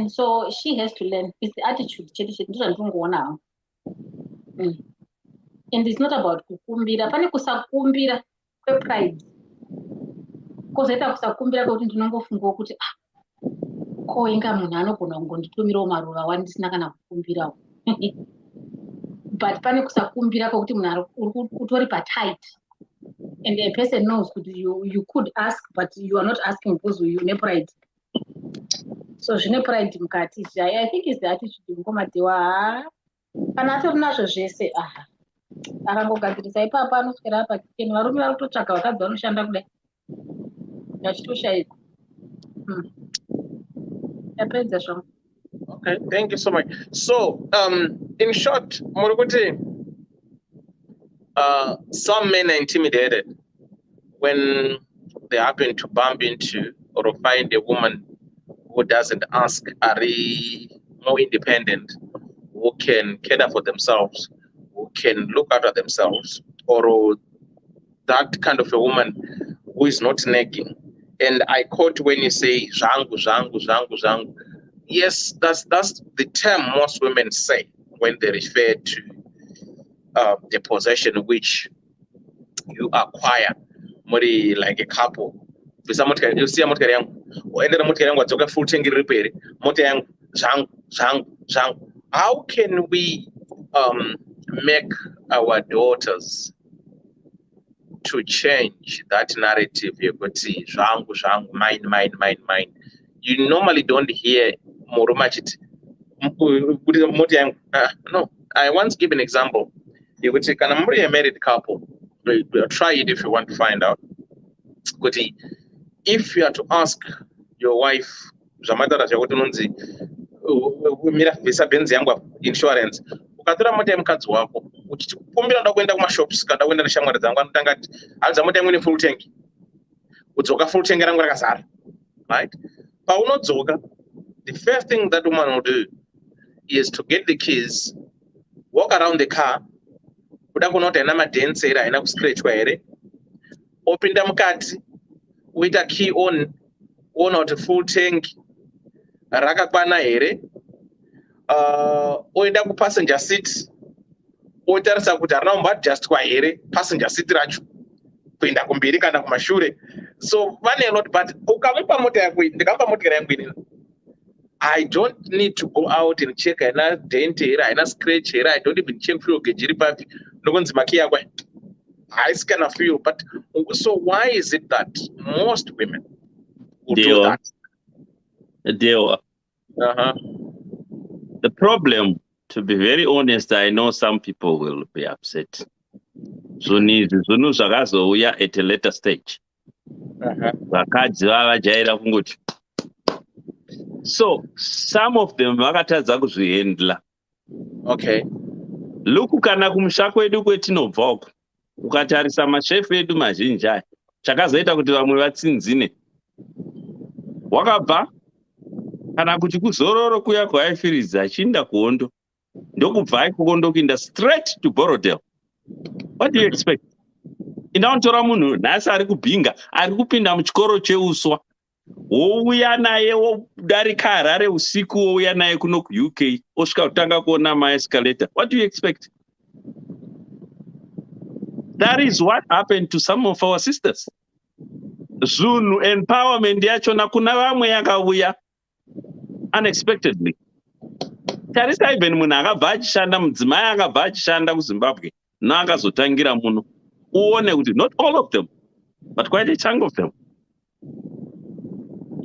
So she has to learn. It's the attitude chetu. And it's not about kukumbira. Pane kusakumbira kwe pride. Kozoita kusakumbira kwekuti ndinongofunga kuti ko inga munhu anogona kungonditumirawo maruva wandisina kana kukumbirawo. But pane kusakumbira kwekuti munhu utori patight, and a person knows that you could ask, but you are not asking because you have pride. So zvine pride mukati. I think it's the attitude ngomatewa kana atori nazvo zvese akangogadzirisa ipapa anoswera apa kitchen, varume vari kutotsvaga vakadzi vanoshanda kudai vachitoshaikwa. Yapedza zvangu. Okay, thank you so much. So in short, Murukuti, some men are intimidated when they happen to bump into or find a woman who doesn't ask, are more independent, who can cater for themselves, who can look after themselves, or that kind of a woman who is not nagging. And I quote when you say zvangu, zvangu, zvangu, zvangu. Yes, that's the term most women say when they refer to the possession which you acquire, muri like a couple. Visa motikari, you see motikari yangu, uendera motikari yangu wadzoka full tank repair, mota yangu, zvangu, zvangu, zvangu. How can we make our daughters to change that narrative? You could see zvangu, zvangu, mine, mine, mine, mine. You normally don't hear more much it. No, I once give an example. You would say, "Can I marry a married couple?" Try it if you want to find out. If you are to ask your wife, insurance, ukatora mota yemukadzi wako uchikumbira nda kuenda kumashops kana kuenda neshamwari dzangu anotanga ati aliza mota yangu ine full tank, udzoka full tank rangu rakazara, right? Paunodzoka, the first thing that woman will do is to get the keys, walk around the car, kuda kuona kuti haina madents here, haina kuscratchwa here, opinda mukati, uita key on, uona kuti full tank rakakwana here, oenda kupassenger seat, otarisa kuti harina kumboadjustwa here passenger seat racho kuenda kumberi kana kumashure. So vane a lot, but ukamupa mota yako, ndikapa motikari yangu inini, I don't need to go out and check haina dent here, haina scratch here, I don't even check fuel gauge iri papi, ndokunzi maki yako haiscana fuel. But so why is it that most women will do that? The problem, to be very honest, I know some people will be upset. So zvinhu zvakazouya at a later stage. Vakadzi vavajaira kungoti. So some of them vakatadza kuzvihandla. Okay. Look, kana kumusha kwedu kwetinobva uko, ukatarisa mashefu edu mazhinji aya, chakazoita kuti vamwe vatsinzine. Wakabva kana kuti kuzororo kuya kwaaifiriza achiinda kuhondo, ndokubva ikoko ndokuinda straight to Borodale. What do you expect? Inautora munhu nhasi ari kubhinga, ari kupinda muchikoro cheuswa, wouya naye wodarika Harare usiku, wouya naye kuno kuUK, osvika kutanga kuona maescalator. What do you expect? That is what happened to some of our sisters. Zunhu empowerment yachona kuna vamwe yakauya unexpectedly. Tarisa even munhu akabva achishanda, mudzimai akabva achishanda kuZimbabwe naakazotangira muno, uone kuti not all of them, but quite a chunk of them,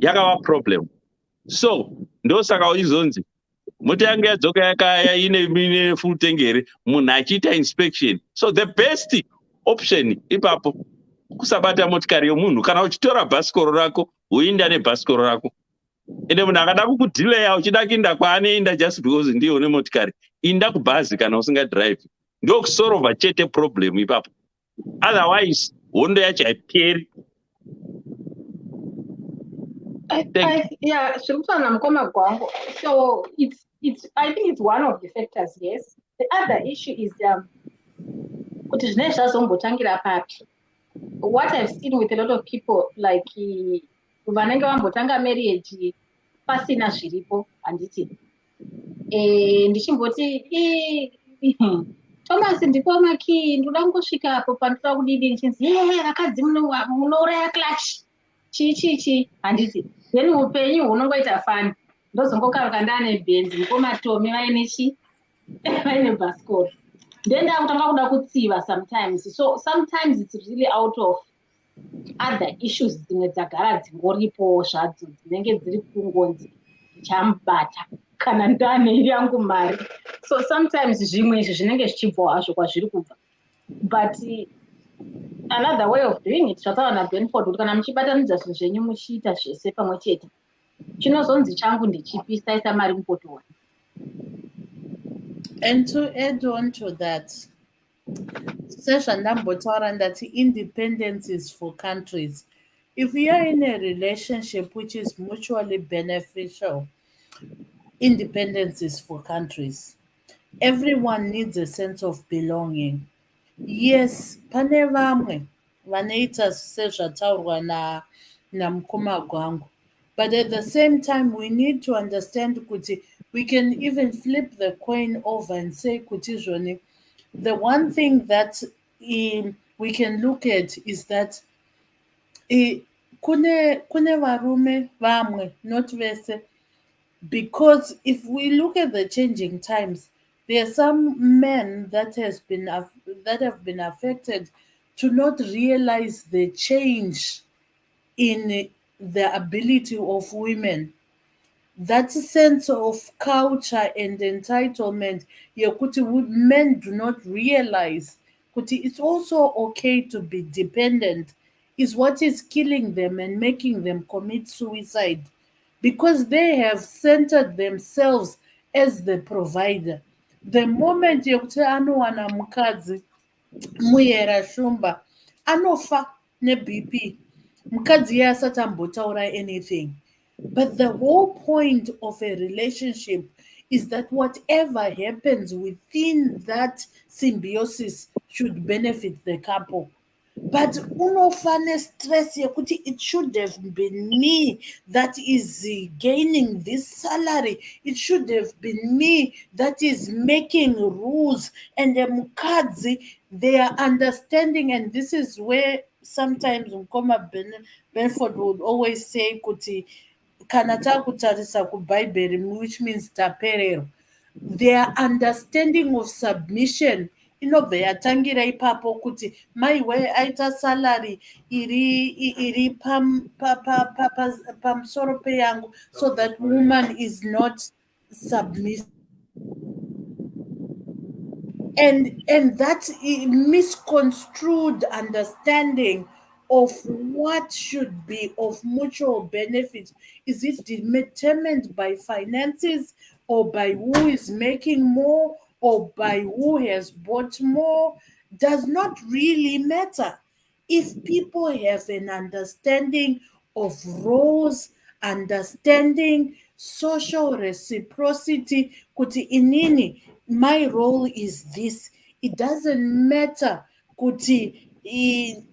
yakava problem. So ndosaka uchizonzi mota yangu yadzoka yakaya ine full tank here, munhu achiita inspection. So the best option ipapo kusabata motikari yomunhu. Kana uchitora bhasikoro rako, uinda nebhasikoro rako. Ende munhu akada kukudhilaya uchida kuinda kwaanoenda just because ndiyo une motikari, inda kubhazi kana usinga drive. Ndokusorova chete problem ipapo. Otherwise hondo yacho haiperi. Yeah, Shirupana Mkoma Gwango. So I think it's one of the factors, yes. The other issue is what I've seen with a lot of people, like vanenge vambotanga marriage pasina zviripo handiti. Ndichimboti Thomas ndipo maki ndoda ngosvika apo pandoda kudidi nichinzi vakadzi munouraya clutch chi handiti. Then upenyu hunongoita fani. Ndozongokaruka ndane benzi mukomatomi vaine bhasikoro. Then ndakutanga kuda kutsiva sometimes. So sometimes it's really out of other issues dzimwe dzagara dzingoripo zvadzo dzinenge dziri kungonzi chamubata kana ndane iri yangu mari. So sometimes zvimwe izvi zvinenge zvichibva hazvo kwazviri kubva. But another way of doing it, zvatawana Benford, kuti kana muchibatanidza zvinhu zvenyu muchiita zvese pamwe chete, chinozonzi changu ndechipi, saisa mari mupotowana. And to add on to that, sezvandambotaura ndati independence is for countries. If you are in a relationship which is mutually beneficial, independence is for countries. Everyone needs a sense of belonging. Yes, pane vamwe vanoita sezvataurwa namukoma gwangu. But at the same time, we need to understand kuti we can even flip the coin over and say kuti zvoni, the one thing that we can look at is that kune varume vamwe, not vese, because if we look at the changing times, there are some men that that have been affected to not realize the change in the ability of women. That sense of culture and entitlement, yekuti men do not realize kuti it's also okay to be dependent, is what is killing them and making them commit suicide, because they have centered themselves as the provider. The moment yekuti anowana mukadzi muyera shumba, anofa neBP, mukadzi iye asati ambotaura anything. But the whole point of a relationship is that whatever happens within that symbiosis should benefit the couple. But unofane stress yekuti it should have been me that is gaining this salary. It should have been me that is making rules. And the mukadzi, they are understanding, and this is where sometimes Mkoma Benford would always say kuti kana takutarisa kuBhaibheri, which means taperero, their understanding of submission inobva yatangira ipapo kuti maiwe aita salary iri pamusoro peyangu, so that woman is not submissive. And that misconstrued understanding of what should be of mutual benefit, is it determined by finances, or by who is making more, or by who has bought more, does not really matter. If people have an understanding of roles, understanding social reciprocity, kuti inini, my role is this. It doesn't matter kuti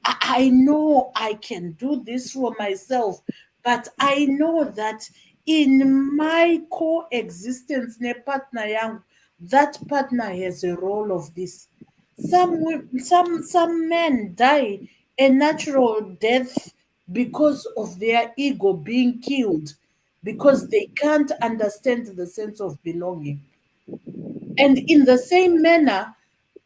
I know I can do this for myself, but I know that in my coexistence ne partner yangu, that partner has a role of this. Some men die a natural death because of their ego being killed, because they can't understand the sense of belonging. And in the same manner,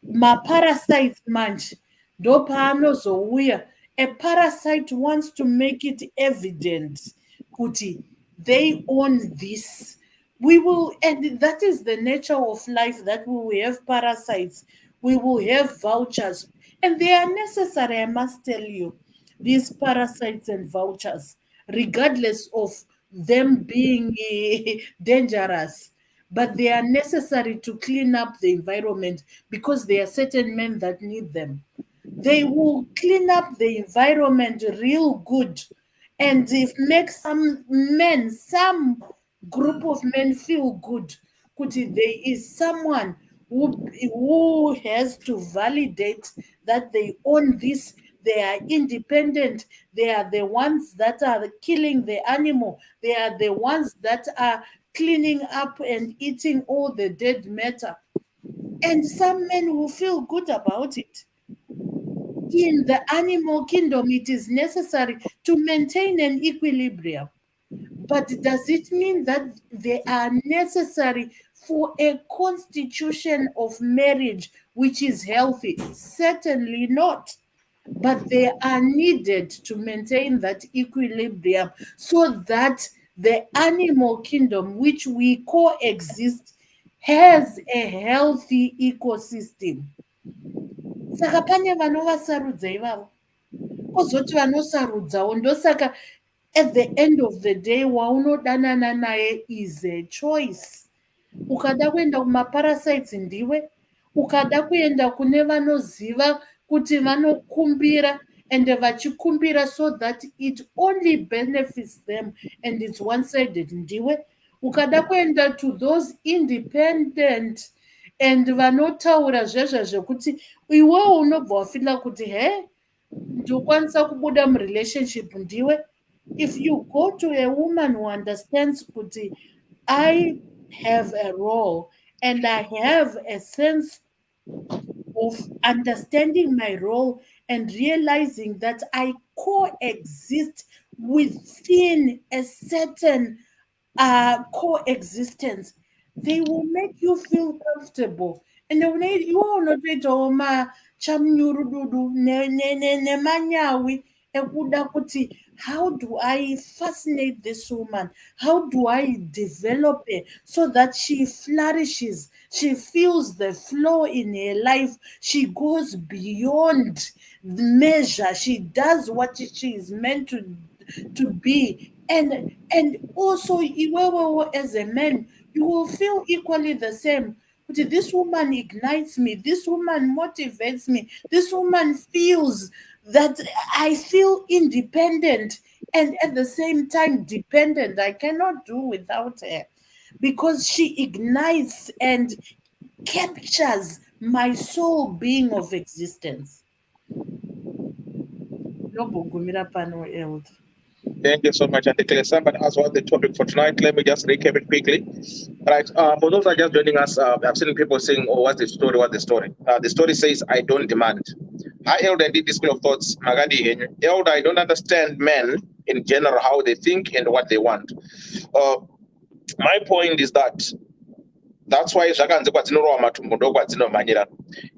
ma-parasites manje ndopaanozouya. A parasite wants to make it evident kuti they own this. We will, and that is the nature of life, that we will have parasites, we will have vultures, and they are necessary, I must tell you, these parasites and vultures, regardless of them being dangerous. But they are necessary to clean up the environment, because there are certain men that need them. They will clean up the environment real good, and if make some group of men feel good, kuti there is someone who has to validate that they own this, they are independent, they are the ones that are killing the animal, they are the ones that are cleaning up and eating all the dead matter. And some men will feel good about it. In the animal kingdom, it is necessary to maintain an equilibrium. But does it mean that they are necessary for a constitution of marriage which is healthy? Certainly not. But they are needed to maintain that equilibrium, so that the animal kingdom, which we coexist, has a healthy ecosystem. Saka pane vanovasarudza ivavo, kozoti vanosarudzawo. Ndosaka at the end of the day, waunodanana naye is a choice. Ukada kuenda kumaparasites ndiwe, ukada kuenda kune vanoziva kuti vanokumbira and vachikumbira so that it only benefits them and it's one-sided ndiwe. Ukada kuenda to those independent and vanotaura zvezvo zvekuti iwewo unobva wafila kuti he ndokwanisa kubuda murelationship ndiwe. If you go to a woman who understands kuti, I have a role and I have a sense of understanding my role and realizing that I coexist within a certain coexistence, they will make you feel comfortable. And then you are not ma chamnyurududu ne manyawi ekuda kuti, how do I fascinate this woman? How do I develop her so that she flourishes? She feels the flow in her life. She goes beyond the measure. She does what she is meant to be. And also, as a man, you will feel equally the same. But this woman ignites me. This woman motivates me. This woman feels that I feel independent and at the same time dependent. I cannot do without her because she ignites and captures my soul being of existence. Thank you so much, Auntie Claire. Somebody asked what the topic for tonight. Let me just recap it quickly. Right. For those who are just joining us, I've seen people saying, "Oh, what's the story? What's the story?" The story says, "I don't demand." Hi, Elder, Ddc Skool of Thoughts. Magadi, Elder, I don't understand men in general, how they think and what they want. My point is that that's why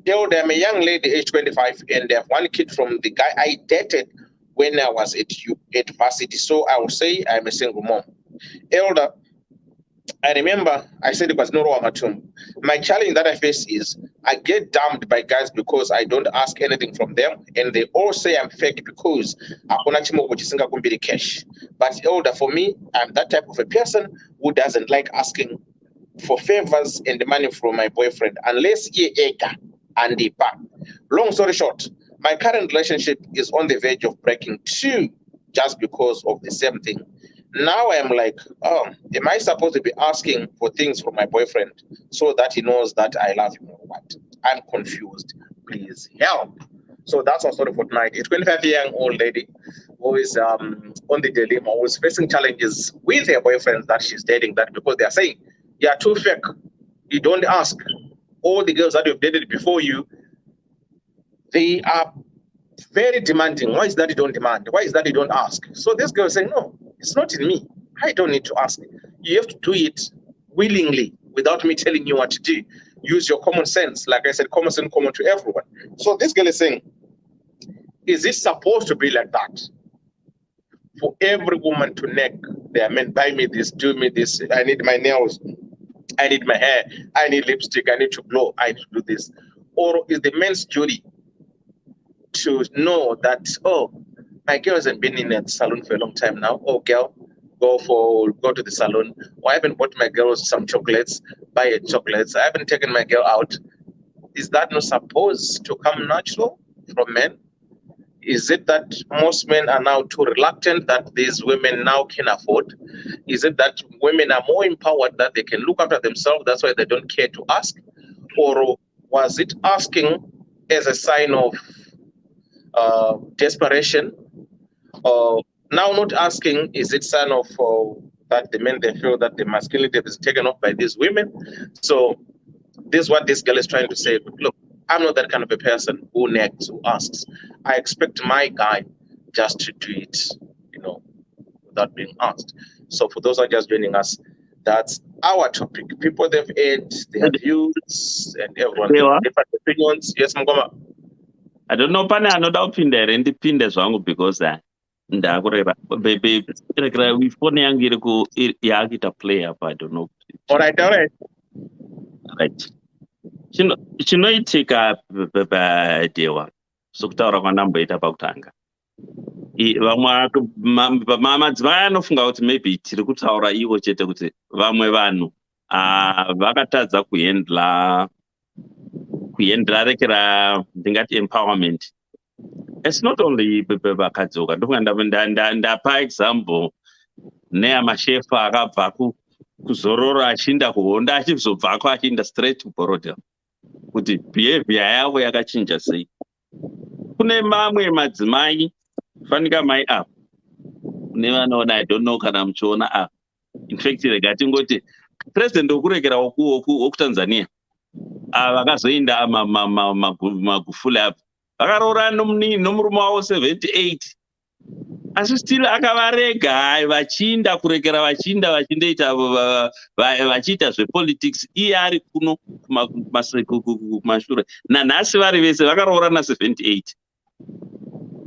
Elder, I'm a young lady, age 25, and I have one kid from the guy I dated when I was at varsity. So I would say I'm a single mom. Elder, I remember I said it was no Ramatum. My challenge that I face is I get dumped by guys because I don't ask anything from them, and they all say I'm fake because I cash. But Elder, for me, I'm that type of a person who doesn't like asking for favors and money from my boyfriend unless he eka and the back. Long story short, my current relationship is on the verge of breaking too, just because of the same thing. Now I'm like, am I supposed to be asking for things from my boyfriend so that he knows that I love him or what? I'm confused. Please help. So that's our story for tonight. A 25-year-old lady who is on the dilemma, who is facing challenges with her boyfriends that she's dating, that because they are saying, you are too fake. You don't ask. All the girls that you've dated before you, they are very demanding. Why is that you don't demand? Why is that you don't ask? So this girl is saying, no, it's not in me. I don't need to ask. You have to do it willingly without me telling you what to do. Use your common sense. Like I said, common sense common to everyone. So this girl is saying, is it supposed to be like that? For every woman to nag their men, buy me this, do me this, I need my nails, I need my hair, I need lipstick, I need to glow, I need to do this. Or is the man's duty to know that, oh, my girl hasn't been in a salon for a long time now. Oh, girl, go to the salon. Or I haven't bought my girl some chocolates, buy her chocolates. I haven't taken my girl out. Is that not supposed to come natural from men? Is it that most men are now too reluctant that these women now can afford? Is it that women are more empowered that they can look after themselves, that's why they don't care to ask? Or was it asking as a sign of desperation? Now not asking, is it sign of that the men, they feel that the masculinity is taken off by these women? So this is what this girl is trying to say. Look, I'm not that kind of a person who nags, who asks. I expect my guy just to do it, without being asked. So for those who are just joining us, that's our topic. People, they've had their views and everyone different opinions. Yes, Mngoma. I don't know, pane anoda kupinda here ndipinde zvangu because ndakureva foni yangu iri yakuita play up. I don't know. All right. Right. Chinoitika padewa sokutaura kwandamboita pakutanga, vamwe madzimai anofunga kuti maybe tiri kutaura ivo chete, kuti vamwe vanhu vakatadza kuhendla rekera ndingati empowerment. It's not only vakadzoka. Ndofunga ndapa example neyamashefa akabva kuzorora achiinda kuhonda achizobvako achiinda straight kuborodhera, kuti behavior yavo yakachinja sei. Kune mamwe madzimai fanika mai apa nevanoona I don't know kana muchiona in fact regatingoti president wokurekera wokutanzania vakazoinda magufuli apa vakaroorana nomurume wavo 78 asi still akavarega hai vachinda kurekera vachindoita vachiita zvepolitics iye ari kuno kumashure nanhasi vari vese vakaroorana 78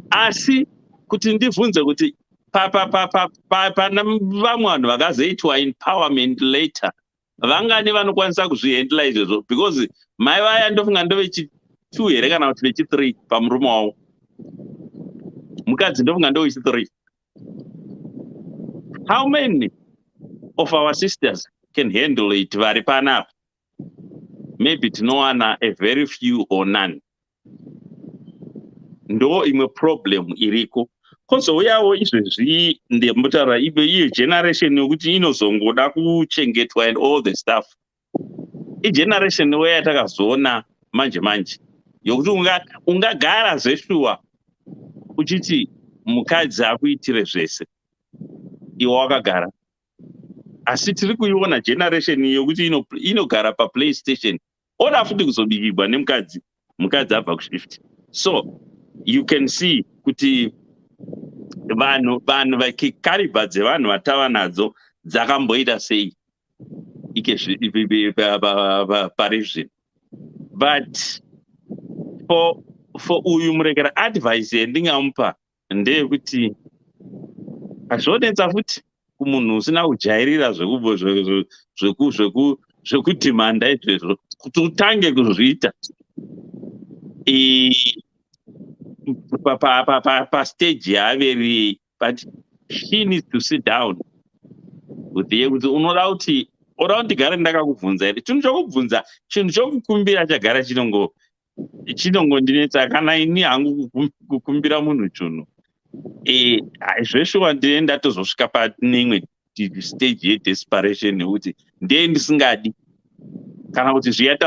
asi kuti ndibvunze kuti pana vamwe vanhu vakazoitwa empowerment later vangani vanokwanisa kuzvihendla izvozvo because mai vaya ndofunga ndovechi2 here kana kuti vechi3 pamurume wavo mukadzi ndofunga ndovechi3 how many of our sisters can handle it vari panapa maybe tinowana a very few or none ndo imwe problem iriko kozouyawo izvezvi ndemutaura iyo generation yokuti inozongoda kuchengetwa and all the stuff igeneration weya takazoona manje yokuti ungagara zveshuwa uchiti mukadzi akuitire zvese iwe wakagara asi tiri kuiona generation yokuti inogara paplaystation oda futi kuzobikirwa nemukadzi abva kushift so you can see kuti vanhu vakikariba dzevanhu vatava nadzo dzakamboita sei parizvino but for uyu murekera advice yandingamupa ndeyekuti azvinetsa futi kumunhu usina kujairira zvekudhimanda izvezvo kuti utange kuzviita pastage yaaveri but she needs to sit down with ye kuti unoda kuti ndigare ndakakubvunza here chinhu chokubvunza chinhu chokukumbira chagara chinongondinetsa kana ini hangu kukumbira munhu chinhu zveshuwa ndine ndatozosvika paneimwe stage yedesperation nekuti ndiye ndisingadi kana kuti zviya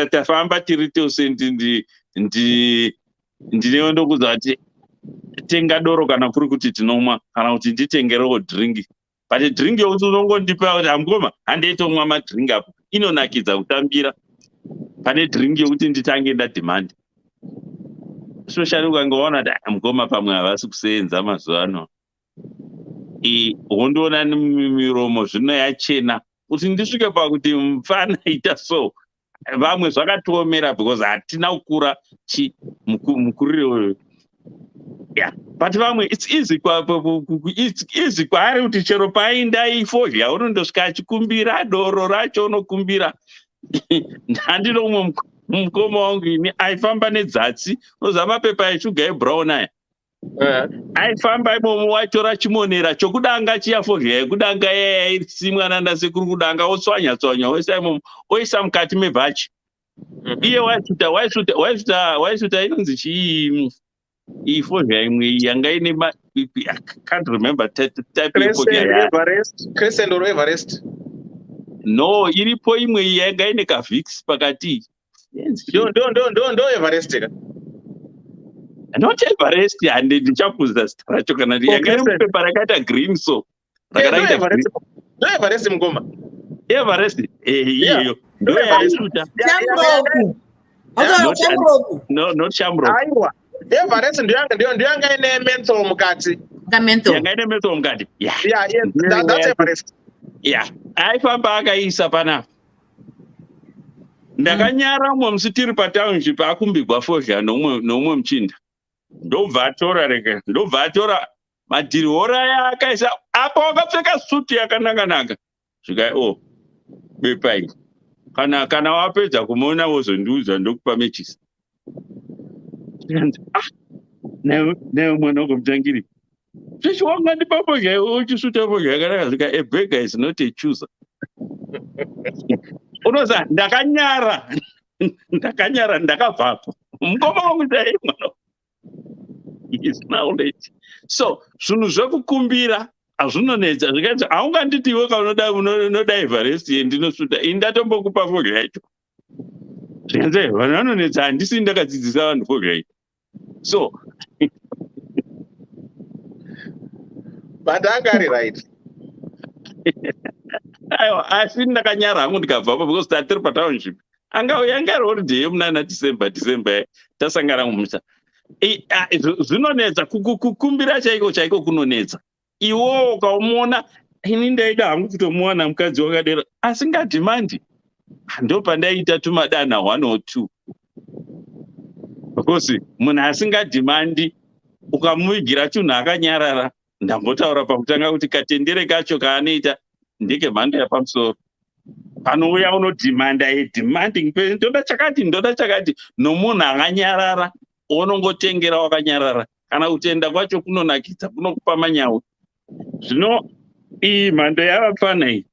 tafamba tiri tose ndinondokudza kuti tenga doro kana kuri kuti tinomwa kana kuti nditengerewo dringi but dringi yokuti unongondipa kuti hamukoma handeitomwa madringi apo inonakidza kutambira pane dringi yokuti nditange ndadhimandi especially ukangoona kuti hamukoma pamwe havasi kusenza mazuva ano hondiona miromo zvino yachena kuti ndisvike pakuti mufana ita so vamwe zvakatiomera because hatina kukura mukurire uyu but vamwe it's easy kwaari kuti chero painda ifozha unondosvika achikumbira doro racho unokumbira handino umwe mukoma wangu ini aifamba nedzatsi unoziva mapepa eshuga ebrown aya aifamba imomo waitora chimonera chokudanga chiyafozha yekudanga yaisimwa nandasekuru kudanga otswanya oisa imomo oisa mukati mebhachi iye waisuta inonzi chii ifozha imwe yanga ine can't remember type Crescent or Everest no iripo imwe yanga ine kavix pakati ndo Everest not Everest hande ndichakuzza zita racho kana yanga ine mupepa rakaita green so ndo Everest mukoma Everest iyeyo ndo yaisuta no not Shamrock aiwa Everest ndiyanga ine menthol mukati yanga ine menthol mukati yeah that's Everest aifamba akaisa panapa ndakanyara umwe musi tiri patownship akumbigwa fozha noumwe muchinda ndobva atora madhirihora aya akaisa apa wakapfeka suti yakanaka zvika bepa iyi kana wapedza kumuona wozondiudza ndokupa mechisi naye mwana wakomutangiri zvichiwanga ndipapozha uchisuta pozha yakanaka zvika a beggar is not a chooser unoza ndakanyara ndakabvapo mukoma wangu dai mwana is knowledge so zvinhu zvekukumbira hazvinonetsa zvikanzi haunganditi iwe kaunoda Everest yendinosuta ini ndatombokupa fozha yacho zvikanzi vanhu vanonetsa handisi ndakadzidzisa vanhu fozha yacho so but angari right. Aiwa, asi ndakanyara hangu ndikabvapo because tatiri patownship. Angauya ngari holiday yemunana December tasangana mumusha. Zvinonetsa kukumbira chaiko kunonetsa. Iwo ukamuona ini ndaida hangu kutomuwana mukadzi wakadero asingadhimandi. Ndo pandaita tumadana 1 or 2. Because munhu asingadhimandi ukamuvigira chinhu akanyarara, ndambotaura pakutanga kuti katendere kacho kaanoita ndeke mhando yapamusoro. Panouya unodhimanda demanding ndoda chakati nomunhu akanyarara unongotengera wakanyarara kana kutenda kwacho kunonakidza kunokupa manyawi. Zvino iyi mhando yavapfana iyi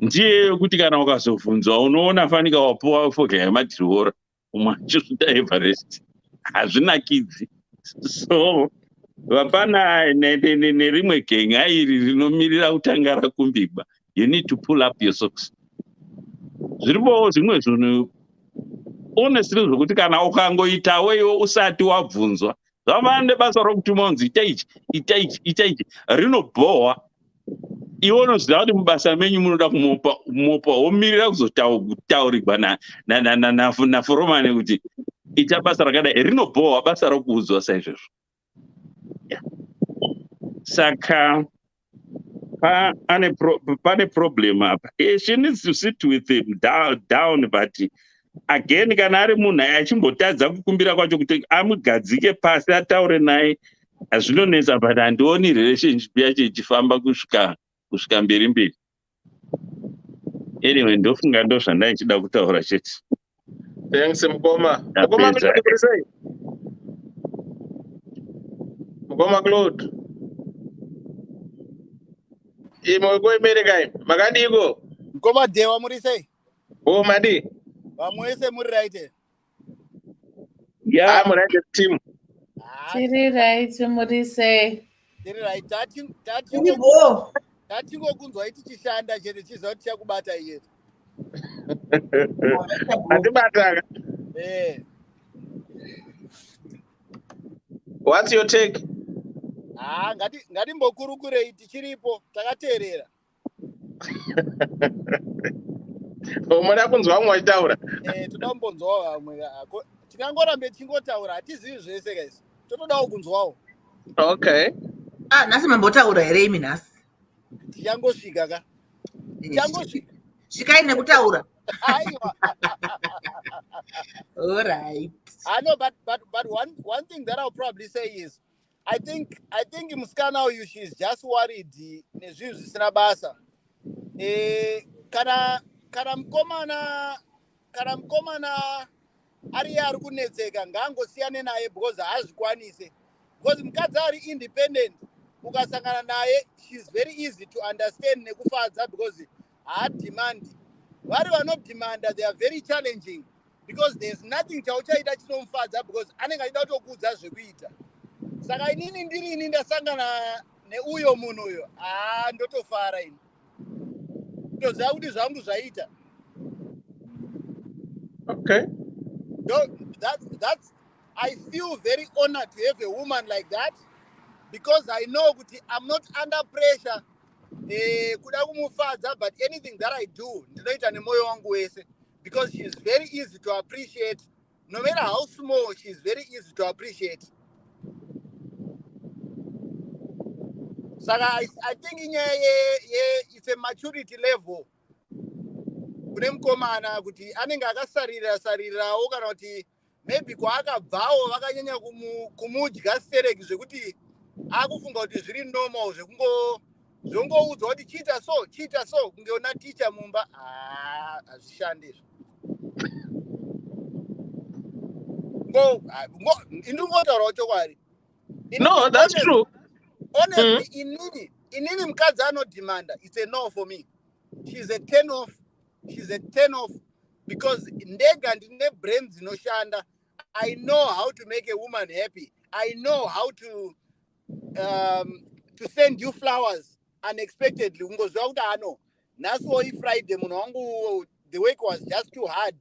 ndiye yokuti kana ukazobvunzwa unoona fanika wapuwa foga yemadhiriwora umwe achosvita Everest. Hazvinakidzi. So vapana nerimwe genga iri rinomirira kutanga rakumbigwa. You need to pull up your socks. Zviripowo zvimwe zvinhu honestly zvokuti kana ukangoitawo iwe usati wabvunzwa zvavana nebasa rokutuma unzi ita ichi rinobhohwa. Iwe unoziva kuti mubasa menyu munoda kumopa womirira kuzotaurirwa naforomani kuti ita basa rakadai rinobhohwa basa rokuudzwa saizvozvo. Saka pane problem apa. She needs to sit with him down, but again kana ari munhu achimbotadza kukumbira kwacho kuti amugadzike pasi ataure naye hazvinonetsa, but handioni relationship yacho ichifamba kusvika mberi. Anyway, ndofunga ndo zvandaichida kutaura chete. Thanks Mukoma. Mukoma Claude. Imo ko America makadiko. Mukoma Dewa muri sei? Oh madi. Vamwese muri right? Yeah, I'm right team. Tiri right muri sei? Tiri right. Tatingokunzwa tichishanda chete chiziva kuti chakubata iye. Atibataga. What's your take? Ngatimbokurukurei tichiripo takateerera. Umada kunzwa vamwe vachitaura. Toda kumbonzwawo vamwe. Tikangorambe tichingotaura hatizivi zvese guys. Totodawo kunzwawo. Okay. Nhasi mambotaura here imi nhasi? Tichangosvika ka. Tichangosvika. Svikai nekutaura. Aiwa. All right. I know, but one thing that I'll probably say is, I think musikana uyu she's just worried nezvinhu zvisina basa. Kana mukomana ari kunetseka ngangosiyane naye because haazvikwanise. Because mukadzi ari independent ukasangana naye she's very easy to understand nekufadza because haadhimandi. Vari vanodhimanda they are very challenging because there's nothing chauchaita chinomufadza because anenge achida kutokuudza zvekuita. Saka inini ndiri ndasangana neuyo munhu uyo ndotofara ini. Ndoziva kuti zvangu zvaita. Okay. That's I feel very honored to have a woman like that because I know kuti I'm not under pressure kuda kumufadza, but anything that I do ndinoita nemoyo wangu wese because she's very easy to appreciate. No matter how small, she's very easy to appreciate. Saka I think it's a maturity level. Kune mukomana kuti anenge akasarirawo kana kuti maybe kwaakabvawo vakanyanya kumudya stereki zvekuti akufunga kuti zviri normal zvekungoudzwa kuti chita so kungeona ticha mumba hazvishandi. Indingotaurawo chokwadi. No, that's true. Honestly, inini mukadzi anodhimanda, it's a no for me. She's a 10 off because ndega ndine brains dzinoshanda. I know how to make a woman happy. I know how to send you flowers unexpectedly. Ungoziva kuti nhasiwo iFriday munhu wangu the week was just too hard.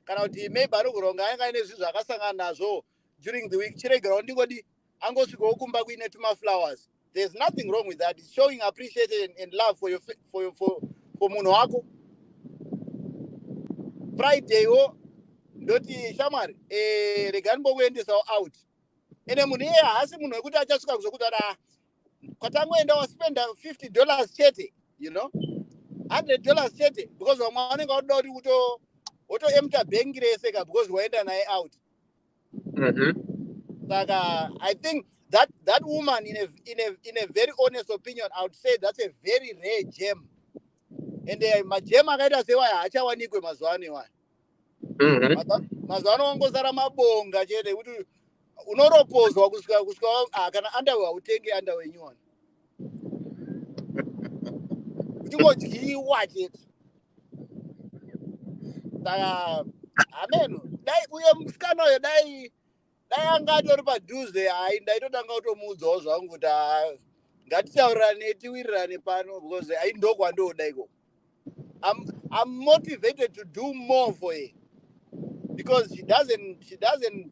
Kana kuti maybe anokuronga anga ine zvinhu zvakasangana nazvo during the week. Chiregerawo ndingoti angosvikawo kumba kuine tuma flowers. There's nothing wrong with that. It's showing appreciation and love for your munhu wako. Friday wo ndoti shamari regani mbokuendesawo out. Ene munhu iye haasi munhu wekuti achasvika kuzokuti kwatangoenda waspenda $50 chete, you know, $100 chete, because vamwe vanenge vakuda kuti wotoempta bhengi rese ka because waenda naye out. Saka I think that woman, in a very honest opinion, I would say that's a very rare gem. And magem akaita sewaya haachawanikwe mazuva ano iwaya. Mazuva ano wangozara mabonga chete kuti unoropozwa kusvika kana underwear hautenge underwear nyuwani. Uchingodyiwa chete. Saka ameno dai uye musikana uyo dai anga atori padhuze, hai ndaitotanga kutomuudzawo zvangu kuti ngatitaurirane tiwirirane pano because hai ndokwandoda iko. I'm motivated to do more for her because she doesn't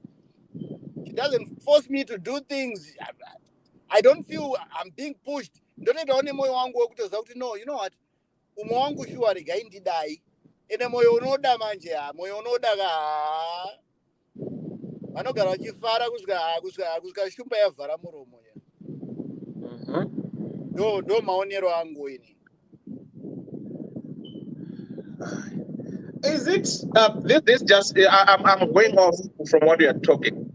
force me to do things. I don't feel I'm being pushed. Ndotoita one moyo wangu wekutoziva kuti no, you know what, umwe wangu shuwa regai ndidai, ene moyo unoda manje, moyo unoda vanogara vachifara kusvika shumba yavhara muromo. Ndo maonero angu ini. Is it this just I'm going off from what you are talking.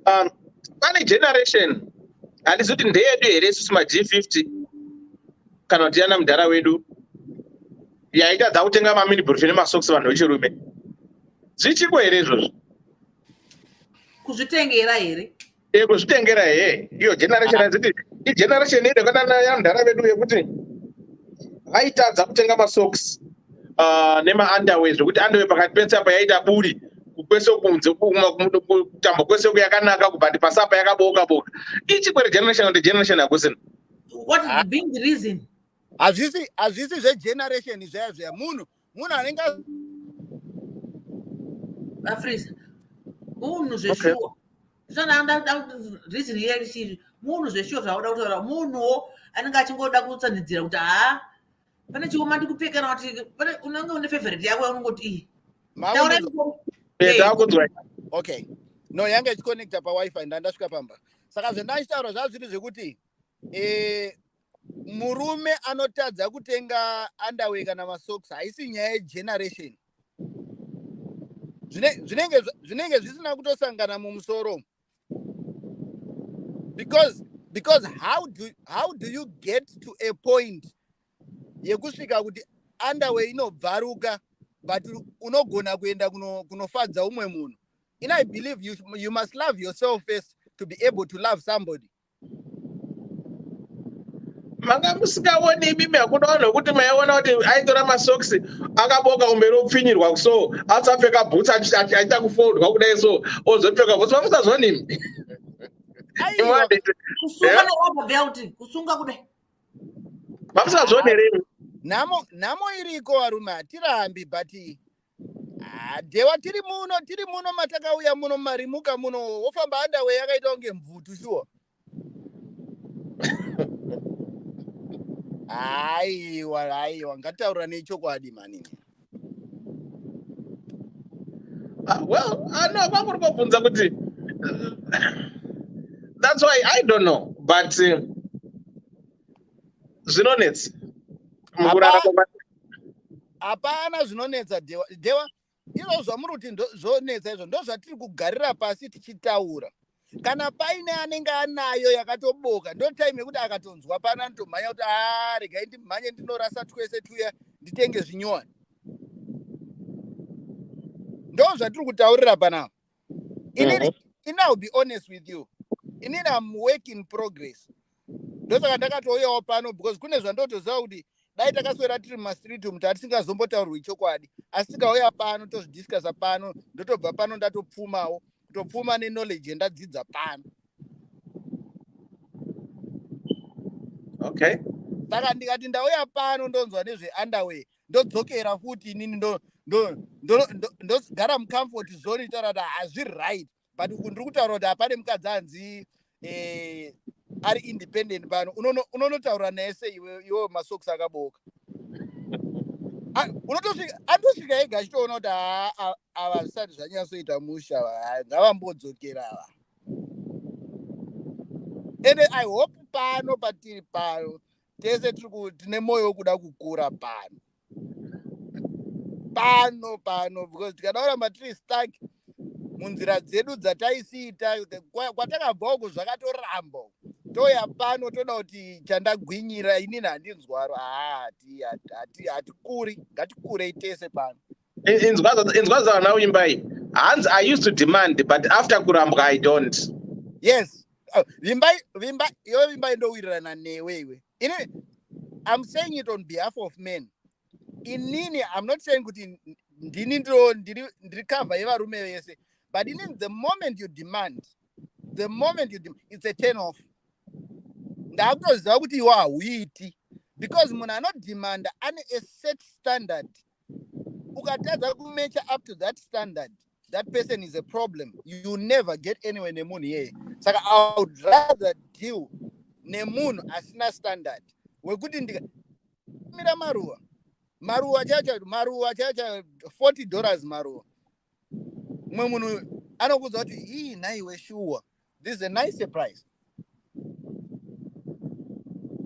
Any generation handizoti ndeyedu here isusu G50 kana kuti yana mudhara wedu yaita dzakutenga maminibhurufini nemasokisi vanhu vechirume, zvichiko here izvozvo? Kuzvitengera here? Kuzvitengera here. Iyo generation aziti igeneration iri kana yana mudhara wedu yekuti vaitadza kutenga masokisi nema-underwear zvokuti underwear pakati pensapa yaita buri, kwese kunze kutambo kwese yakanaka, kubhati pasapa yakaboka. Ichikwere generation kuti generation yakusina. What is being the reason? Hazvisi zvegeneration izvaya munhu anenge Afrisa munhu zveshuwa. Zvana reason here chiri munhu zveshuwa zvauda kutaura, munhuwo anenge achingoda kutsanidzira kuti pane chikoma ndikupfeka kana kuti pane unenge une favorite yako unongoti okay, no, yange ichiconnecta pawifi ndandasvika pamba. Saka zvandachitaura zvazviri zvekuti murume anotadza kutenga underwear kana masocks haisi nyaya yegeneration. Zvinenge zvisina kutosangana mumusoro. Because how do you get to a point yekusvika kuti underwear inobvaruka but unogona kuenda kunofadza umwe munhu? And I believe you must love yourself first to be able to love somebody. Manga musikaoni imimi akudaona kuti maiona kuti aitora masokisi akaboka kumberi opfinyirwa so asapfeka boots aita kufoldwa kudai so ozopfeka boots vamusazoni imi. Kusunga nerubber belt, kusunga kudai. Vamusazoni imi. Namo iriko varume hatirambi but dewa tiri muno matakauya muno marimuka muno wofamba underwear yakaita kunge mvutu shuwa. Aiwa ngataura nechokwadi manini. Well, no, kwanguri kubvunza kuti that's why I don't know, but zvinonetsa mukurara hapana zvinonetsa dewa izvo zvamuri kuti zvonetsa izvo ndo zvatiri kugarira pasi tichitaura. Kana paine anenge anayo yakatoboka ndo time yekuti akatonzwa pana anotomhanya kuti regai ndimhanye ndinorasa twese tuya nditenge zvinyowani. Ndo zvatiri kutaurira panapa. I'll be honest with you. Inini I'm work in progress. Ndo saka ndakatouyawo pano because kune zvandotoziva kuti dai takaswera tiri mumastreet umu tatisingazombotaurwi chokwadi, asi tikauya pano tozvidiscasa pano ndotobva pano ndatopfumawo kutopfuma neknowledge yandadzidza pano. Okay. Saka ndikati ndauya pano ndonzwa nezveunderwear ndodzokera futi inini ndogara mucomfort zone itaura kuti hazviri right, but ndiri kutaura kuti hapane mukadzi anzi ari independent pano unonotaura naye sei iwe masokisi akaboka andosvika ega achitoona kuti ava zvisati zvanyatsoita musha ngavambodzokera ava ende I hope pano patiri pano tese tine mwoyo wekuda kukura pano because tikadaura tiri stuck munzira dzedu dzataisiita kwatakabva uko zvakatoramba toya pano toda kuti chandagwinyira inini handinzwaro hatikuri ngatikurei tese pano inzwa zvawana uimbai hanzi I used to demand but after kurambwa I don't. Yes, vimbai ndowirirana newe iwe. I'm saying it on behalf of men. Inini, I'm not saying kuti ndiri cover yevarume vese, but inini the moment you demand, it's a turn off. Ndakutoziva kuti iwe hauiti because munhu anodemanda ane a set standard. Ukatadza kumecha up to that standard, that person is a problem. You never get anywhere nemunhu here. Saka I would rather deal nemunhu asina standard. Wekuti mira maruwa chacha $40 maruwa. Mwe munhu anokudza kuti hii naiwe sure. This is a nice price.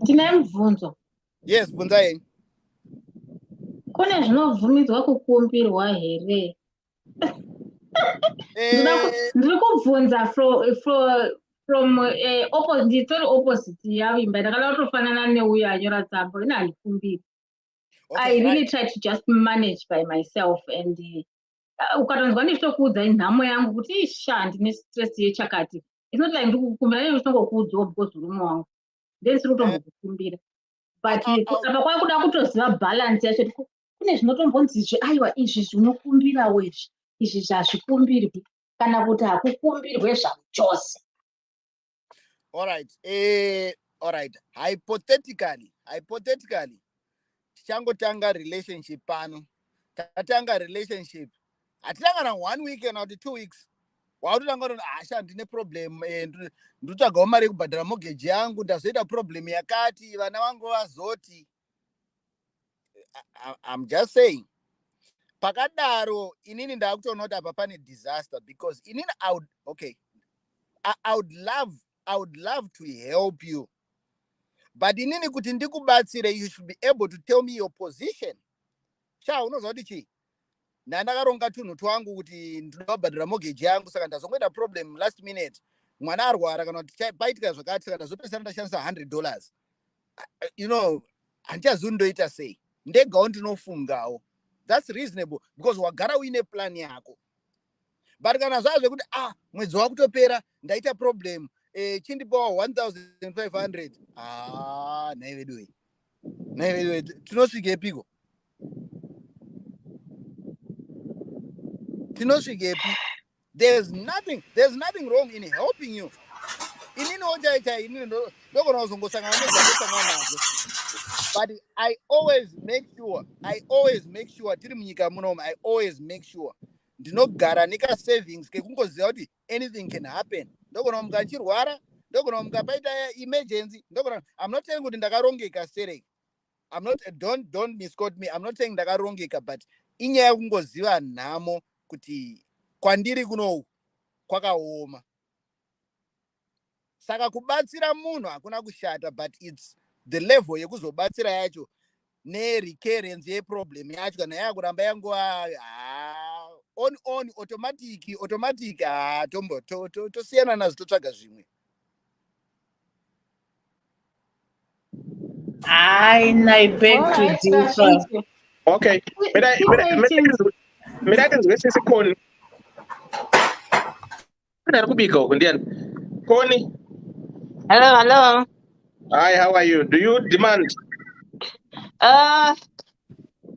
Ndine mubvunzo. Yes, bvunzai. Kune zvinobvumidzwa kukumbirwa here? Ndiri kubvunza from opposite yavimba ndakada kutofanana neuyo anyora tsamba ine handikumbiri. I really try to just manage by myself and ukatonzwa ndichitokuudza nhamo yangu kuti isha handine stress yechakati. It's not like ndiri kukumbira nene ndichitokuudzawo because urume wangu. Then siri kutombokukumbira. But apa kwakuda kutoziva balance yacho kune zvinotombonzizve aiwa izvi zvinokumbirawo izvi zvazvikumbirwi kana kuti hakukumbirwe zvachose. Alright. Hypothetically tichangotanga relationship pano. Tatanga relationship. Atitanga na 1 week kana kuti 2 weeks. Wautotanga kuti asha ndine problem ndotsvagawo mari yekubhadhara mortgage yangu ndazoita problem yakati vana vangu vazoti. I'm just saying. Pakadaro inini ndakutoona kuti apa pane disaster because inini I would love to help you. But inini kuti ndikubatsire you should be able to tell me your position. Unozwa kuti chi? Ndakaronga tunhu twangu kuti ndinobhadhara mortgage yangu saka ndazongoita problem last minute. Mwana arwara kana kuti paitika zvakati saka ndazopesana ndashandisa $100. Handichazondoita sei? Ndegawo ndinofungawo. That's reasonable because wagara uine plan yako. But kana zvazve kuti mwedzi wakutopera ndaita problem chindipawo 1500 naivedwe tinosvikepi there's nothing wrong in helping you. Inini ochaita inini ndogona kuzongosangana nezvandosangana nazvo. But I always make sure tiri munyika munomu I always make sure ndinogara nika savings kekungoziva kuti anything can happen. Ndogona muka nchirwara, ndogona muka paita emergency, I'm not saying kuti ndakarongeka sereke. Don't misquote me. I'm not saying ndakarongeka but inyaya yekungoziva nhamo kuti kwandiri kuno kwakaoma. Saka kubatsira munhu hakuna kushata but it's the level yekuzobatsira yacho nerecurrence yeproblem yacho kana yakuramba yanguva on automatic tosiyana nazvo totsvaga zvimwe. I beg to differ. Okay. Mira tinzwisisi Koni. Ari kubika uko ndiani? Koni. Hello. Hi, how are you? Do you demand?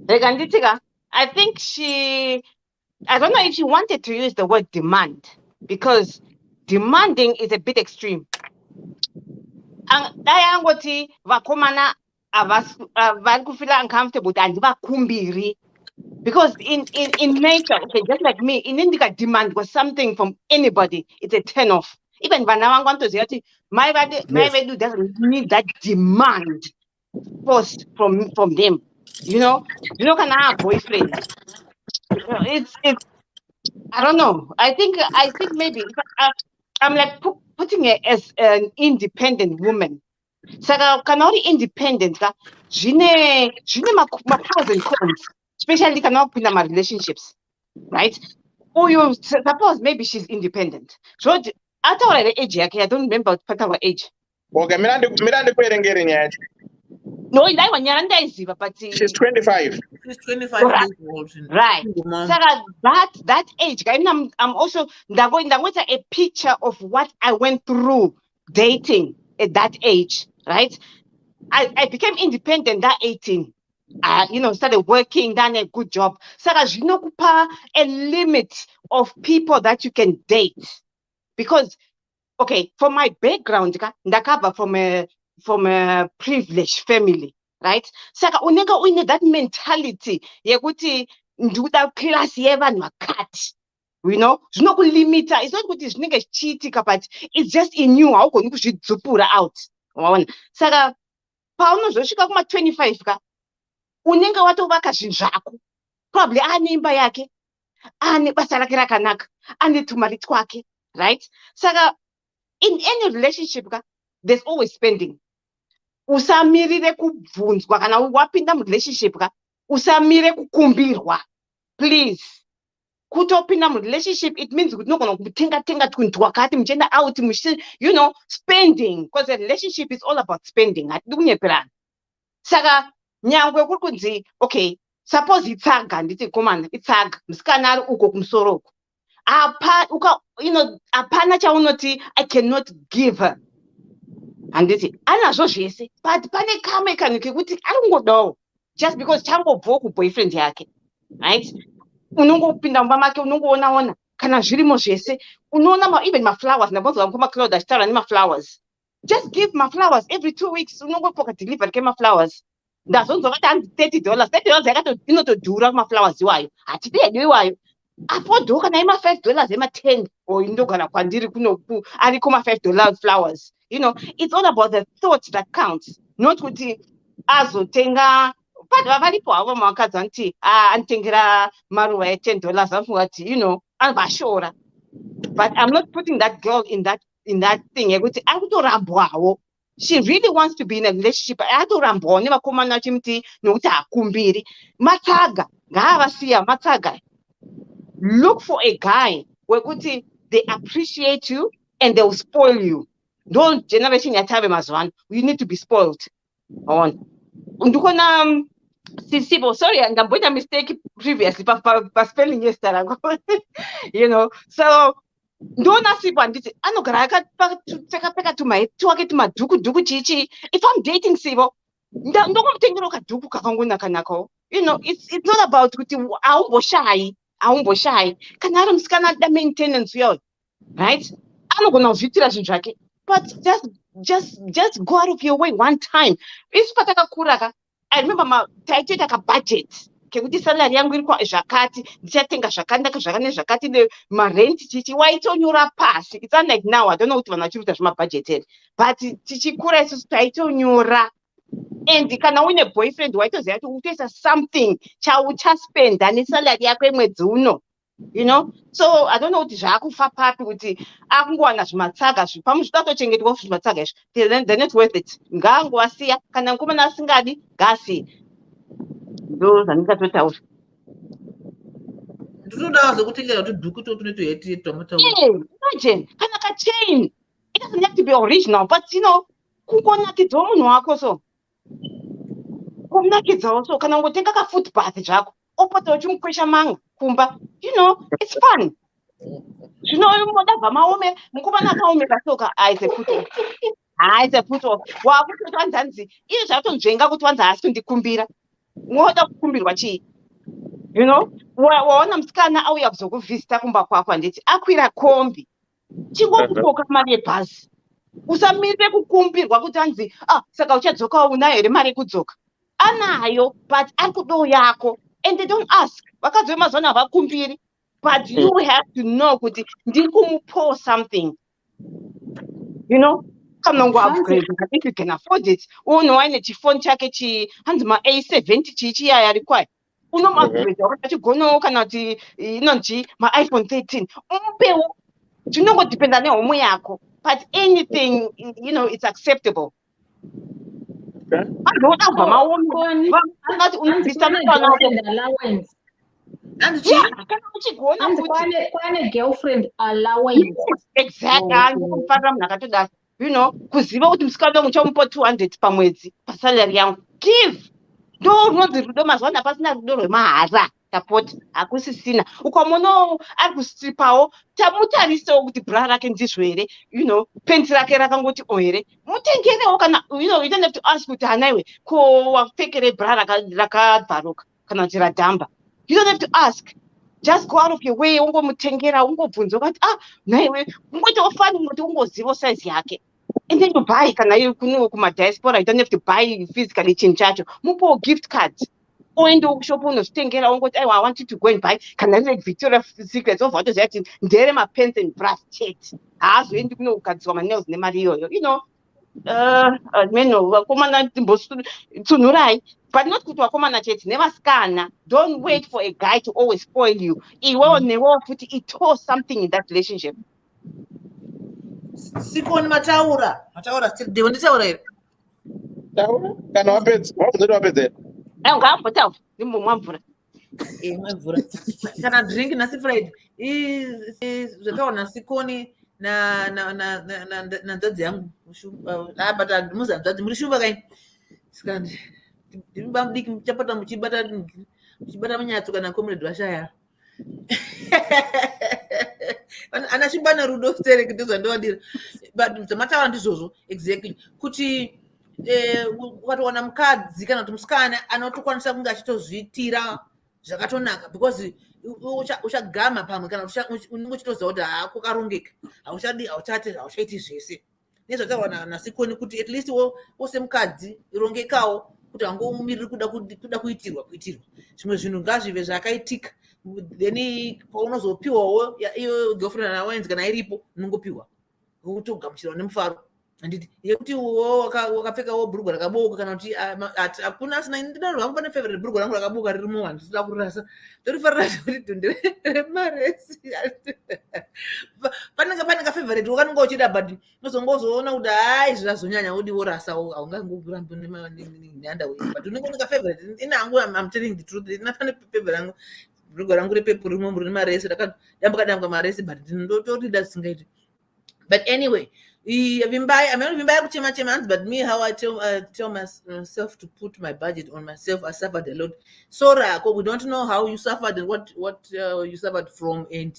Reganditika, I think I don't know if she wanted to use the word demand because demanding is a bit extreme. Dayangoti vakomana vari kufila uncomfortable and vakumbiri because in nature, okay, just like me, in Indica demand was something from anybody. It's a turn off. even vana vangu vanotoziva kuti mai vedu doesn't need that demand forced from them, you know kana boyfriend, it's I don't know. I think maybe I'm like putting her as an independent woman. Saka kana uri independent ka zvine ma pros and cons, especially kana kupinda ma relationships, right? You suppose maybe she's independent. So ataura age yake, I don't remember pataura age. Okay, mina ndikuerengere nyaya yacho. No, ndaiwa nyara ndaiziva, but she's 25. She's 25 years old. Right. Saka that age, I'm also ndagoita a picture of what I went through dating at that age, right? I became independent at 18. Started working, done a good job. Saka zvinokupa a limit of people that you can date. Because, okay, for my background, ndakabva from a privileged family, right? Saka unenge uine that mentality yekuti nduda class yevanhu vakati, zvinokulimita. It's not kuti zvinenge zvichiitika, but it's just in you, haugoni kuzvidzupura out. Waona? Saka paunozosvika kuma 25 ka unenge watovaka zvinhu zvako, probably ane imba yake, ane basa rake rakanaka, ane tumari twake, right? Saka in any relationship ka, there's always spending. Usamirire kubvunzwa kana wapinda relationship ka, usamire kukumbirwa, please. Kutopinda relationship, it means kuti unogona kutenga twinhu twakati muchienda out, spending, because a relationship is all about spending. Hatidi kunyeperana. Saka nyangwe kuri kunzi, okay, suppose itsaga, nditi komana itsaga, musikana ari uko kumusoro uko, apana chaunoti I cannot give her. Handiti anazvo zvese, but pane kamwe kanhu kekuti aringodawo just because changobvawo kuboyfriend yake, right? Unongopinda mumba make, unongoonaona kana zvirimo zvese, unoona even maflowers. Ndabonzwa kumacloud achitaura nemaflowers. Just give maflowers every 2 weeks. Unongopoka delivery kemaflowers. Ndazonzwa kuti hanzi $30 yakato inotodhura kumaflowers iwayo. Hatidi yedu iwayo. Afodo kana $5 ema10 or indogara kwandiri kunoku ari kuma$5 flowers. It's all about the thoughts that counts, not kuti azotenga. But varipo avo mavakadzi vanoti anotengera maruva $10 afunga kuti anobashora. But I'm not putting that girl in that thing yekuti akutorambwawo. She really wants to be in a relationship. Atorambwawo nevakomana vachimuti nokuti hakumbiri. Matsaga ngaavasiya matsaga. Look for a guy wekuti they appreciate you and they will spoil you. Don't generation yatave mazwana. You need to be spoiled. Ndikona Sisibo, sorry, ndamboita mistake previously pa spelling yesterday. So ndona Sibo anditi anogara akapfeka tumake tumadhuku chichi. If I'm dating Sibo, ndokumutengera kadhuku kakangonaka. It's not about kuti aumboshayi. Kana ari musikana da maintenance yo, right? Anogona kuzviitira zvinhu zvake. But just go out of your way one time. Isu patakakura ka, I remember taitoita kabudget kekuti salary yangu iri zvakati, ndichatenga zvakati marent chichi waitonyora pasi. It's unlike now, I don't know kuti vanhu vachirikuita zvemabudget here, but tichikura isusu taitonyora. And kana uine boyfriend waitoziva kuti utoisa something chauchaspenda nesalary yako yemwedzi uno. So I don't know kuti zvaakufa papi kuti akungowana zvimatsaga pamuzvitatochengetwa zvimatsaga izvi, they're not worth it. Ngaangowasiya, kana mukomana asingadi ngaasiye. Ndo zvandingatotaura. Ndinodawo zvekutengera kuti dhuku totunetoyetiitwa mutaura. Imagine kana kachain, it doesn't have to be original, but kungonakidzawo munhu wako so. Kumnakidzawo so, kana ungotenga ka-foot bath zvako, opota uchimukwesha manga kumba, it's fun. Ndabva maome, mukomana akaomeka soka, it's a put off. It's a put off. Wakuti wanzanzi, iye zvatodzvenga kuti wanzi haasi kundikumbira. Mwoda kukumbirwa chii? Waona musikana auya kuzokuvhizita kumba kwako handiti, akwira kombi. Chingokupoka mari yebhazi. Usamirire kukumbirwa kuti anzi, saka uchadzoka unayo here mari yekudzoka. Anayo, but arikudo yako. And they don't ask. Vakadzi vemazuva ano havakumbiri. But you have to know kuti ndiri kumupoa something. You know, kana upgrade if you can afford it. Unowane chifoni chake hanzi A70 chichiyaya require. Upgrade chigono kana kuti inonzi iPhone 13. Umupewo zvinongodependa nehomwe yako. But anything, it's acceptable. Kwane girlfriend allowance. Exactly. Kuziva kuti musikana wangu uchamupa 200 pamwedzi pasalary yangu. Give. Ndounonzi rudo mazuva ano pasina rudo rwemahara tapota hakusisina. Ukamuonawo ari kustripawo tamutarisewo kuti bra rake ndizvo here, penzi rake rakangoti here, mutengerewo kana, you don't have to ask kuti hanaiwe ko wapfekere bra rakabvaruka kana kuti radhamba. You don't have to ask. Just go out of your way, ungomutengera, ungobvunza kuti naiwe ungoitawo fani kuti ungoziva size yake. And then you buy, kana kumadiaspora, you don't have to buy physically chinhu chacho. Mupo gift cards. Oende kushop unozvitengera ungoti I want you to go and buy kana like Victoria's Secret of watoziva kuti ndere mapens and brass chete. Haazoendi kunogadzirwa manails nemari iyoyo. Vakomana timbotsunurai. But not kuti vakomana chete, nevasikana. Don't wait for a guy to always spoil you. Iwewo newewo futi itawo something in that relationship. Sikoni mataura still nditaura here. Taura kana wapedza Ngaambotaura ndimbomwa mvura. Mvura kana drink nasi Friday zvataona Sikoni na nzadzi yangu bata muzanzadzi muri shumba kai sikandi ndibamudiki muchapata muchibata munyatso kana comrade washaya. Anashibana rudo stereke ndizvandowadira, but dzamataura ndizvozvo exactly kuti ukatowana mukadzi kana kuti musikana anotokwanisa kunge achitozviitira zvakatonaka because uchagama pamwe kana unenge uchitoziva kuti kukarongeka, hauchaiti zvese. Nezvataura naSikoni kuti at least wose mukadzi rongekawo kuti hangomiriri kuda kuitirwa. Zvimwe zvinhu ngazvive zvakaitika, then paunozopiwawo iyo girlfriend allowance kana iripo unongopiwa utogamuchirawo nemufaro. Handiti yekuti wakapfekawo bhurugwa rakaboka kana kuti hakuna asina ndinarwangu pane favorite bhurugwa rangu rakaboka ririmo handisida kurasa torifarira kuti dhonde remaresi pane kafavorite wakanonga uchida but unozongozoona kuti hai zvazonyanya udi worasawo haungangorambi neandaway but unenge une kafavorite. Inangu I'm telling the truth, inafane favorite rangu bhurugwa rangu repepo rimo rine maresi rakadambwa maresi but ndinotorida zvisingaiti. But anyway, Vimbaya kuchema hands, but me how I tell myself to put my budget on myself. I suffered a lot. Sora, we don't know how you suffered and what you suffered from, and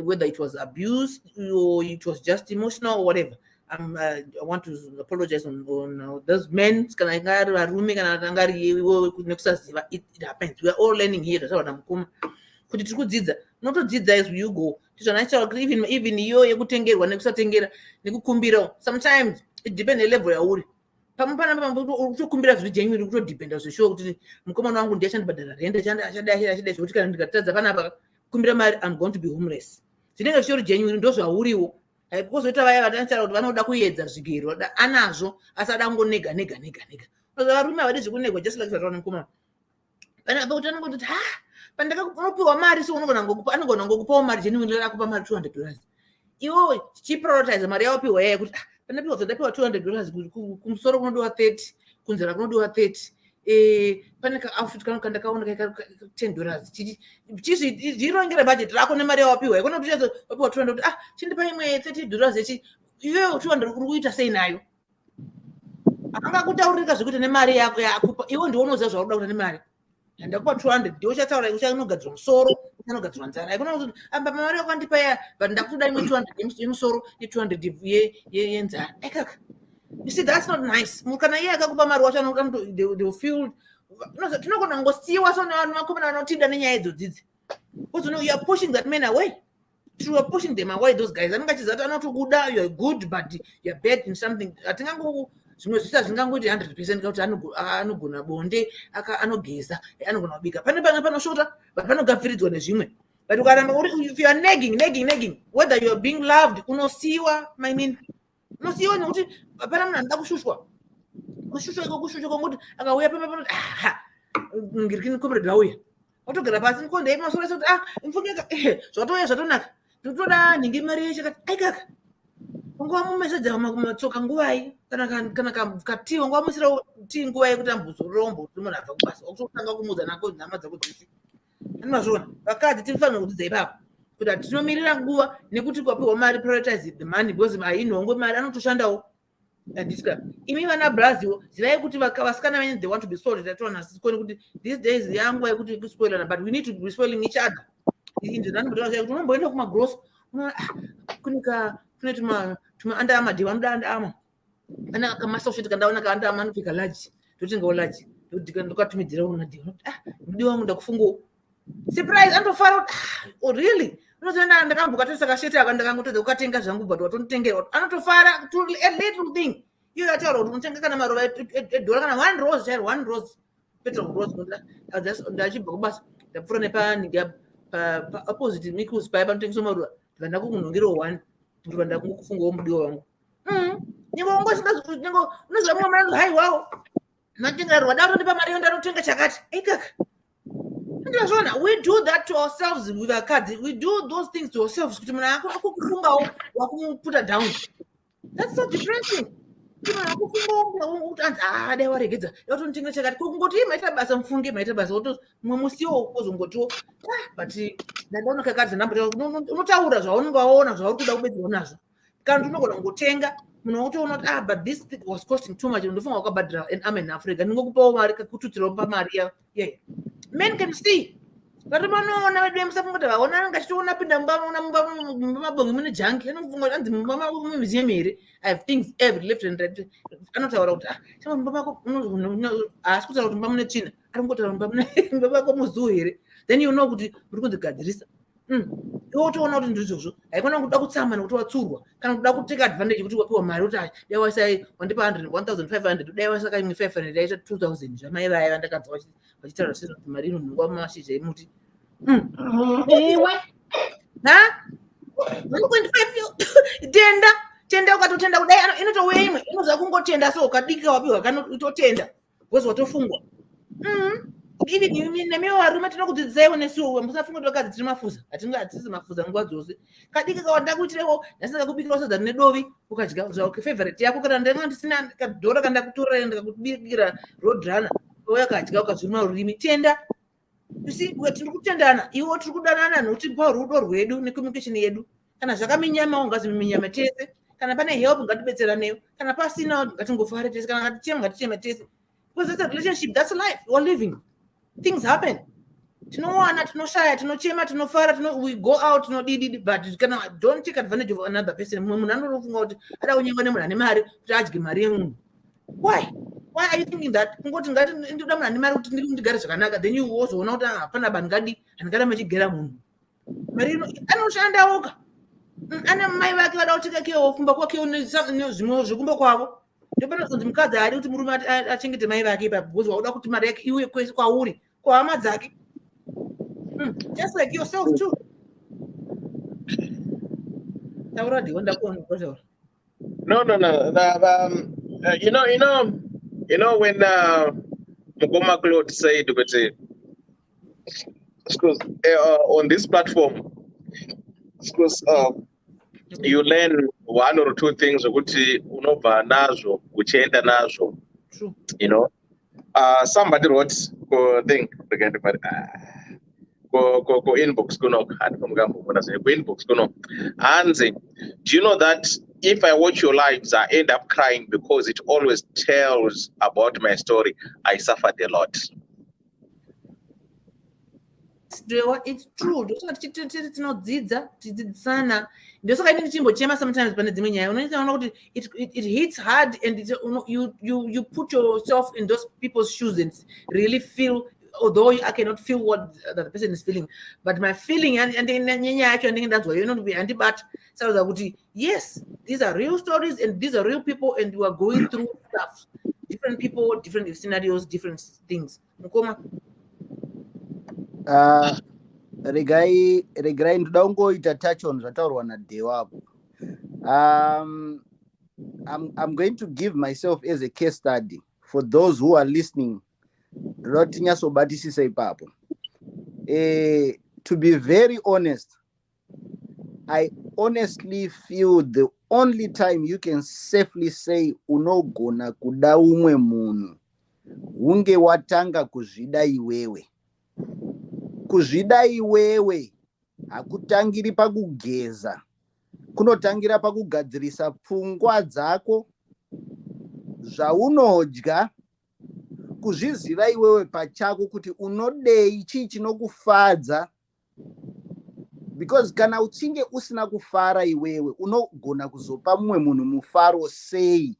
whether it was abuse or it was just emotional or whatever. I want to apologize on those men. It happens. We are all learning here. Kuti tikudzidza notodzidza as you go. Even iyo yekutengerwa nekusatengera nekukumbirawo, sometimes it depends on level yauri. Pamwe utokumbira zviri genuine kutodependa zveshow kuti mukomana wangu ndiyachandibhadhara rende achada zvekuti kana ndikatadza panapa kumbira mari I'm going to be homeless. Zvinenge zvichori genuine ndozvauriwo. Kozoita vaya vatanchara kuti vanoda kuedza zvigero anazvo asada kungonega. Varume havadi zvekunegwa just like zvataura nemukomana. Panapa kuti anongoti pandakakupiwa mari so anogona ngokupawo mari genuine akupa mari $200. Iwewe chiprioritize mari yawapiwa yaya kuti panapiwa zodapiwa $200 kumusoro kunodiwa 30 kunzira kunodiwa 30 pane kaoutfit kangu kandakaona $10 zvirongere budget rako nemari yawapiwa ikona kuti wapiwa $200 kuti chindipa imwe $30 echi iwewe $200 uri kuita sei nayo. Akangakutaurika zvekuti nemari yako yakupa iwe ndiwe unoziva zvauri kuda kuita nemari. Ndakupa $200 ndiwe uchataura uchanogadzira musoro uchanogadzira nzara ikona kuti mari yako andipa ya but ndakutoda imwe $200 yemusoro ne$200 yenzara ekaka. You see, that's not nice. Mukana iye akakupa mari wacho they will feel tinogona ngosiyiwa so nevanhu vakomana vanotida nenyaya idzodzidzi because you are pushing that man away. You are pushing them away, those guys. Anenge achizati anotokuda, you are good but you are bad in something. Atingango zvimwe zvisa zvingangoti 100% kuti anogona bonde anogeza anogona kubika pane panoshota but panogafiridzwa nezvimwe But if you are nagging, whether you are being loved, unosiwa, I mean, unosiwa nokuti apana munhu anoda kushushwa ngokuti akauya papa ngirikini comrade auya otogara pasi nkonde masoro kuti mfungeka zvatoya zvatonaka ndotoda nhingi mari yeshe kati aikaka nguva mumesedza matsoka nguvai kana katiwa nguva musira tii nguvai kuti ambuzorombo kuti munhu abva kubasa okutotanga kumudza nako nhama dzako dzese animazviona vakadzi tinofanira kudzidza ipapo kuti hatinomirira nguva nekuti kwapiwa mari prioritize the money because ainhongwe mari anotoshandawo andisika imi vana brazil zivai kuti vasikana venyu they want to be sold tatona sikoni kuti these days yanguva yekuti kuspoilana but we need to be spoiling each other kuti unomboenda kumagross kunika kune tuma andama dhiwa anoda andama ana kamasausheti kandaona kaandama anopfeka laji totengawo laji ndokatumidzira una dhiwa mudiwa wangu ndakufungawo surprise andofara kuti really unozoenda ndakambuka tosakasheti aka ndakangotodza kukatenga zvangu but watonitengera anotofara to a little thing iyo yataura kuti unotenga kana maruva edhora kana 1 rose chairo 1 rose petrol rose ndachibva kubasa ndapfuura nepaninga opposite mikusi paya panotengeswa maruva vandakukunhongerawo 1 kuti vandakungokufungawo mudiwa wangu unoziva mumwe mari haiwawo matenga ruva darotondipa mari yo ndanotenga chakati aikaka we do that to ourselves with our cards. We do those things to ourselves. That's so depressing. But this was costing too much. Men can see. But I have things every left and right. I'm not about then you know I want to someone to a tour. Can take advantage of what my route. There was a 1,500. There was a kind of 2,000. My and I watch Marino Ngoma, she's a muti. What? Huh? I'm going to pay you. Tender got to tender there in a way. It was a gungo tender, so Kadika of you cannot tender. Was what a fungo. Even you mean the mirror room at no good say when I saw when Musafu got the Trimafus. I think that is Mafus and Guados. Kadika got Dagucho, that's not a good because of the Nedovi, who has got your favorite. Yaku and then understand Dora and Dakutura and could be a road runner. Where got Gakazuma Rimi tender. You see, what you could tender, you want to go down and not to road or way do the communication edu. Can I Sakaminya Mongas in Miyamatese? Can I pan a help and got better name? Can I pass in out? Got to go for it, can I have Chim at because that's a relationship, that's life, we're living. Things happen. To no one, to no shy, to no chema, to no far, to no we go out, no did, but you cannot don't take advantage of another person. I don't even marry, judge Mariam. Why? Why are you thinking that? Into them and then you also not a Panabangadi and Garamaji Geramun. Marino, I don't shine that. And my back out to take care of Mbaki on something news, more Zumbo. Depending on the Mkaza, I don't move I think it may be was what to Marek, you request Kauri, Kwamazaki. Just like yourself, too. Already, when the No. You know when Mugoma Claude said, on this platform, you learn 1 or 2 things ukuthi unova nazo uchenda nazo. You know, somebody wrote thing again, but go inbox kuno inbox kuno anze. Do you know that if I watch your lives, I end up crying because it always tells about my story. I suffered a lot. It's true. It's not Zidza, it's Sana. There's a kind of chimbo sometimes, but it hits hard, and it's, you put yourself in those people's shoes and really feel. Although I cannot feel what the person is feeling, but my feeling and then actually think that's why you're not be anti. But so yes, these are real stories and these are real people, and we are going through stuff. Different people, different scenarios, different things. regai ndoda kungoita touch on zvataurwa naDhewa apo. I'm going to give myself as a case study for those who are listening. Rotinyasobatisisa ipapo. To be very honest, I honestly feel the only time you can safely say unogona kuda umwe munhu hunge watanga kuzvida iwewe. Kuzvida iwewe hakutangiri pakugeza, kunotangira pakugadzirisa pfungwa dzako, zvaunodya, kuzviziva iwewe pachako kuti unodei, chii chinokufadza. Because kana uchinge usina kufara iwewe, unogona kuzopa mumwe munhu mufaro sei.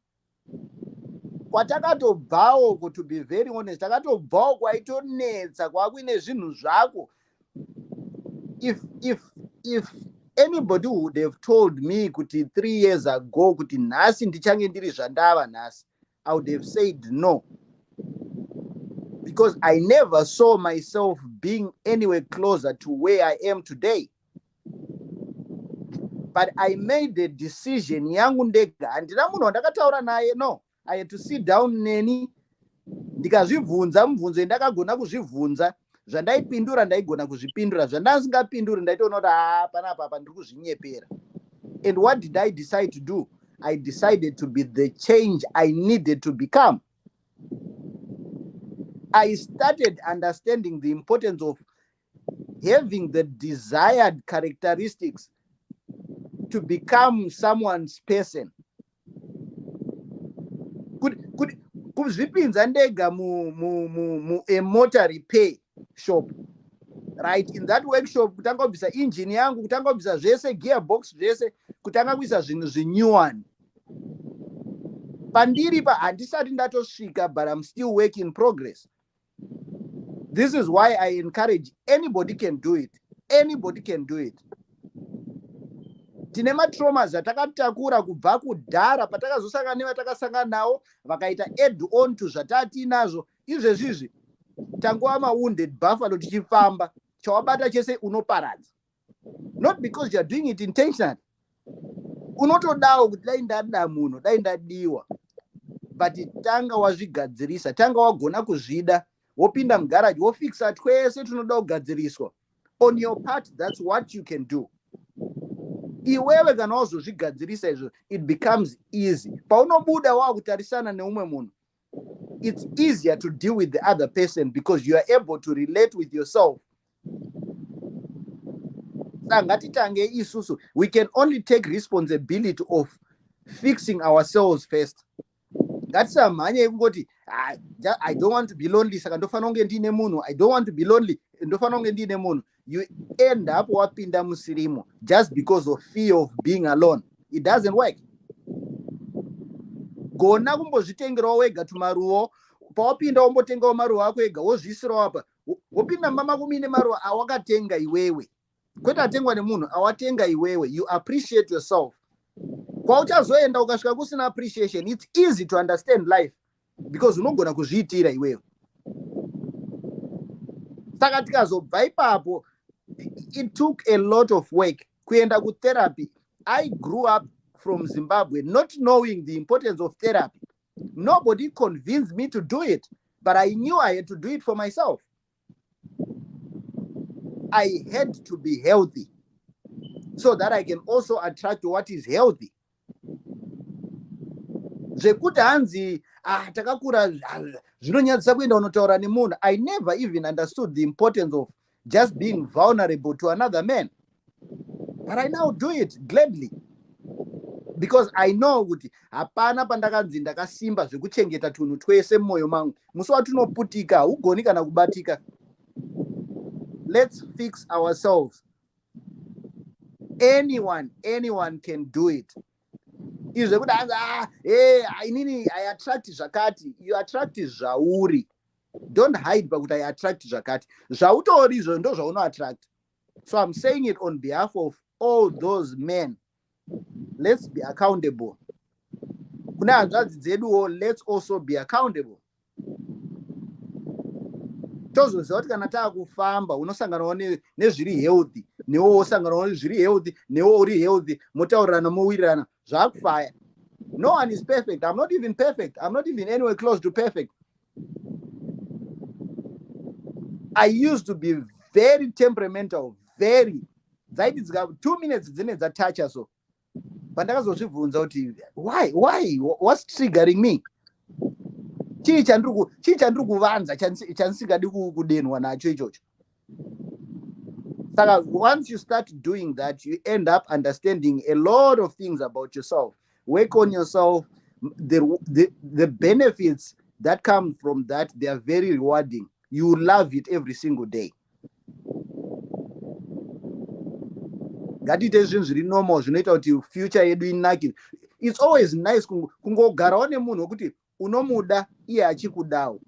Kwatakatobvawo, to be very honest, takatobvawo kwaitonetsa kwakuine zvinhu zvako. If anybody would have told me kuti 3 years ago kuti nhasi ndichange ndiri zvandava nhasi, I would have said no. Because I never saw myself being anywhere closer to where I am today. But I made the decision yangu ndega. Handina munhu wandakataura naye, no. I had to sit down neni ndikazvibvunza mubvunzo endakagona kuzvibvunza, zvandaipindura ndaigona kuzvipindura, zvandasingapinduri ndaitoona kuti panapa apa ndiri kuzvinyepera. And what did I decide to do? I decided to be the change I needed to become. I started understanding the importance of having the desired characteristics to become someone's person. Kuzvipinza ndega mu a motor repair shop, right? In that workshop kutanga kubvisa engine yangu, kutanga kubvisa zvese, gearbox zvese, kutanga kuisa zvinhu zvinyuwani. Pandiri pa handisati ndatosvika, but I'm still work in progress. This is why I encourage anybody can do it. Anybody can do it. Tine matraumas atakatakura kubva kudhara patakazosangana nevatakasangana nawo vakaita add on to zvatati nazvo. Izvezvizvi tangova ma-wounded buffalo tichifamba, chawabata chese unoparadza. Not because you are doing it intentionally. Unotodawo kuti dai ndada munhu, dai ndadiwa. But tanga wazvigadzirisa, tanga wagona kuzvida, wopinda mugaraji, wofixa twese tunoda kugadziriswa. On your part, that's what you can do. Iwewe kana wazozvigadzirisa izvo, it becomes easy. Paunobuda wakutarisana neumwe munhu, it's easier to deal with the other person because you are able to relate with yourself. Ngatitange isusu, we can only take responsibility of fixing ourselves first. Ngatisamhanye yekungoti I don't want to be lonely, saka ndofana kunge ndine munhu. I don't want to be lonely, ndofana kunge ndine munhu. You end up wapinda musirimo just because of fear of being alone. It doesn't work. Gona kumbozvitengerawo wega tumaruo, pawapinda wombotengawo maruo ako ega wozviisirawo apa. Wopinda mama kumine maruo awakatenga iwewe, kwete atengwa nemunhu, awatenga iwewe. You appreciate yourself. Kwauchazoenda ukasvika kusina appreciation, it's easy to understand life because unogona kuzviitira iwewe. Saka tikazobva ipapo, it took a lot of work kuenda kutherapy. I grew up from Zimbabwe not knowing the importance of therapy. Nobody convinced me to do it, but I knew I had to do it for myself. I had to be healthy so that I can also attract what is healthy. Zvekuti hanzi takakura zvinonyadzisa kuenda unotaura nemunhu. I never even understood the importance of just being vulnerable to another man, but I now do it gladly because I know kuti hapana pandakanzi ndakasimba zvekuchengeta tunhu twese mumwoyo mangu. Musi watunoputika hugoni kana kubatika. Let's fix ourselves. Anyone can do it. Izvo kuti inini I attract zvakati. You attract zvauri. Don't hide pakuti I attract zvakati. Zvautori izvo ndo zvauno attract. So I'm saying it on behalf of all those men. Let's be accountable. Kuna hanzvadzi dzeduwo, let's also be accountable. tozoziva kuti kana taakufamba unosanganawo nezviri healthy, newo wosanganawo nezviri healthy, newo uri healthy, motaurirana mowirirana zvakufaya. No one is perfect. I'm not even perfect. I'm not even anywhere close to perfect. I used to be very temperamental, very. 2 minutes dzine dzatacha so. Pandakazozvibvunza kuti why? What's triggering me? Chii chandiri kuvanza chanisingadi kudenwa nacho ichocho. Saka once you start doing that, you end up understanding a lot of things about yourself. Work on yourself. The benefits that come from that, they are very rewarding. You love it every single day. Ngatiite zvinhu zviri normal zvinoita kuti future yedu inake. It's always nice kungogarawo nemunhu wekuti unomuda iye achikudawo.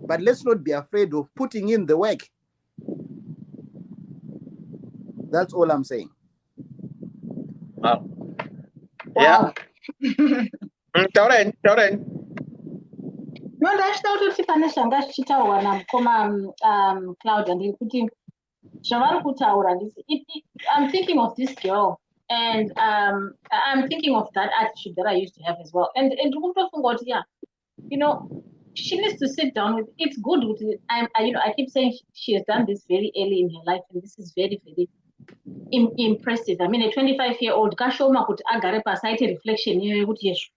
But let's not be afraid of putting in the work. That's all I'm saying. Wow. Yeah. Tauren. No, ndachida kuti pane zvanga zvichitaurwa namukoma Claudia ndikuti zvavari kutaura I'm thinking of this girl and I'm thinking of that attitude that I used to have as well. And ndikutofunga kuti she needs to sit down with. It's good with it. I keep saying she has done this very early in her life, and this is very, very impressive. I mean, a 25-year-old kashoma kuti agare pasaite reflection yekuti yeshu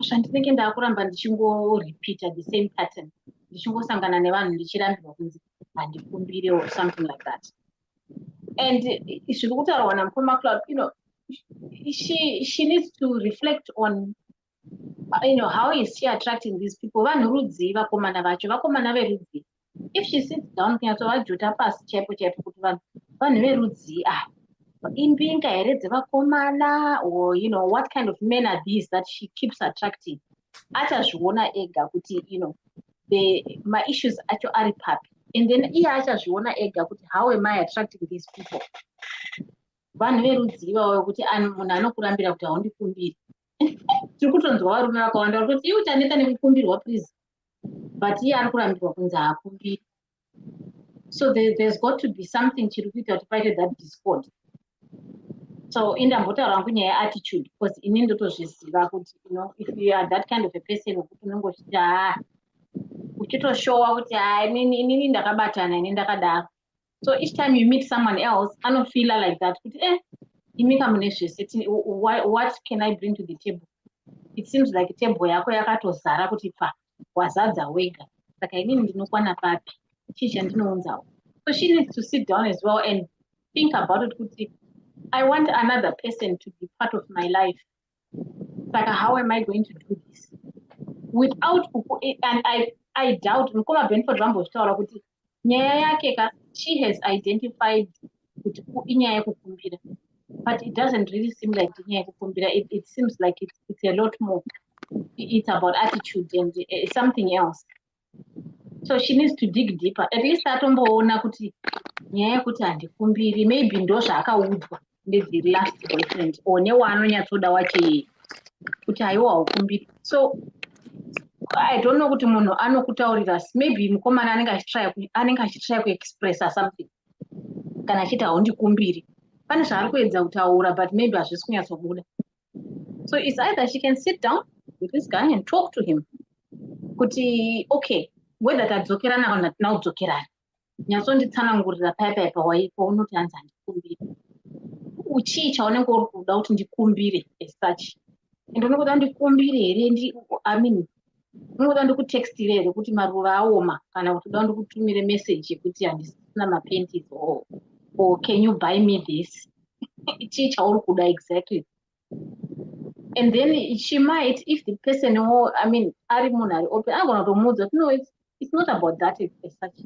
zvandinenge ndakuramba ndichingorepeata the same pattern, ndichingosangana nevanhu ndichirambirwa kunzi handikumbire or something like that. And zviri kutaurwa namukoma Claude, she needs to reflect on how is she attracting these people. Vanhu rudzi vakomana vacho, vakomana verudzi. If she sits down kunyatsovajota pasi chaipo kuti vanhu verudzi imbinga here dzevakomana, or what kind of men are these that she keeps attracting. Achazviona ega kuti my issues acho ari papi, and then iye achazviona ega kuti how am I attracting these people. Vanhu verudzi ivavo kuti munhu anokurambira kuti haundikumbiri. Tiri kutonzwa varume vakawanda kuti iwe chaneta nekukumbirwa please, but iye ari kurambirwa kunzi haakumbiri. So there's got to be something chiri kuita kuti paite that discord. So indambotaura rangu nyaya attitude, because inini ndotozviziva kuti if you are that kind of a person wekuti unongochiti uchitoshowa kuti inini ndakabatana ini ndakadaro. So each time you meet someone else anofeela like that kuti imika mune zvese, what can I bring to the table? It seems like table yako yakatozara kuti wazadza wega, saka inini ndinokwana papi, chii chandinounzawo. So she needs to sit down as well and think about it kuti I want another person to be part of my life. Like, how am I going to do this? Without, and I doubt, Mukoma Benford Rambo Stora, she has identified but it doesn't really seem like it seems like it's a lot more. It's about attitude and something else. So she needs to dig deeper. At least atomboona kuti nyaya yekuti handikumbiri, maybe ndo zvaakaudzwa the last boyfriend or newaanonyatsoda wache kuti haiwa haukumbiri. So I don't know kuti munhu anokutaurira, maybe mukomana anenge achitry kuexpressa something kana achiti haundikumbiri, pane zvaari kuedza kutaura but maybe hazvisi kunyatsobuda. So it's either she can sit down with this guy and talk to him kuti okay, whether tadzokerana kana tina kudzokerana, nyatsonditsanangurira paya pawaipo unoti hanzi handikumbiri, uchii chaunenge uri kuda kuti ndikumbire as such, and unokuda ndikumbire here, unokuda ndikutextire here kuti maruva aoma, kana kuti uda ndikutumire message yekuti handisina mapenties, or can you buy me this? Chii chauri kuda exactly. And then she might, if the person ari munhu ari open, agona kutomudza no, it's not about that as such.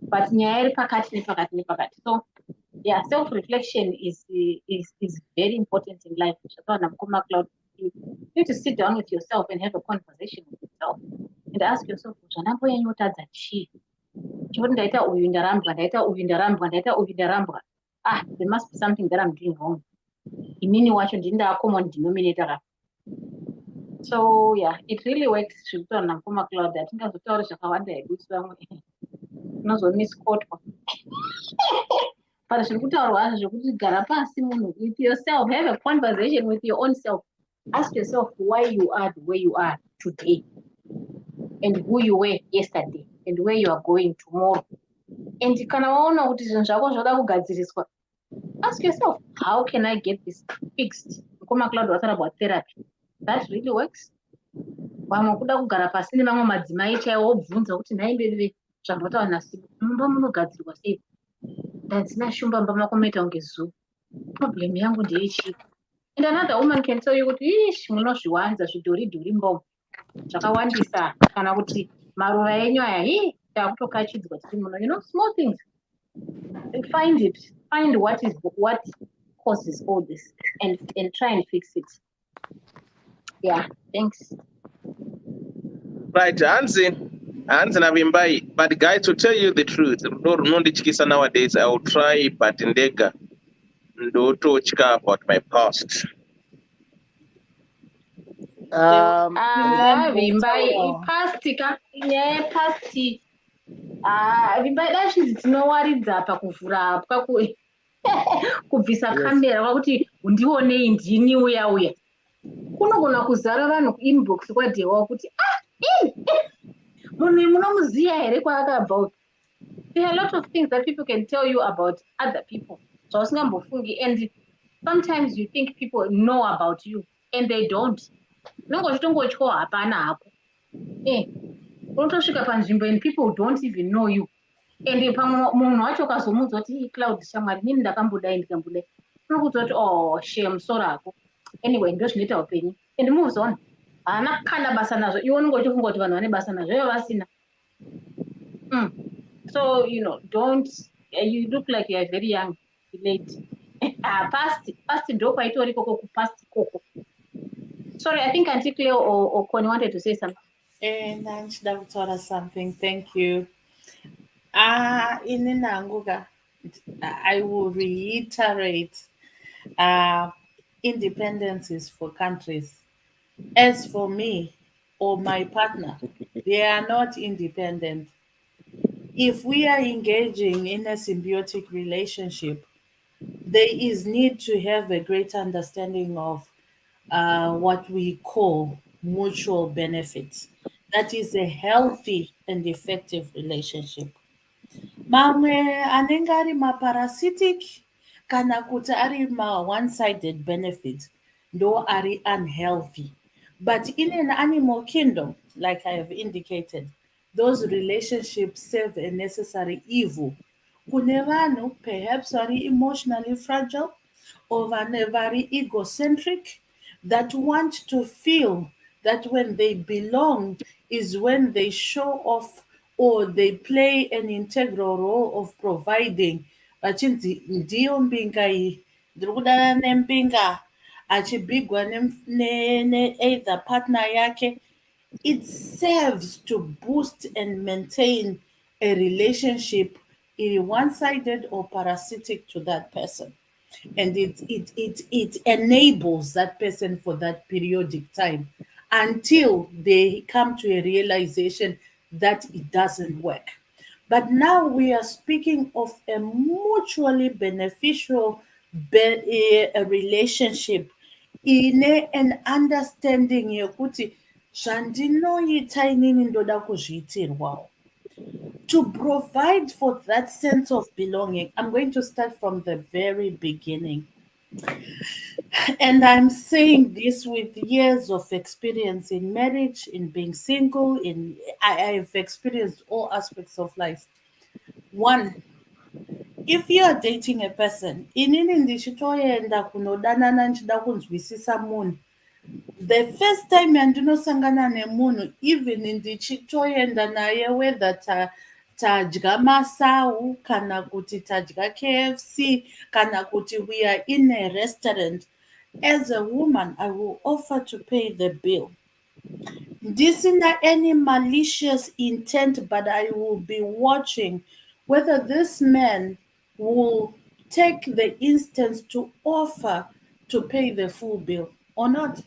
But nyaya iri pakati nepakati. So yeah, self-reflection is very important in life. You need to sit down with yourself and have a conversation with yourself and ask yourself, ndamboyanyotadza chii? Chikuti ndaita uyu ndarambwa. There must be something that I'm doing wrong. Inini wacho ndini common denominator. So yeah, it really works zvekutora namukoma cloud hatingazotauri zvakawanda hekuti vamwe unozomisquotwa but zviri kutaurwa hazvo zvekuti gara pasi munhu with yourself, have a conversation with your own self, ask yourself why you are the way you are today and who you were yesterday and where you are going tomorrow. And kana waona kuti zvinhu zvako zvoda kugadziriswa, ask yourself, how can I get this fixed? Mukoma cloud wataura about therapy. That really works. Vamwe kuda kugara pasi nevamwe madzimai chaiwo wobvunza kuti nhaimberere zvambotaura nasibu mumba munogadzirwa sei, ndanzina shumba mumba mako moita kunge zoo, problem yangu ndeyechii. And another woman can tell you kuti ish munozviwanza zvidhoridhori mbomo zvakawandisa, kana kuti maruva enyu aya takutokachidzwa tiri muno, you know, small things. Find what causes all this and try and fix it. Yeah, thanks. Right, Hansi Navimbai, but guys, to tell you the truth, nowadays I will try, but ndega ndotochika about my past. Vimbai pastika nyaya pasti vimbai dazvinzi tinowaridza pakuvhura kubvisa kamera kwakuti ndionei ndini uya kunogona kuzara vanhu kuinbox kwadewa kuti munhu munomuziya here kwaakabva. There are a lot of things that people can tell you about other people zvausingambofungi, and sometimes you think people know about you and they don't. Unenge uchitongotyawo hapana hako unotosvika panzvimbo and people don't even know you, and pamwe munhu wacho ukazomuudza kuti cloud shamwari nini ndakambodai unokuudza kuti shame soro ako. Anyway, ndo zvinoita upenyu and moves on. Haana kana basa nazvo, iwe unenge uchifunga kuti vanhu vane basa nazvo ivo vasina. So you know, don't you look like you are very young, late. Past ndo kwaitori koko kupast koko. Sorry, I think Auntie Cleo or Connie wanted to say something. Ndachida kutaura something. Thank you. Inini hanguka, I will reiterate, independence is for countries. As for me or my partner, they are not independent. If we are engaging in a symbiotic relationship, there is need to have a great understanding of what we call mutual benefits. That is a healthy and effective relationship. Mamwe anenge ari maparasitic kana kuti ari ma-one-sided benefits ndo ari unhealthy. But in an animal kingdom, like I have indicated, those relationships serve a necessary evil. Kune vanhu perhaps vari emotionally fragile or vari egocentric that want to feel that when they belong is when they show off or they play an integral role of providing. Vachinzi ndiyo mbinga iyi, ndiri kudana nembinga, achibigwa either partner yake. It serves to boost and maintain a relationship, either one-sided or parasitic to that person. And it enables that person for that periodic time until they come to a realization that it doesn't work. But now we are speaking of a mutually beneficial relationship in an understanding yekuti zvandinoita inini ndoda kuzviitirwawo. To provide for that sense of belonging, I'm going to start from the very beginning. And I'm saying this with years of experience in marriage, in being single, I've experienced all aspects of life. One, if you are dating a person, inini ndichitoenda kunodanana ndichida kunzwisisa munhu, the first time yandinosangana nemunhu, even ndichitoenda naye whether tadya masau kana kuti tadya KFC kana kuti we are in a restaurant, as a woman I will offer to pay the bill. Ndisina any malicious intent, but I will be watching whether this man will take the instance to offer to pay the full bill or not.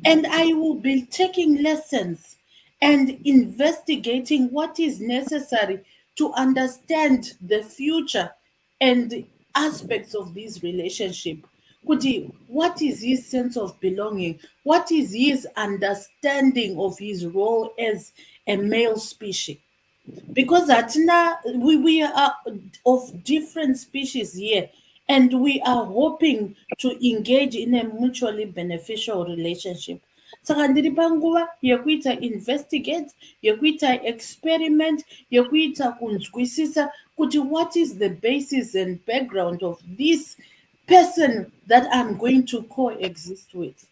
And I will be taking lessons and investigating what is necessary to understand the future and aspects of this relationship. Kuti, what is his sense of belonging? What is his understanding of his role as a male species? Because we are of different species here, and we are hoping to engage in a mutually beneficial relationship. Saka ndiri panguva yekuita investigate, yekuita experiment, yekuita kunzwisisa kuti what is the basis and background of this person that I'm going to coexist with.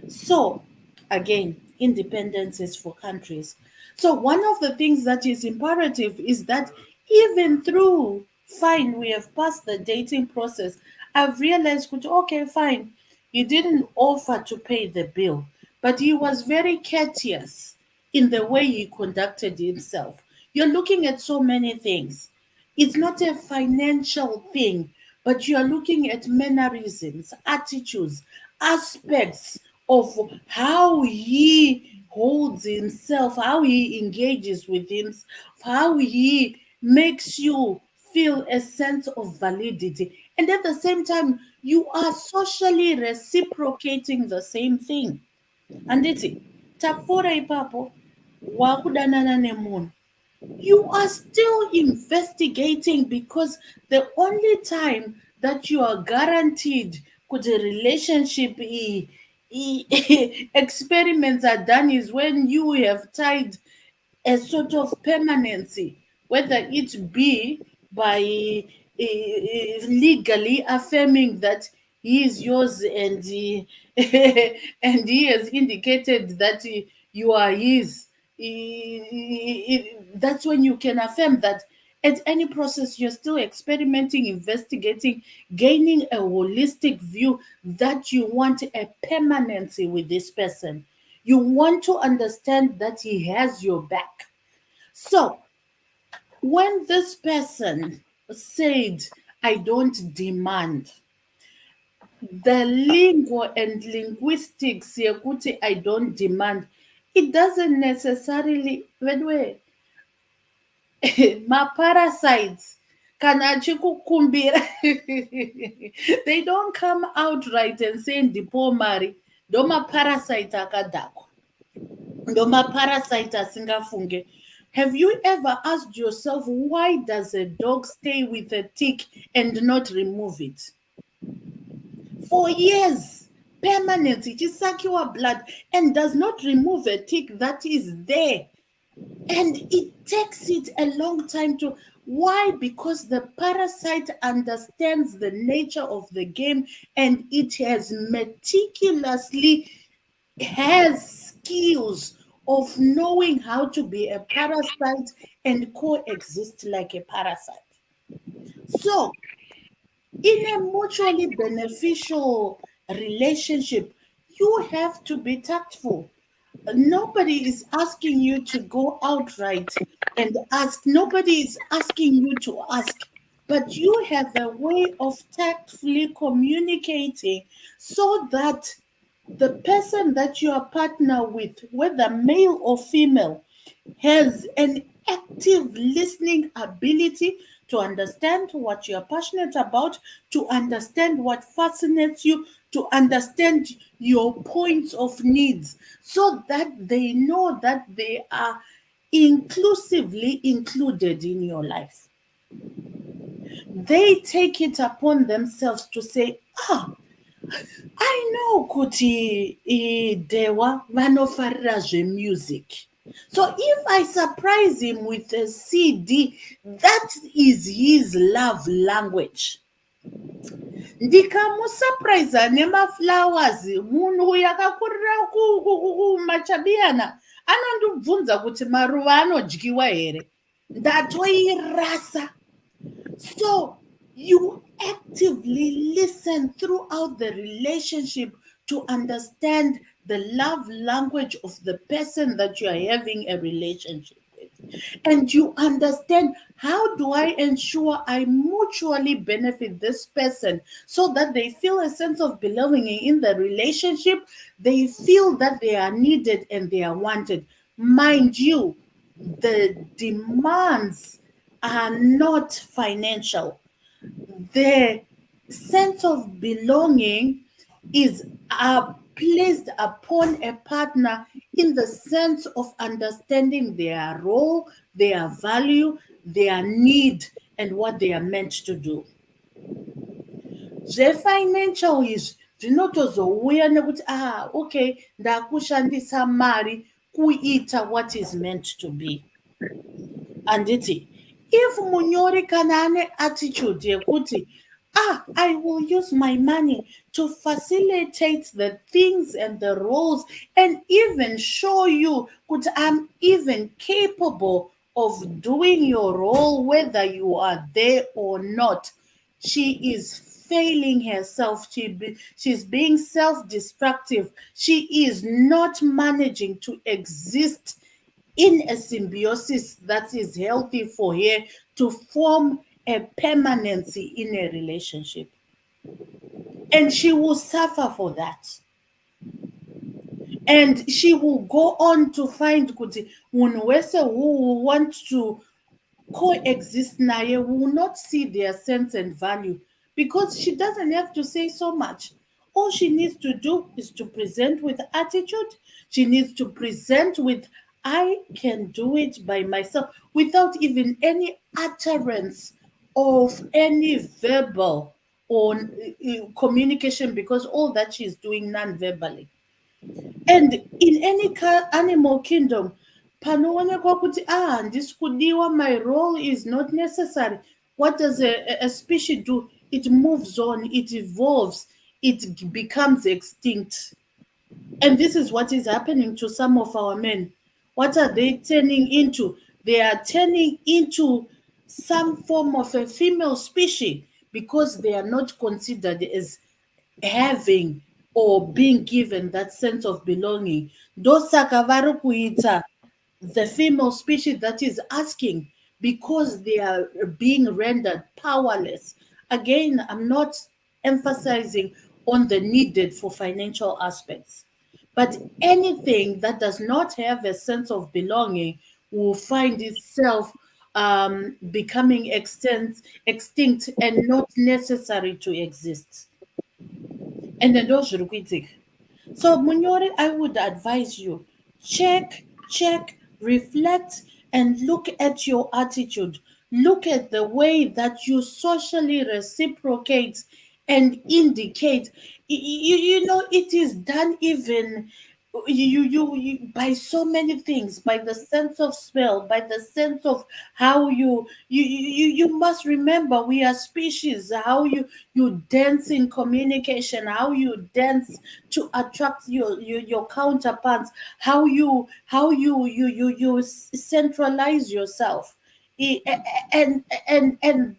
So, again, independence is for countries. So, one of the things that is imperative is that even through, fine, we have passed the dating process, I've realized, okay, fine, he didn't offer to pay the bill, but he was very courteous in the way he conducted himself. You're looking at so many things. It's not a financial thing, but you are looking at mannerisms, attitudes, aspects of how he holds himself, how he engages with him, how he makes you feel a sense of validity. And at the same time, you are socially reciprocating the same thing. Anditi, takura ipapo, wakudanana nemunhu, you are still investigating, because the only time that you are guaranteed could a relationship experiments are done is when you have tied a sort of permanency, whether it be by legally affirming that he is yours, and and he has indicated that you are his. That's when you can affirm that at any process you're still experimenting, investigating, gaining a holistic view that you want a permanency with this person. You want to understand that he has your back. So, when this person said, I don't demand, the lingo and linguistics yekuti I don't demand, it doesn't necessarily, vedwe, ma-parasites kana achikukumbira they don't come out right and say ndipo mari, ndo ma-parasite akadhakwa, ndo ma-parasite asingafunge. Have you ever asked yourself, why does a dog stay with a tick and not remove it? For years, permanently, chisakiwa blood, and does not remove a tick that is there. And it takes it a long time to. Why? Because the parasite understands the nature of the game, and it has meticulously has skills of knowing how to be a parasite and coexist like a parasite. So, in a mutually beneficial relationship, you have to be tactful. Nobody is asking you to go outright and ask. Nobody is asking you to ask. But you have a way of tactfully communicating so that the person that you are partner with, whether male or female, has an active listening ability to understand what you are passionate about, to understand what fascinates you, to understand your points of needs, so that they know that they are inclusively included in your life. They take it upon themselves to say, I know kuti Dewa vanofarira zvemusic. So if I surprise him with a CD, that is his love language. Ndikamusurprise nemaflowers, munhu yakakurira kumachabiana anondibvunza kuti maruva anodyiwa here, ndatoirasa. So you actively listen throughout the relationship to understand the love language of the person that you are having a relationship with. And you understand, how do I ensure I mutually benefit this person so that they feel a sense of belonging in the relationship? They feel that they are needed and they are wanted. Mind you, the demands are not financial. The sense of belonging is placed upon a partner in the sense of understanding their role, their value, their need, and what they are meant to do. Zve-financial izvi zvinotozouya nekuti okay, ndakushandisa mari kuita what is meant to be. Anditi, if munyori kana ane attitude yekuti I will use my money to facilitate the things and the roles and even show you that I'm even capable of doing your role whether you are there or not. She is failing herself. She's being self-destructive. She is not managing to exist in a symbiosis that is healthy for her to form a permanency in a relationship. And she will suffer for that. And she will go on to find kuti munhu wese who will want to coexist naye will not see their sense and value because she doesn't have to say so much. All she needs to do is to present with attitude. She needs to present with, I can do it by myself without even any utterance of any verbal or communication because all that she's doing non-verbally. And in any animal kingdom, panoonekwa kuti handisi kudiwa, my role is not necessary. What does a species do? It moves on, it evolves, it becomes extinct. And this is what is happening to some of our men. What are they turning into? They are turning into some form of a female species because they are not considered as having or being given that sense of belonging. Ndosaka vari kuita the female species that is asking because they are being rendered powerless. Again, I'm not emphasizing on the needed for financial aspects, but anything that does not have a sense of belonging will find itself becoming extinct and not necessary to exist. And then those requiting. So, Munyori, I would advise you check, reflect, and look at your attitude. Look at the way that you socially reciprocate and indicate. You know, it is done even you by so many things, by the sense of smell, by the sense of how you must remember we are species, how you dance in communication, how you dance to attract your counterparts, how you centralize yourself. And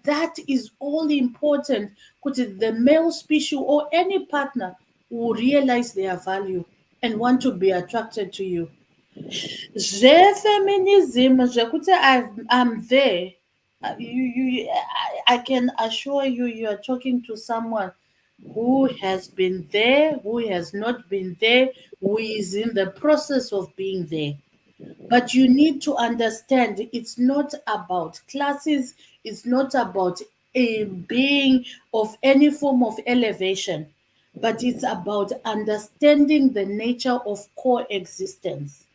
that is all important because the male species or any partner will realize their value and want to be attracted to you. Feminism zvekuti I'm there. I can assure you, you are talking to someone who has been there, who has not been there, who is in the process of being there. But you need to understand it's not about classes, it's not about a being of any form of elevation, but it's about understanding the nature of coexistence.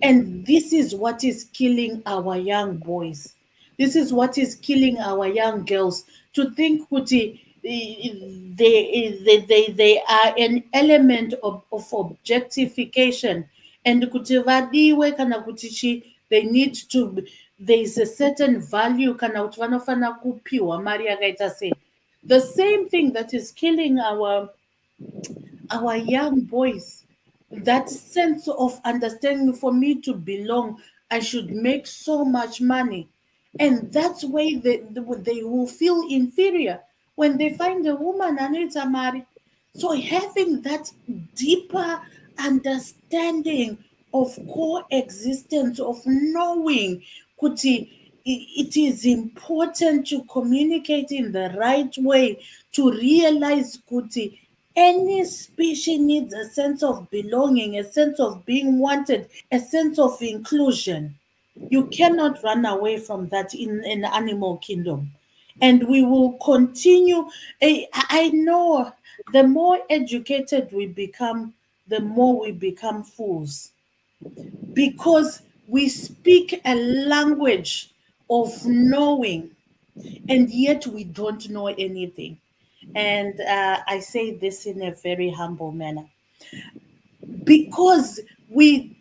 And this is what is killing our young boys. This is what is killing our young girls to think kuti they are an element of objectification and kuti vadiwe kana kuti they need to, there is a certain value kana kuti vanofana kupiwa mari yakaita sei. The same thing that is killing our young boys, that sense of understanding, for me to belong I should make so much money, and that's why they will feel inferior when they find a woman and it's a marry. So having that deeper understanding of coexistence, of knowing kuti it is important to communicate in the right way, to realize kuti any species needs a sense of belonging, a sense of being wanted, a sense of inclusion. You cannot run away from that in the animal kingdom. And we will continue. I know the more educated we become, the more we become fools, because we speak a language of knowing, and yet we don't know anything. And I say this in a very humble manner, because we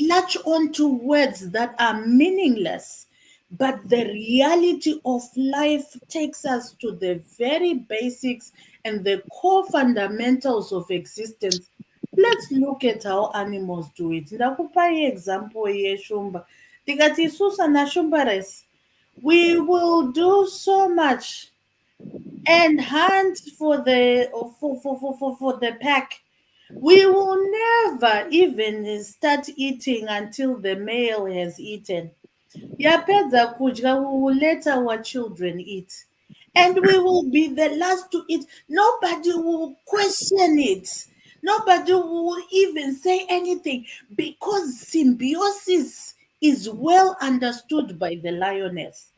latch on to words that are meaningless, but the reality of life takes us to the very basics and the core fundamentals of existence. Let's look at how animals do it. Ndakupa example yeshumba. Tikati isusa na shumba rice, we will do so much and hunt for the pack. We will never even start eating until the male has eaten. Yapedza kudya, we will let our children eat. And we will be the last to eat. Nobody will question it. Nobody will even say anything, because symbiosis is well understood by the lioness.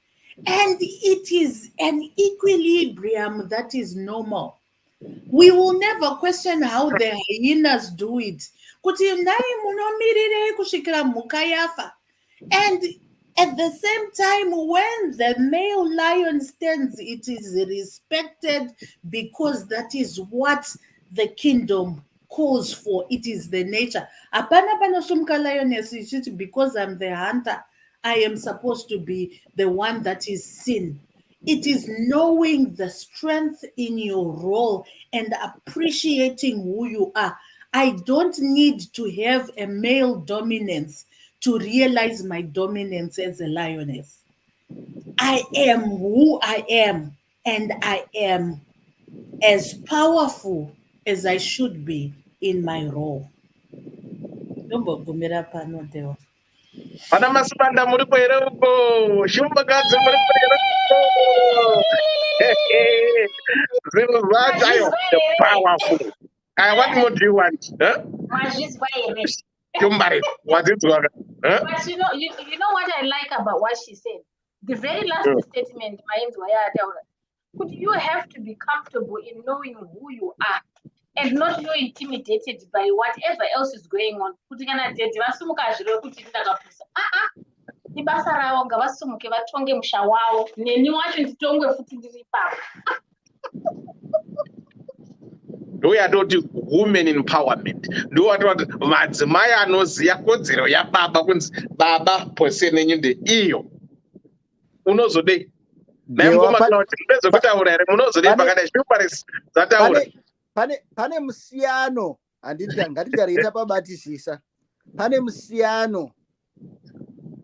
And it is an equilibrium that is normal. We will never question how the hyenas do it. Kuti nai munomirire kusvikira mhuka yafa. And at the same time, when the male lion stands, it is respected, because that is what the kingdom calls for. It is the nature. Apana panosumka lioness is because I'm the hunter, I am supposed to be the one that is seen. It is knowing the strength in your role and appreciating who you are. I don't need to have a male dominance to realize my dominance as a lioness. I am who I am, and I am as powerful as I should be in my role. Ndombogumira pano Deo. Ana masipanda muri kwere uko, shumbakadzi muri kwere uko. Zvinhu zvacho the powerful. What more do you want? Huh? Shumbari, what is it? But you know what I like about what she said? The very last statement, could you have to be comfortable in knowing who you are and not be intimidated by whatever else is going on? Ibasa ravo ngavasumuke vatonge musha wavo, neni wacho nditongwe futi ndiri ipapo. We are not women empowerment. Do what madzimai anoziya kodzero yababa kunzi baba pose nenyinde iyo. Unozodei? Naimbomakana kuti ndezokutaura here munozodei pakadai shumbaris dzataura. Pane musiyano ngatigareita pabatisisa. Pane musiyano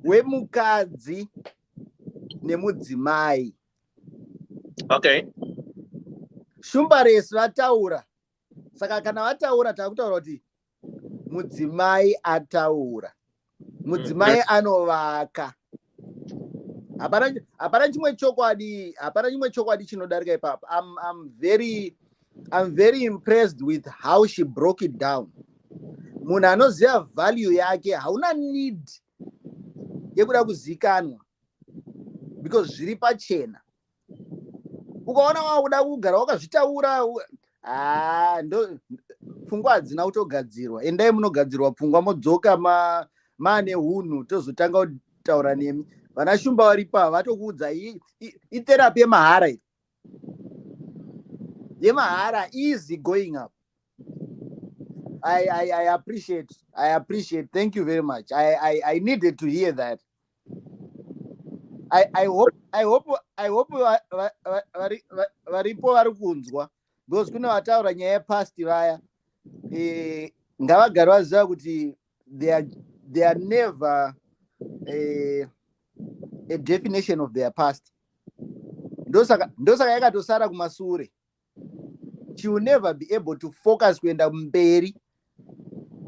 wemukadzi nemudzimai. Okay. Shumbaresi vataura. Saka kana vataura takutaura kuti mudzimai ataura. Mudzimai anovaka. Hapana chimwe chokwadi chinodarika ipapo. I'm very impressed with how she broke it down. Munhu anoziva value yake hauna need yekuda kuzikanwa, because zviri pachena. Ukaona wakuda kugara wakazvitaura, ndo pfungwa hadzina kutogadzirwa. Endai munogadzirwa pfungwa, modzoka maane hunhu tozotanga kutaura nemi. Vana shumba varipa vatokuudza itherapy yemahara iyi. Yemahara, easy going up. I appreciate. Thank you very much. I needed to hear that. I hope varipo vari kunzwa, because kuna vataura nyaya yepast vaya ngavagari vaziva kuti they are never a definition of their past. Ndosaka yakatosara kumasure. She will never be able to focus kuenda mberi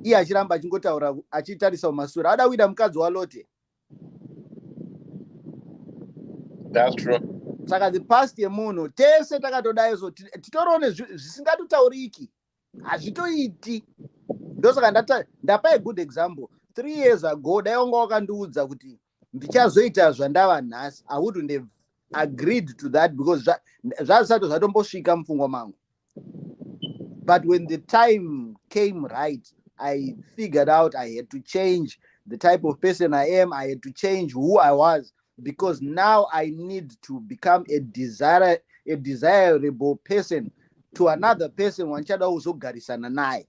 iye achiramba achingotaura achitarisa kumashure ada kuita mukadzi waLotte. That's true. Saka the past yemunhu tese takatodaizo titoriwo zvisingatotauriki hazvitoiti. Ndosaka ndapa a good example 3 years ago dai wanga wakandiudza kuti ndichazoita zvandava nhasi, I wouldn't have agreed to that because zvazvisati zvatombosvika mupfungwa mangu. But when the time came right, I figured out I had to change the type of person I am. I had to change who I was because now I need to become a desirable person to another person wanchada kuzogarisana naye.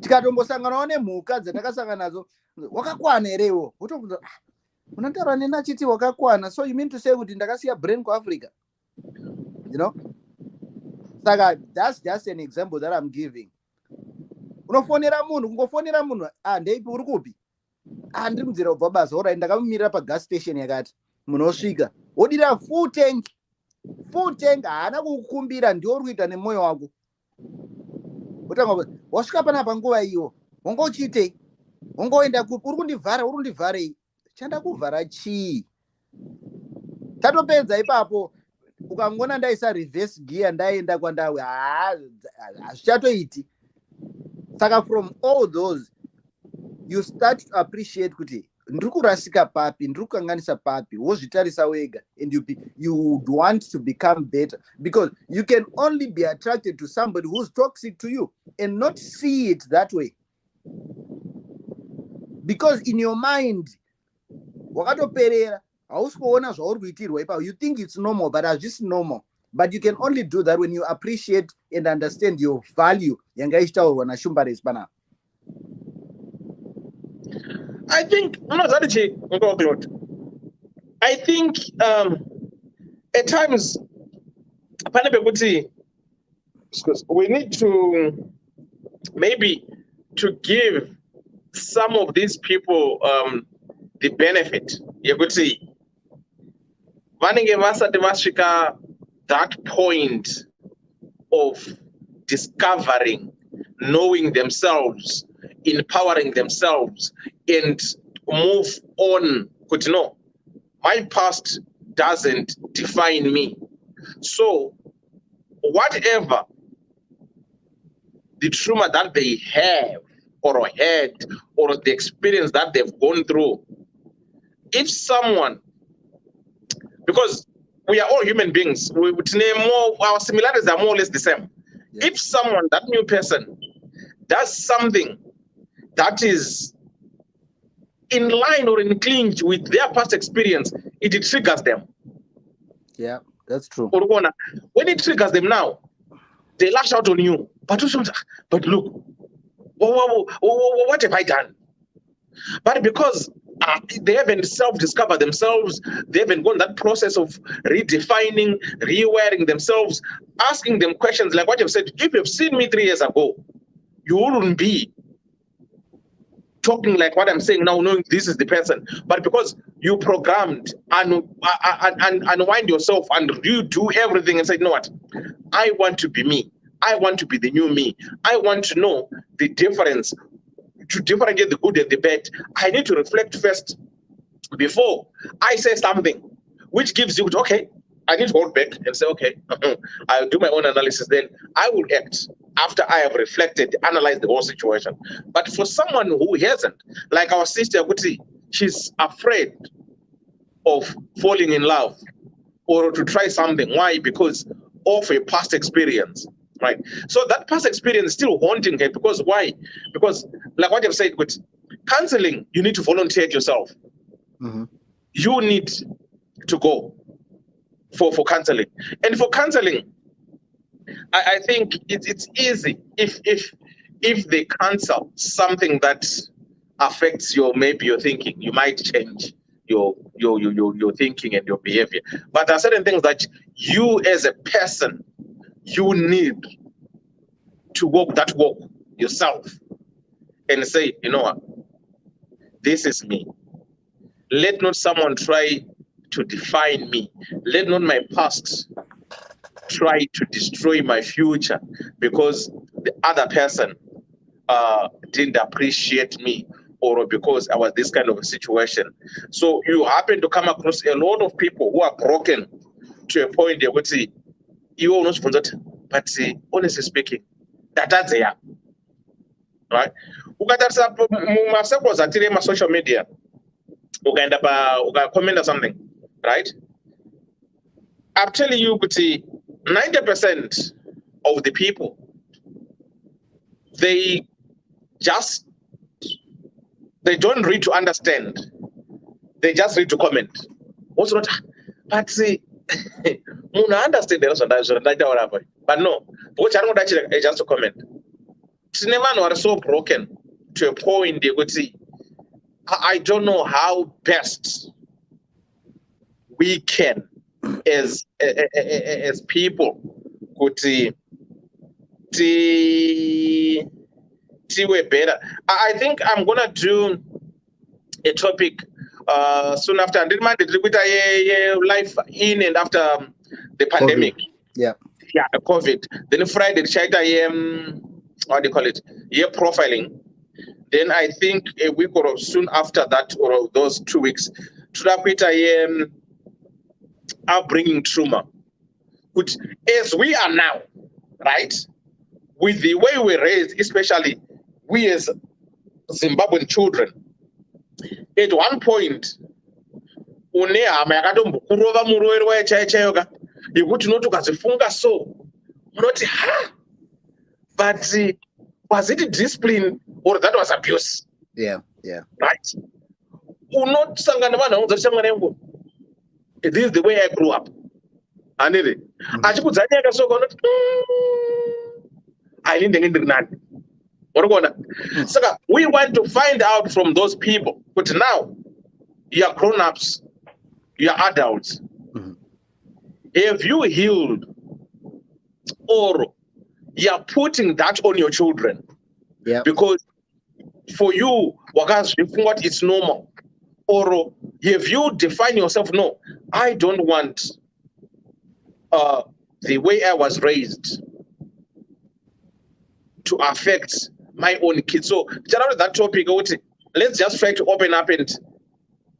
Tikatombosanganawo nemhuka dzatakasangana nadzo, wakakwana erewo, wotobvunza unataura neni achiti wakakwana, so you mean to say kuti ndakasiya brain kuAfrica? You know? Saka that's just an example that I'm giving. Unofonera munhu, kungofonera munhu, ndeipi uri kupi? Ndiri munzira kubva basa, alright ndakamumirira pagas station yakati. Munhu osvika, wodira full tank. Full tank haana kukukumbira, ndiwo uri kuita nemwoyo wako. Utanga wasvika panapa nguva iyo, wanga uchiitei? Wanga kupi? Uri kundivharei? Chandakuvhara chii? Tatopedza ipapo. Ukangona ndaisa reverse gear ndaenda kwandawe, hazvichatoiti. Saka from all those you start to appreciate kuti ndiri kurasika papi, ndiri kukanganisa papi, wozvitarisa wega, and you would want to become better because you can only be attracted to somebody who's toxic to you and not see it that way. Because in your mind wakatoperera, hausikuona zvauri kuitirwa ipapo. You think it's normal, but it's just normal. But you can only do that when you appreciate and understand your value. Yanga ichitaurwa naShumbares panapa. I think I think at times we need to maybe to give some of these people the benefit. You could see that point of discovering, knowing themselves, empowering themselves, and move on. But no, my past doesn't define me. So whatever the trauma that they have or had or the experience that they've gone through, if someone, because we are all human beings, our similarities are more or less the same. Yeah. If someone, that new person, does something that is in line or in clinch with their past experience, it triggers them. Yeah, that's true. When it triggers them now, they lash out on you. But look, what have I done? But because they haven't self-discovered themselves, they haven't gone that process of redefining, rewiring themselves, asking them questions like what you've said. If you've seen me 3 years ago, you wouldn't be talking like what I'm saying now, knowing this is the person. But because you programmed and unwind yourself and you do everything and say, you know what, I want to be me. I want to be the new me. I want to know the difference, to differentiate the good and the bad. I need to reflect first before I say something, which gives you, okay, I need to hold back and say, okay, I'll do my own analysis. Then I will act after I have reflected, analyzed the whole situation. But for someone who hasn't, like our sister Kuti, she's afraid of falling in love or to try something. Why? Because of a past experience. Right. So that past experience is still haunting her. Because why? Because like what I've said, with counseling, you need to volunteer it yourself. Mm-hmm. You need to go for counseling. And for counseling, I think it's easy if they counsel something that affects maybe your thinking, you might change your thinking and your behavior. But there are certain things that you as a person, you need to walk that walk yourself and say, you know what, this is me. Let not someone try to define me. Let not my past try to destroy my future because the other person didn't appreciate me, or because I was this kind of a situation. So you happen to come across a lot of people who are broken to a point they would say, you almost forgot, but honestly speaking, that's there. Right? Ukatarisa mumaseko zatire ma social media, ukaenda pa ukakomenda something, right? I'm telling you, 90% of the people, they don't read to understand. They just read to comment. Also not, but see, Muna understand the but no, which I don't actually just to comment. Cinema are so broken to a point they would see. I don't know how best we can, as people, could see way better. I think I'm gonna do a topic soon after. I did my life in and after the pandemic. Yeah, COVID. Then Friday, what do you call it? Year profiling. Then I think a week or soon after that, or those 2 weeks, to are bringing trauma. Which, as we are now, right, with the way we're raised, especially we as Zimbabwean children, at one point, so not but was it discipline or that was abuse? Yeah. Right? This is the way I grew up. And it so we want to find out from those people, but now you are grown-ups, you are adults. Have you healed, or you are putting that on your children? Yeah. Because for you, what is normal, or have you defined yourself? No, I don't want the way I was raised to affect my own kids. So that topic, let's just try to open up and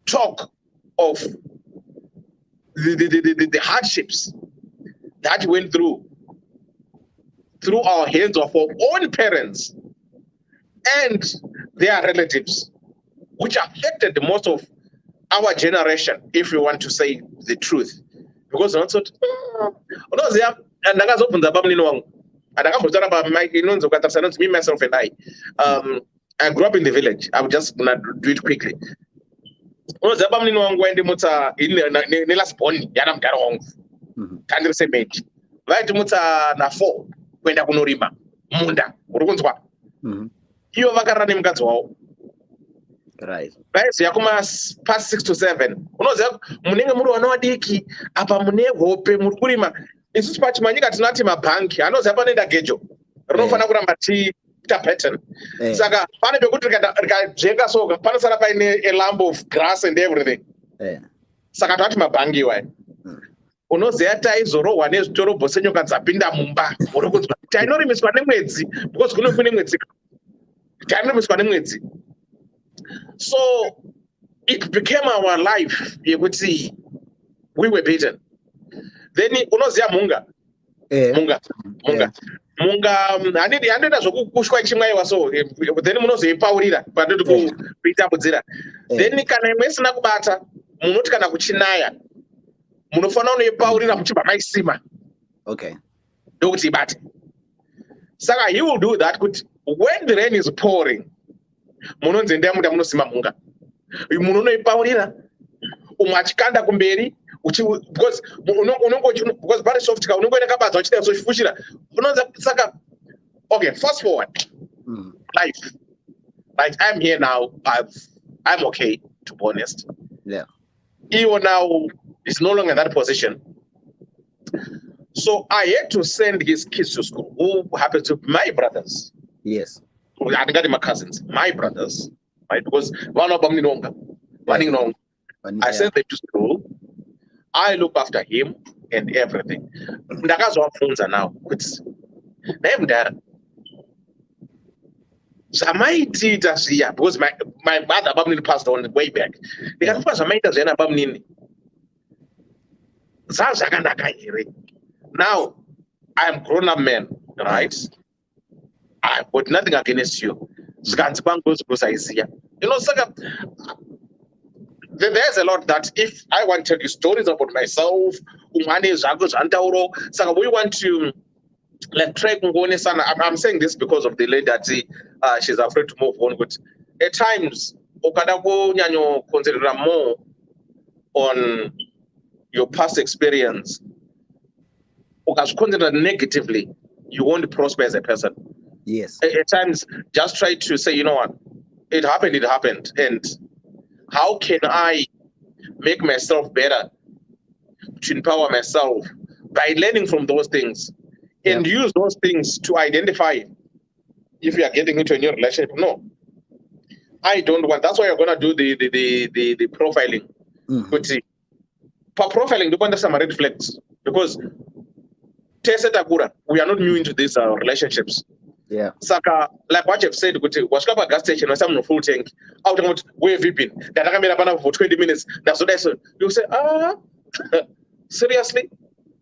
talk of the hardships that went through our hands of our own parents and their relatives, which affected most of our generation, if we want to say the truth. Because me, myself, and I grew up in the village. I'm just gonna do it quickly. Na 4 kwenda kunorima munda uri kunzwa iyo vakarara nemukadzi wavo, right, yakuma past 6 to 7. Unoziva munenge muri vana vadiki apa mune hope muri kurima. Isusu pachimanyika tinoti mabhanki anoziva panoenda gejo rinofanira kuramba tiita pattern. Saka pane pekuti rikajeka soka panosara paine a lamb of grass and everything. Saka tinoti mabhanki iwayo. Unoziva taizorohwa nezvitoro bhose nyoka dzapinda mumba uri kunzwa tainorimiswa nemwedzi because kuno kune mwedzi tainorimiswa nemwedzi. So it became our life yekuti we were beaten. Then unoziva munga handienda zvokukushwa chimwaiwa so then munozoipaurira pandoti kuitambudzira. Then kana imwe isina kubata munoti kana kuchinaya munofanira unoipaurira muchibva maisima. Okay. Ndokuti ibate. Saka he will do that kuti when the rain is pouring munonzi ndaya muda munosima munga. Munoipaurira umwe achikanda kumberi because very soft ka unongoenda kabadza uchida kuzofushira. Unonza saka okay, fast forward. Life. Like I'm here now. I'm okay, to be honest. Yeah. Even now is no longer in that position. So I had to send his kids to school, who happen to be my brothers. Yes. I got my cousins, my brothers. Right? Because one of them I sent them to school. I look after him and everything. Ndakazwafunza now. zvamaitita zviya, because my mother ababa passed on way back. Ndikamupa zvamaita zviyana ababa nini zvakanaka here. Now I'm grown up man, right? I've got nothing against you. Saka there's a lot that if I want to tell you stories about myself, we want to like try. I'm saying this because of the lady that she's afraid to move on. But at times, consider more on your past experience. Consider negatively, you won't prosper as a person. Yes. At times, just try to say, you know what, it happened, and how can I make myself better to empower myself by learning from those things and use those things to identify if you are getting into a new relationship. No, I don't want. That's why you're gonna do the profiling. But see, for profiling, you want some red flags because we are not new into these relationships. Yeah. Saka, like what you've said, was up a gas station or some full tank. Out of where have you been? That I made for 20 minutes. That's what I said. You say, seriously?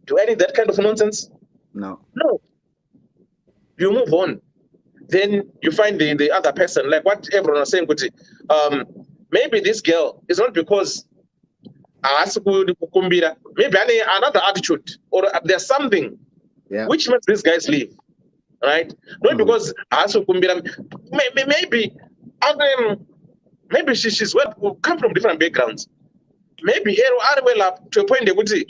Do I need that kind of nonsense? No. You move on. Then you find the other person, like what everyone was saying, maybe this girl is not because maybe another attitude or there's something which makes these guys leave. Right? Not because maybe she's well come from different backgrounds. Maybe are well up to a point they would say,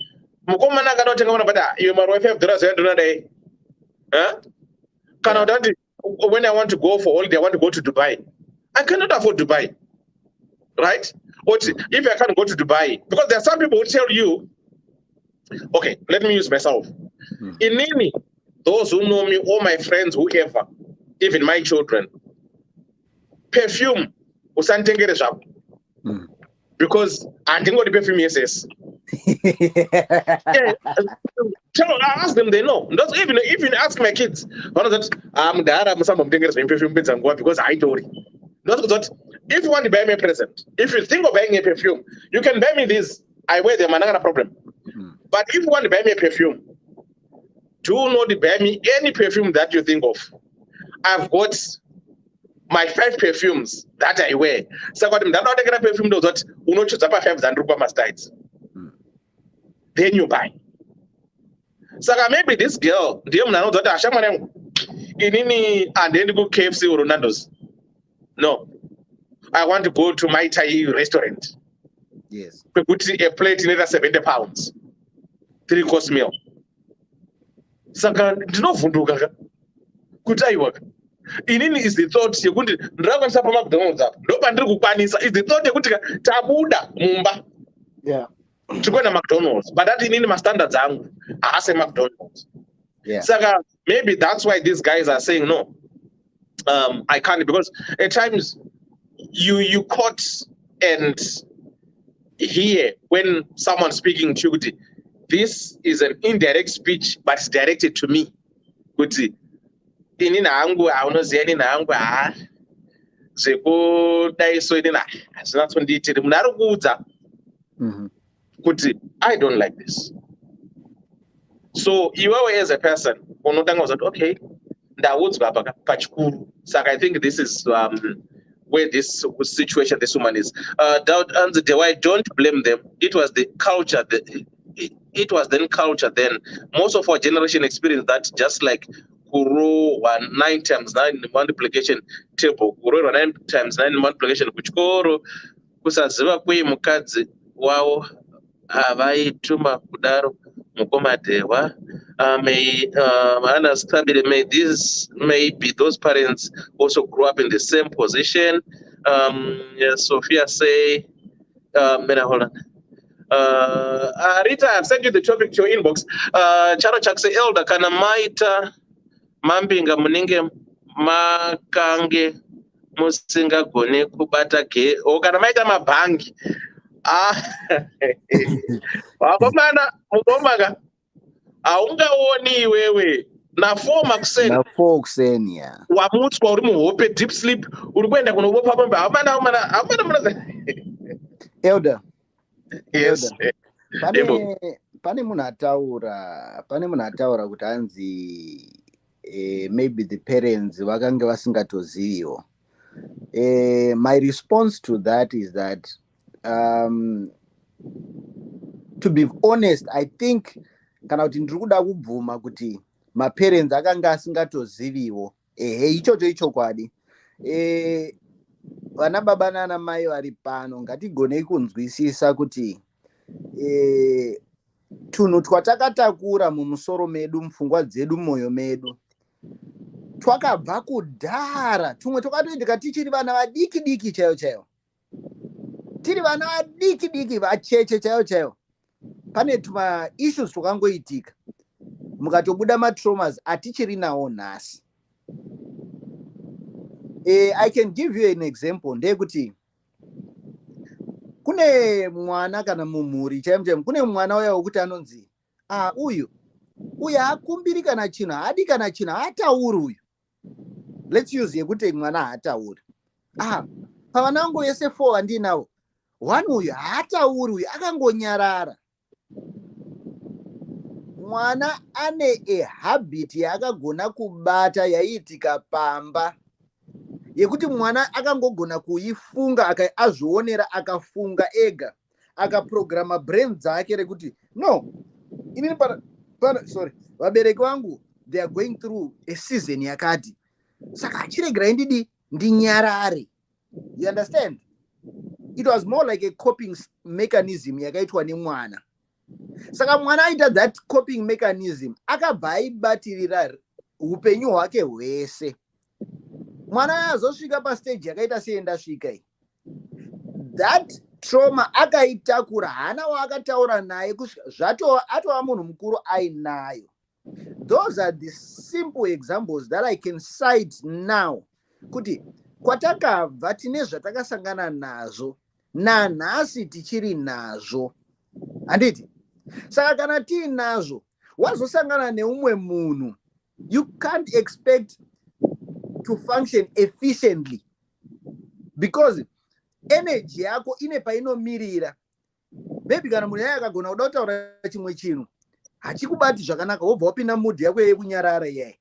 you my wife have the when I want to go for holiday, I want to go to Dubai. I cannot afford Dubai. Right? But if I can't go to Dubai, because there are some people who tell you, okay, let me use myself. In Nini, those who know me, all my friends, whoever, even my children, perfume, because I think what the perfume is. Ask them, they know. Even ask my kids. One of that, some perfume because I told you. Not that if you want to buy me a present, if you think of buying a perfume, you can buy me this. I wear them, not a problem. But if you want to buy me a perfume, do not buy me any perfume that you think of. I've got my 5 perfumes that I wear. So I got that other perfume that you know choose up 500 rupees. Then you buy. So maybe this girl, the know that Ashaman and then go KFC or Ronaldo's. No, I want to go to my Thai restaurant. Yes. We put a plate in 70 pounds, 3-course meal. Saka ndinofunduka kutaiwa inini is the thought yekuti ndakwanisa pa McDonald's apa ndopandiri kukwanisa is the thought yekuti tabuda mumba tikwenda McDonald's but that inini ma standards angu aase McDonald's. Saka maybe that's why these guys are saying no, I can't, because at times you caught and hear when someone's speaking to you, this is an indirect speech, but it's directed to me. Kuti inina angu aunoziya nina angu zvekudaiso inina hazvina kundiitira munhu ari kuudza kuti I don't like this. So iwewe as a person unotanga kuzoti okay ndaudzwa apa pachikuru, saka I think this is where this situation this woman is. Why don't blame them, it was the culture, it was then culture then. Most of our generation experienced that, just like Kuro 9 times 9 multiplication table, Kuro 9 times 9 multiplication, which Kuro kusaziva kwe mukadzi wao avaituma kudaro mukomadewa. May be those parents also grew up in the same position. Sophia say, hold on. Rita, I've sent you the topic to your inbox. Charo Chak say, elder kana maita mambinga muninge makange musinga gone kubata ge kana maita mabhangi. Wakomana mukomaka aungaoni iwewe na 4 makuseni na 4 kuseni ya wamutswa uri muhope deep sleep uri kuenda kunobopa pamba hamana elder yes pane munhu ataura kuti hanzi maybe the parents vakanga vasingatoziviwo. My response to that is that to be honest, I think kana kuti ndiri kuda kubvuma kuti maparents akanga asingatoziviwo ichocho ichokwadi. Vana baba nana mai vari pano ngatigonei kunzwisisa kuti tunhu twatakatakura mumusoro medu, mupfungwa dzedu, mumwoyo medu twakabva kudhara. Tumwe twakatoitika tichiri vana vadiki diki chaivo chaivo, tiri vana vadiki diki vacheche chaivo chaivo. Pane tuma issues twakangoitika mukatobuda matraumas atichiri nawo nhasi. I can give you an example. Ndekuti kune mwana kana mumhuri chaimo kune mwana uya wekuti anonzi uyu hakumbiri kana chinhu, haadi kana chinhu, haatauri uyu. Let's use yekuti mwana haatauri. Pavana vangu vese 4 vandinawo, 1 uyu haatauri, uyu akangonyarara. Mwana ane habit yaakagona kubata yaiitika pamba, yekuti mwana akangogona kuifunga azvionera akafunga ega, akaprograma brain dzake rekuti no, inini sorry, vabereki vangu they are going through a season yakati, saka achiregerai ndinyarare. You understand? It was more like a coping mechanism yakaitwa nemwana. Saka mwana aita that coping mechanism akabva aibatirira upenyu hwake hwese. Mwana azosvika pastage yakaita seendasvika iyi, that trauma akaitakura, hana waakataura naye atova munhu mukuru ainayo. Those are the simple examples that I can cite now kuti kwatakabva tine zvatakasangana nazvo nanhasi tichiri nazvo. Handiti? Saka kana tiinazvo wazosangana neumwe munhu, you can't expect to function efficiently because energy yako ine painomirira. Maybe kana munhu yaya akagona kuda kutaura chimwe chinhu hachikubati zvakanaka, wobva wapinda mood yako yekunyarara iyayi.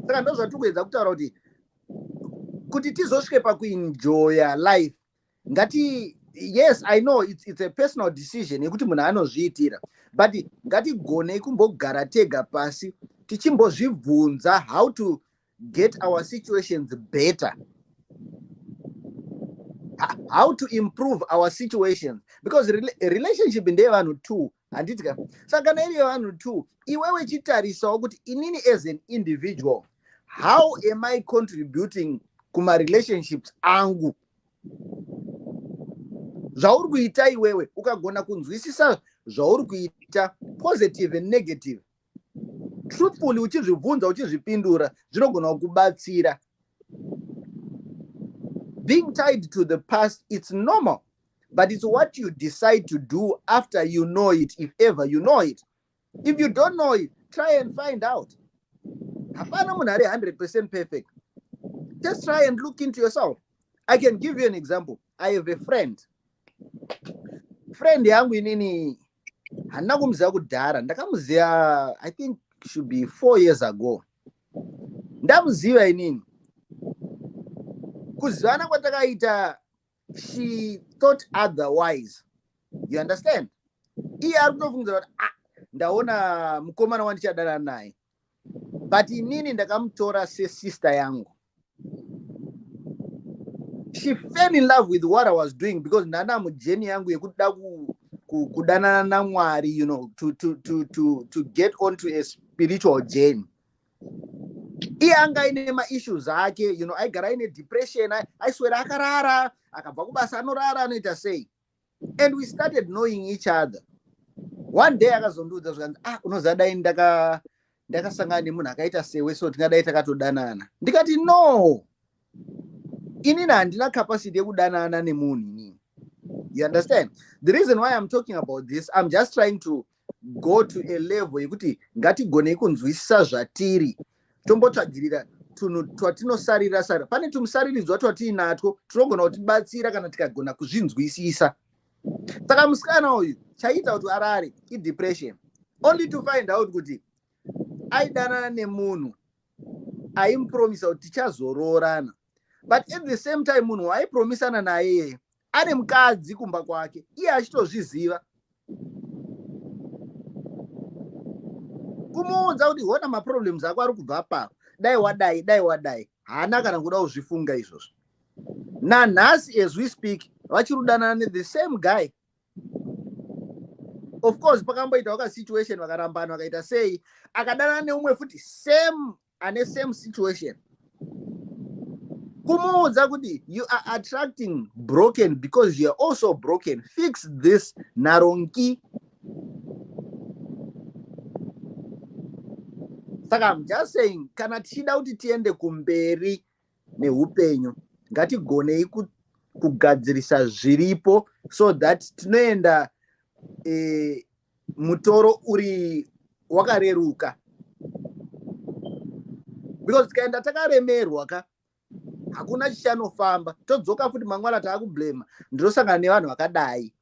Saka ndozvatikuedza kutaura kuti tizosvike pakuenjoya life, yes, I know it's a personal decision yekuti munhu anozviitira, but ngatigonei kumbogara tega pasi tichimbozvibvunza how to get our situations better, how to improve our situations, because relationship ndeyevanhu 2 handitika. Saka kana iri yevanhu 2, iwewe chitarisawo kuti inini as an individual, how am I contributing kuma relationships angu. Zvauri kuita iwewe ukagona kunzwisisa zvauri kuita positive and negative, truthfully uchizvibvunza uchizvipindura, zvinogona kukubatsira. Being tied to the past, it's normal, but it's what you decide to do after you know it, if ever you know it. If you don't know it, try and find out. Hapana munhu ari 100% perfect. Just try and look into yourself. I can give you an example. I have a friend yangu inini handina kumuziva kudhara, ndakamuziva I think should be 4 years ago. Ndamuziva inini, kuzivana kwatakaita, she thought otherwise. You understand? Iye ari kutofungidzira kuti ndaona mukomana wandichadana naye, but inini ndakamutora sesister yangu. She fell in love with what I was doing because ndana mujeni yangu yekuda kudanana naMwari, you know, to get onto a spiritual journey. Iye anga ine issues ake, you know, aigara ine depression, aiswera akarara, akabva kubasa anorara anoita sei. And we started knowing each other. One day akazondiudza zvikanzi unoziva dai ndakasangana nemunhu akaita sewe, so tingadai takatodanana. Ndikati no, inini handina capacity yekudanana nemunhu inini. You understand? The reason why I'm talking about this, I'm just trying to go to a level yekuti ngatigonei kunzwisisa zvatiri tombotsvagirira tunhu twatinosarira sarira. Pane tumusariridzwa twatiinatwo tunogona kutibatsira kana tikagona kuzvinzwisisa. Saka musikana uyu chaita kuti arare idepression, only to find out kuti aidanana nemunhu aimupromisa kuti tichazoroorana, but at the same time munhu aipromisana naye ane mukadzi kumba kwake, iye achitozviziva. Kumuudza kuti hona maproblems ako ari kubva apapo, dai wadai, haana kana kuda kuzvifunga izvozvo. Nanhasi as we speak vachirudanana the same guy. Of course pakamboita waka situation vakarambana vakaita sei, akadanana neumwe futi same situation. Kumuudza kuti you are attracting broken because you are also broken. Fix this naronki. Saka I'm just saying, kana tichida kuti tiende kumberi neupenyu, ngatigonei kugadzirisa zviripo so that tinoenda mutoro uri wakareruka. Because tikaenda takaremerwa ka hakuna chichanofamba, todzoka futi mangwana taakublema, ndosangana nevanhu vakadai.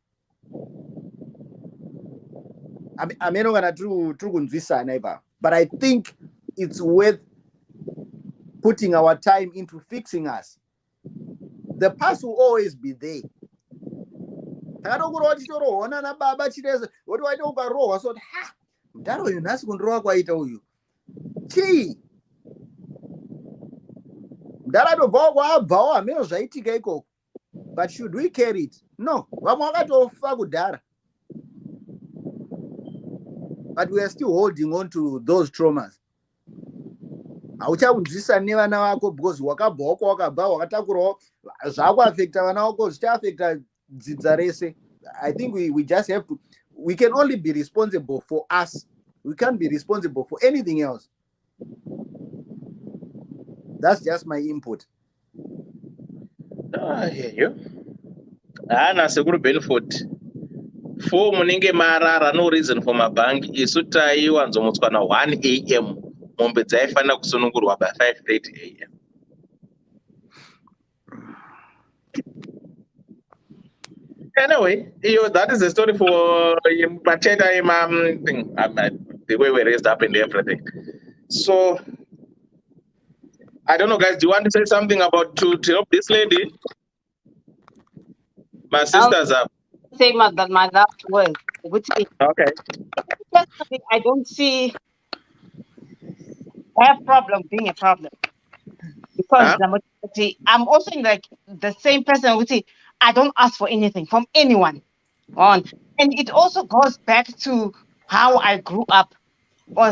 Ameno kana tiri kunzwisana ipapo. But I think it's worth putting our time into fixing us. The past will always be there. Takatokurowa tichitorohona nababa chirese, woti waita ukarohwa so ha mudharo uyu nhasi kundirowa kwaita uyu. Chii? Mudharo atobvawo kwaabvawo hameno zvaitika ikoko. But should we carry it? No. Vamwe vakatofa kudhara. But we are still holding on to those traumas. Hauchakunzwisisa nevana vako because wakabvawo kwawakabva, wakatakurawo zvakuaffecta vana vako zvichaaffecta dzidza rese. I think we just have to, we can only be responsible for us. We can't be responsible for anything else. That's just my input. I hear you. Ana sekuru Benford. For munenge marara, no reason for my bank. Isu taiwanzomutswa na 1 AM. Mombe dzaifanira kusunungurwa by 5:30 AM. Anyway, that is the story for thing. The way we raised up and everything. So I don't know, guys. Do you want to say something about to help this lady? My sisters are. Say my last word. Okay. Personally, I don't see a problem being a problem because I'm also like the same person who say I don't ask for anything from anyone. And it also goes back to how I grew up. I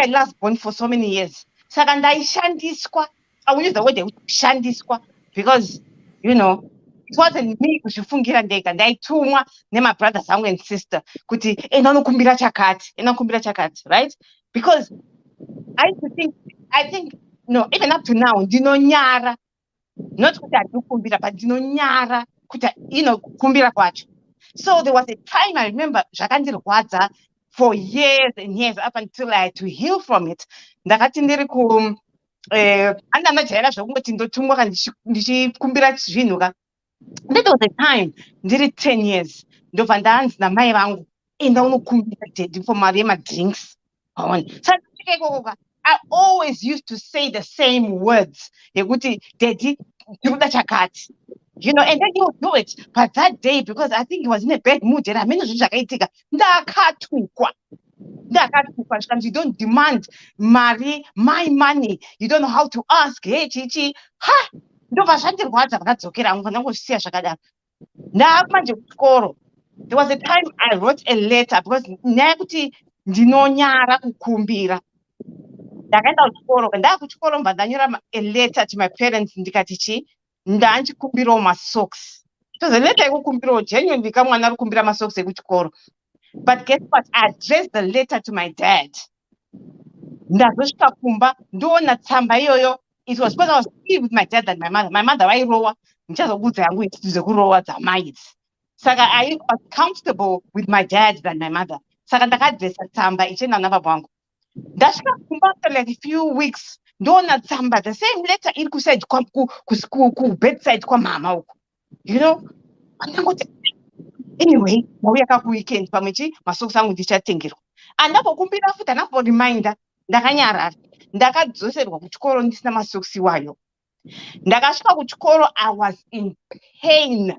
last born for so many years. I will use the word shandiswa because it wasn't me kuchifungira ndega ndaitumwa nema brothers angu and sister kuti enokumbira chakati, right? Because I think no, even up to now ndinonyara, not kuti andikumbira but ndinonyara kuti kumbira kwacho. So there was a time I remember zvakandirwadza for years and years up until I had to heal from it. Ndakati ndiri ku andanajaira zvokungoti ndotumwa kana ndichikumbira zvinhu ka. That was the time, ndiri 10 years. Ndobva ndanzi namai vangu enda unokumbira daddy for my drinks. I always used to say the same words. Yekuti daddy ndikuda chakati. And then he would do it. But that day, because I think he was in a bad mood, and I mean, you don't demand marry my money. You don't know how to ask. Hey, Chichi, ha! There was a time I wrote a letter because Nakuti Dinonyara Kumbira. And a letter to my parents in Dikatichi, Ndanchi Kumbiro my socks. So the letter I Kumbiro genuinely become one Kumbira my socks. But guess what? I addressed the letter to my dad. It was because I was with my dad and my mother. My mother, I rowa, just a good thing to the rowa, Saka I was comfortable with my dad than my mother. Saka ndakadresa tsamba ichenda nababa vangu. Ndasvika kumba after like a few weeks. Ndona tsamba the same letter iri kuside ku bedside kwamama uko. You know? Andangoti anyway, mauya ka weekend pamwechi masokisi angu ndichatengerwa. Andapokumbira futi anapo reminder ndakanyarara. Ndakadzoserwa kuchikoro ndisina masokisi wayo. Ndakasvika kuchikoro I was in pain.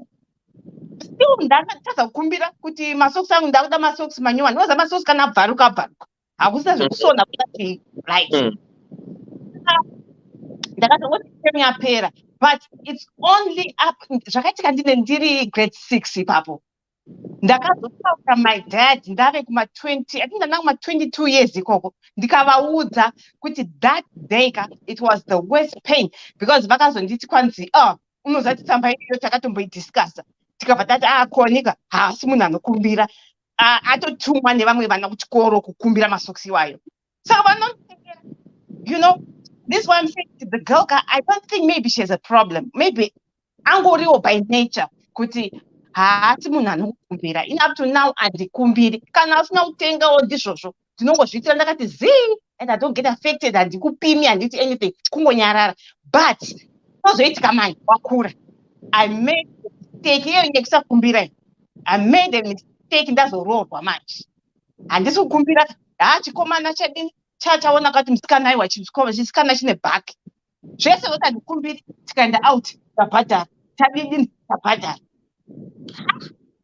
Still ndakatadza kukumbira kuti masokisi angu ndakuda masokisi manyowani. Waza masokisi kana bvaruka bvaruka. Hakusina zvekusona kuti right. Ndakati what time yapera. But it's only up zvakaitika ndiri grade 6 ipapo. Ndakazotaura my dad ndave kuma 20 I think ndanga kuma 22 years ikoko ndikavaudza kuti that day it was the worst pain because vakazonditi kwanzi unozati tsamba iyo takatomboidiscussa tikabva tati konika haasi munhu anokumbira atotumwa nevamwe vana kuchikoro kukumbira masokisi wayo saka vanotengera you know this is why I'm saying to the girl I don't think maybe she has a problem maybe angoriwo by nature kuti haati munhu anokumbira in up to now handikumbiri kana asina kutengawo ndizvozvo ndinongozviitira ndakati zii and I don't get affected handikupimi handiti anything kungonyarara but ozoitika manje wakura I made a mistake iyo yekusakumbira I made a mistake ndazoroorwa manje handisi kukumbira chikomana chadini chaona kuti musikana aiwa chisikana chine bhaki zvese kuti handikumbiri tikaenda out tabhadhara tadini tabhadhara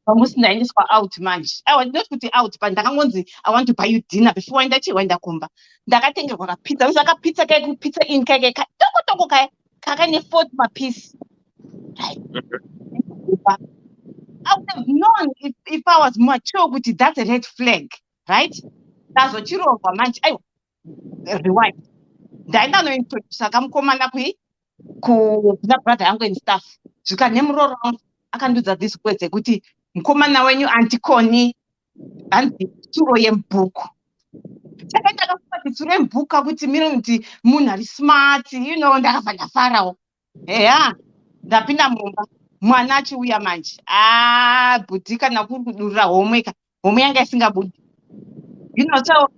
pamusi ndaendeswa out manje not kuti out but ndakangonzi I want to buy you dinner before waenda chii waenda kumba ndakatengerwa kapizza usaka pizza kai pizza in kai toko kai kakane 40 mapiece right I would have known if I was mature kuti that's a red flag right ndazochirovha manje aiwa rewind ndaenda nointroduce kamukomana kuna brother yangu and stuff zvika nemuroro wangu akandiudza this words ekuti mukomana wenyu andikoni hanzi tsuro yemubhuku saka ndakafuka tsuro yemubhuku akuti miri kuti munhu ari smart you know ndakabva ndafarawo eya ndapinda mumba mwana achiuya manje bhudhi kana kuri kudurura homwe yanga isingabudi you know so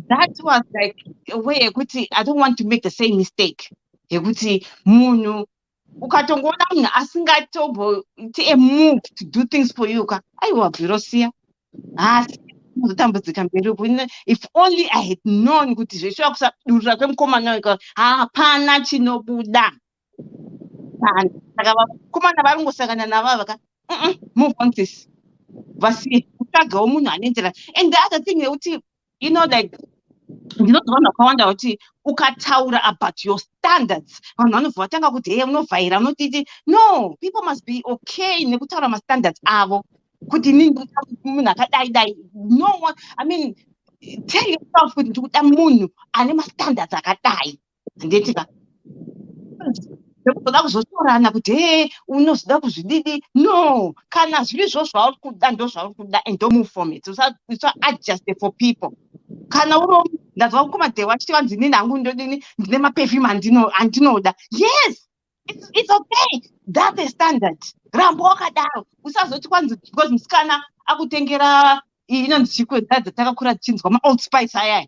that was like a way yekuti I don't want to make the same mistake yekuti munhu ukatongoona munhu asingatomboiti a move to do things for you aiwa bhirosiya asi unozotambudzika mberi uko if only I had known kuti zveshuwa kusadurura kwemukomana weka hapana chinobuda saka vakomana vari ngosangana navava move on this vasiye kutsvagawo munhu anoenderana and the other thing yekuti you know like ndinoti vanhu vakawanda kuti ukataura about your standards vanhu vanobva vatanga kuti hey unovhaira unotiti no people must be okay nekutaura mastandards avo kuti munhu akadai no one I mean tell yourself kuti ndikuda munhu ane mastandards akadai ndetika ndikuzoda kuzotorana kuti hey unozoda kuzvididi no kana zviri zvauri kuda ndozvauri kuda and don't move from it usa adjust for people kana uri ndazva kumadhewa achiti vanzi nini hangu ndodini ndine maperfume andinoda yes it's okay that's a standard rambo wakadaro usazoti kwanzi because musikana akutengera inonzi chikwedza dzatakakura tichinzwa maold spice ayaya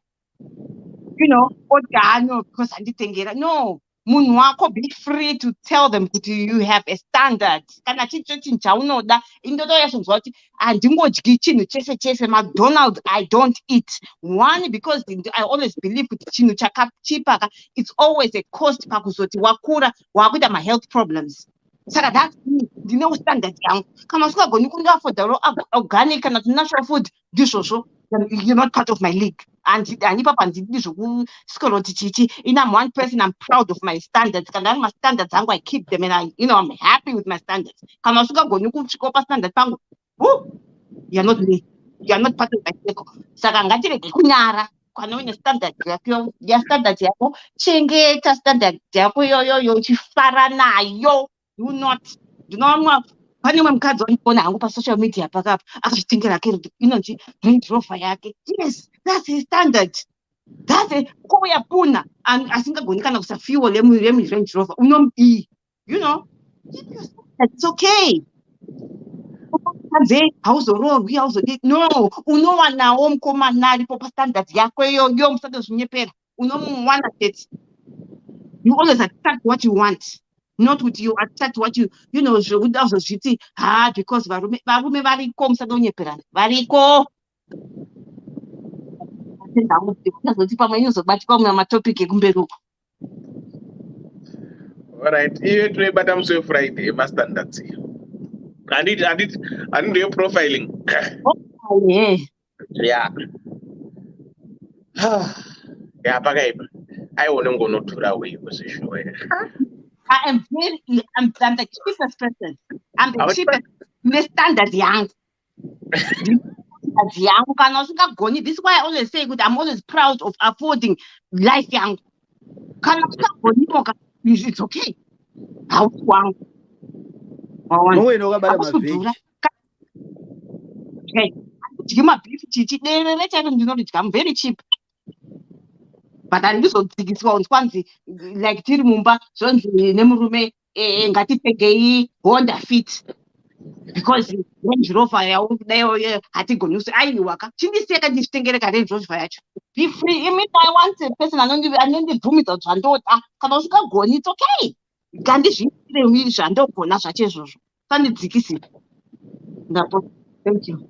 you know oti no because handitengera no munhu wako be free to tell them kuti you have a standard kana chicho chinhu chaunoda indotoyasonzwa kuti handingodyi chinhu chese chese McDonald's I don't eat one because I always believe kuti chinhu chakachipa it's always a cost pakuzoti wakura wakuita mahealth problems saka that's me ndine standard yangu kana usingagoni kundiafodha organic kana natural food ndizvozvo you're not part of my league handipapa ndidi zvokuskoroti chichi I'm one person I'm proud of my standards kana ari mastandards angu I keep them and I'm happy with my standards kana usingagoni kusvika pastandard pangu you're not me you're not part of my circle saka ngatirege kunyara kana une standard yako standard yako chengeta standard yako yoyo uchifara nayo do not pane umwe mukadzi wandikuona hangu pasocial media pakapa akazvitengera inonzi Range Rover yake yes that's his standard that's kouya puna asingagoni kana kusafuel Range Rover unombii you know it's okay No, unowana omkomana aripo pastandard yako iyoyo musati zvinyepera. Unomuwana chete. You always attract what you want. Not with you attract what you know zvekuti because varume variko musati unyeperana. Variko. Ndazoti pamwe inozobatika mumatopic ekumberi uko. All right, iwe toibata musi weFriday mastandards. I need your profiling. Oh, yeah. Yeah. Yeah, pakaipa. I won't go not throw away position. I'm the cheapest person. I'm the cheapest. The standard young. This is why I always say I'm always proud of affording life young. It's okay. How wow. I'm very cheap. But I use this one like Tirimumba, Nemurume, Ngati Honda Fit. Because Range Rover, I think on you say, I work. Chindi second this thing get a Range Rover. Be free. I mean, I want a person and then boom it out and can also go. It's okay. Can this wish and don't go Nasa Jesus? Can it kiss it? Thank you.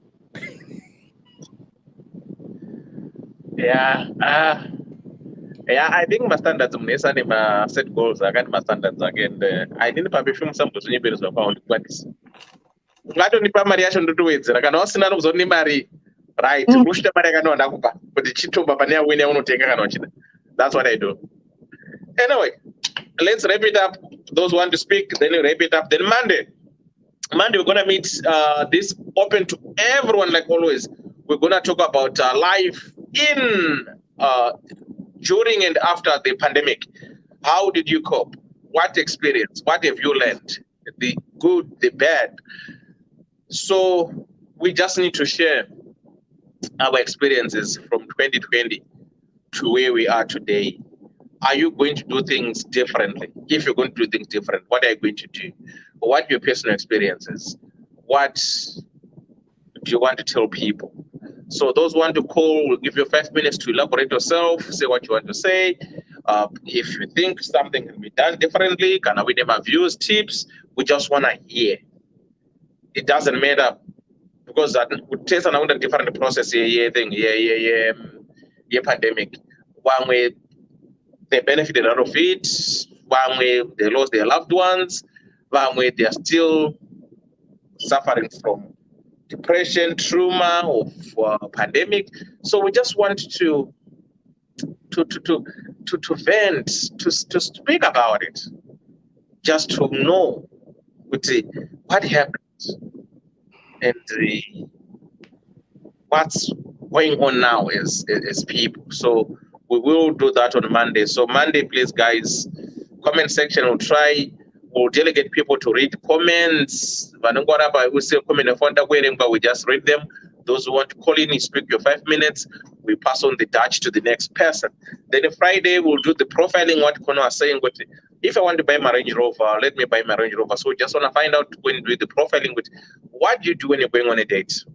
Yeah. Yeah, I think my standards set goals. I got my standards again. I didn't perform some to new bills of pound quantities. Not only primary action to do it, I can also not only marry right. Push the Maragano Nakupa, but the Chito Babania when I want to take a note. That's what I do. Anyway, let's wrap it up. Those who want to speak, then you wrap it up. Then Monday, we're gonna meet this open to everyone like always. We're gonna talk about life in during and after the pandemic. How did you cope? What experience? What have you learned? The good, the bad. So we just need to share our experiences from 2020 to where we are today. Are you going to do things differently? If you're going to do things different, what are you going to do? What are your personal experiences? What do you want to tell people? So those who want to call, will give you 5 minutes to elaborate yourself, say what you want to say. If you think something can be done differently, can we name our views, tips? We just want to hear. It doesn't matter because that would take another different process. Pandemic. One way they benefited out of it, one way they lost their loved ones, one way they are still suffering from depression, trauma of pandemic. So we just want to vent, to speak about it, just to know what happened and what's going on now as people. So we will do that on Monday. So Monday, please, guys, comment section. We'll delegate people to read comments. We say comment but we just read them. Those who want to call in, you speak your 5 minutes. We pass on the Dutch to the next person. Then on Friday, we'll do the profiling, what Kono was saying. But if I want to buy my Range Rover, let me buy my Range Rover. So we just want to find out when you do the profiling, with what do you do when you're going on a date?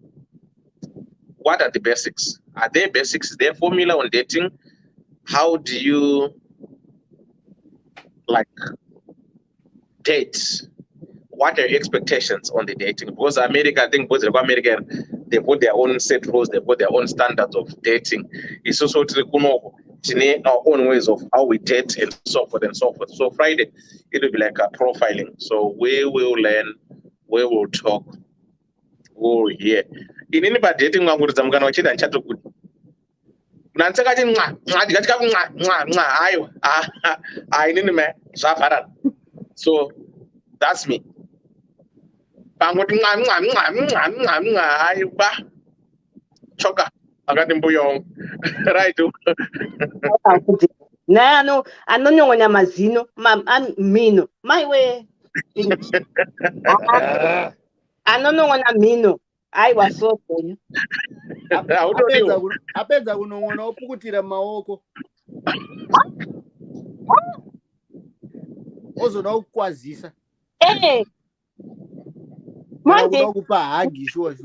What are the basics? Are there basics? Is there formula on dating? How do you date? What are your expectations on the dating? Because America, I think both America, they put their own set rules, they put their own standards of dating. It's also our own ways of how we date and so forth and so forth. So Friday, it will be like a profiling. So we will learn, we will talk, we will hear. In any dating, I'm going to chat good. So that's me. Choka. I got him right. No, I don't know when I'm mino. My way. I don't know when I'm mino. I was so funny. Apedza kunong'ona opukutira maoko ozoda kukwazisa. Hey, kuda kupa hagi sure.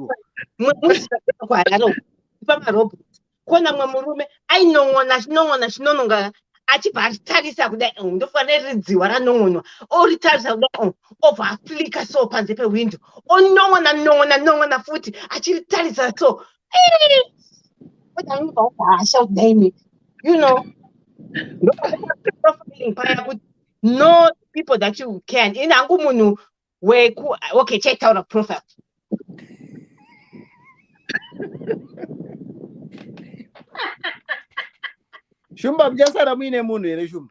Kona mwe murume ainon'ona chinononga achibva achitarisa kudai ndofanira ridziwa ranon'onwa oritarisa kudai obva aflika so panze pewindo onon'ona futi achiritarisa so unobva ubhasha kudaini you know profiling paya kuti know people that you can ini hangu munhu okay chaitaura profile Shumba mjasara muine munhu here Shumba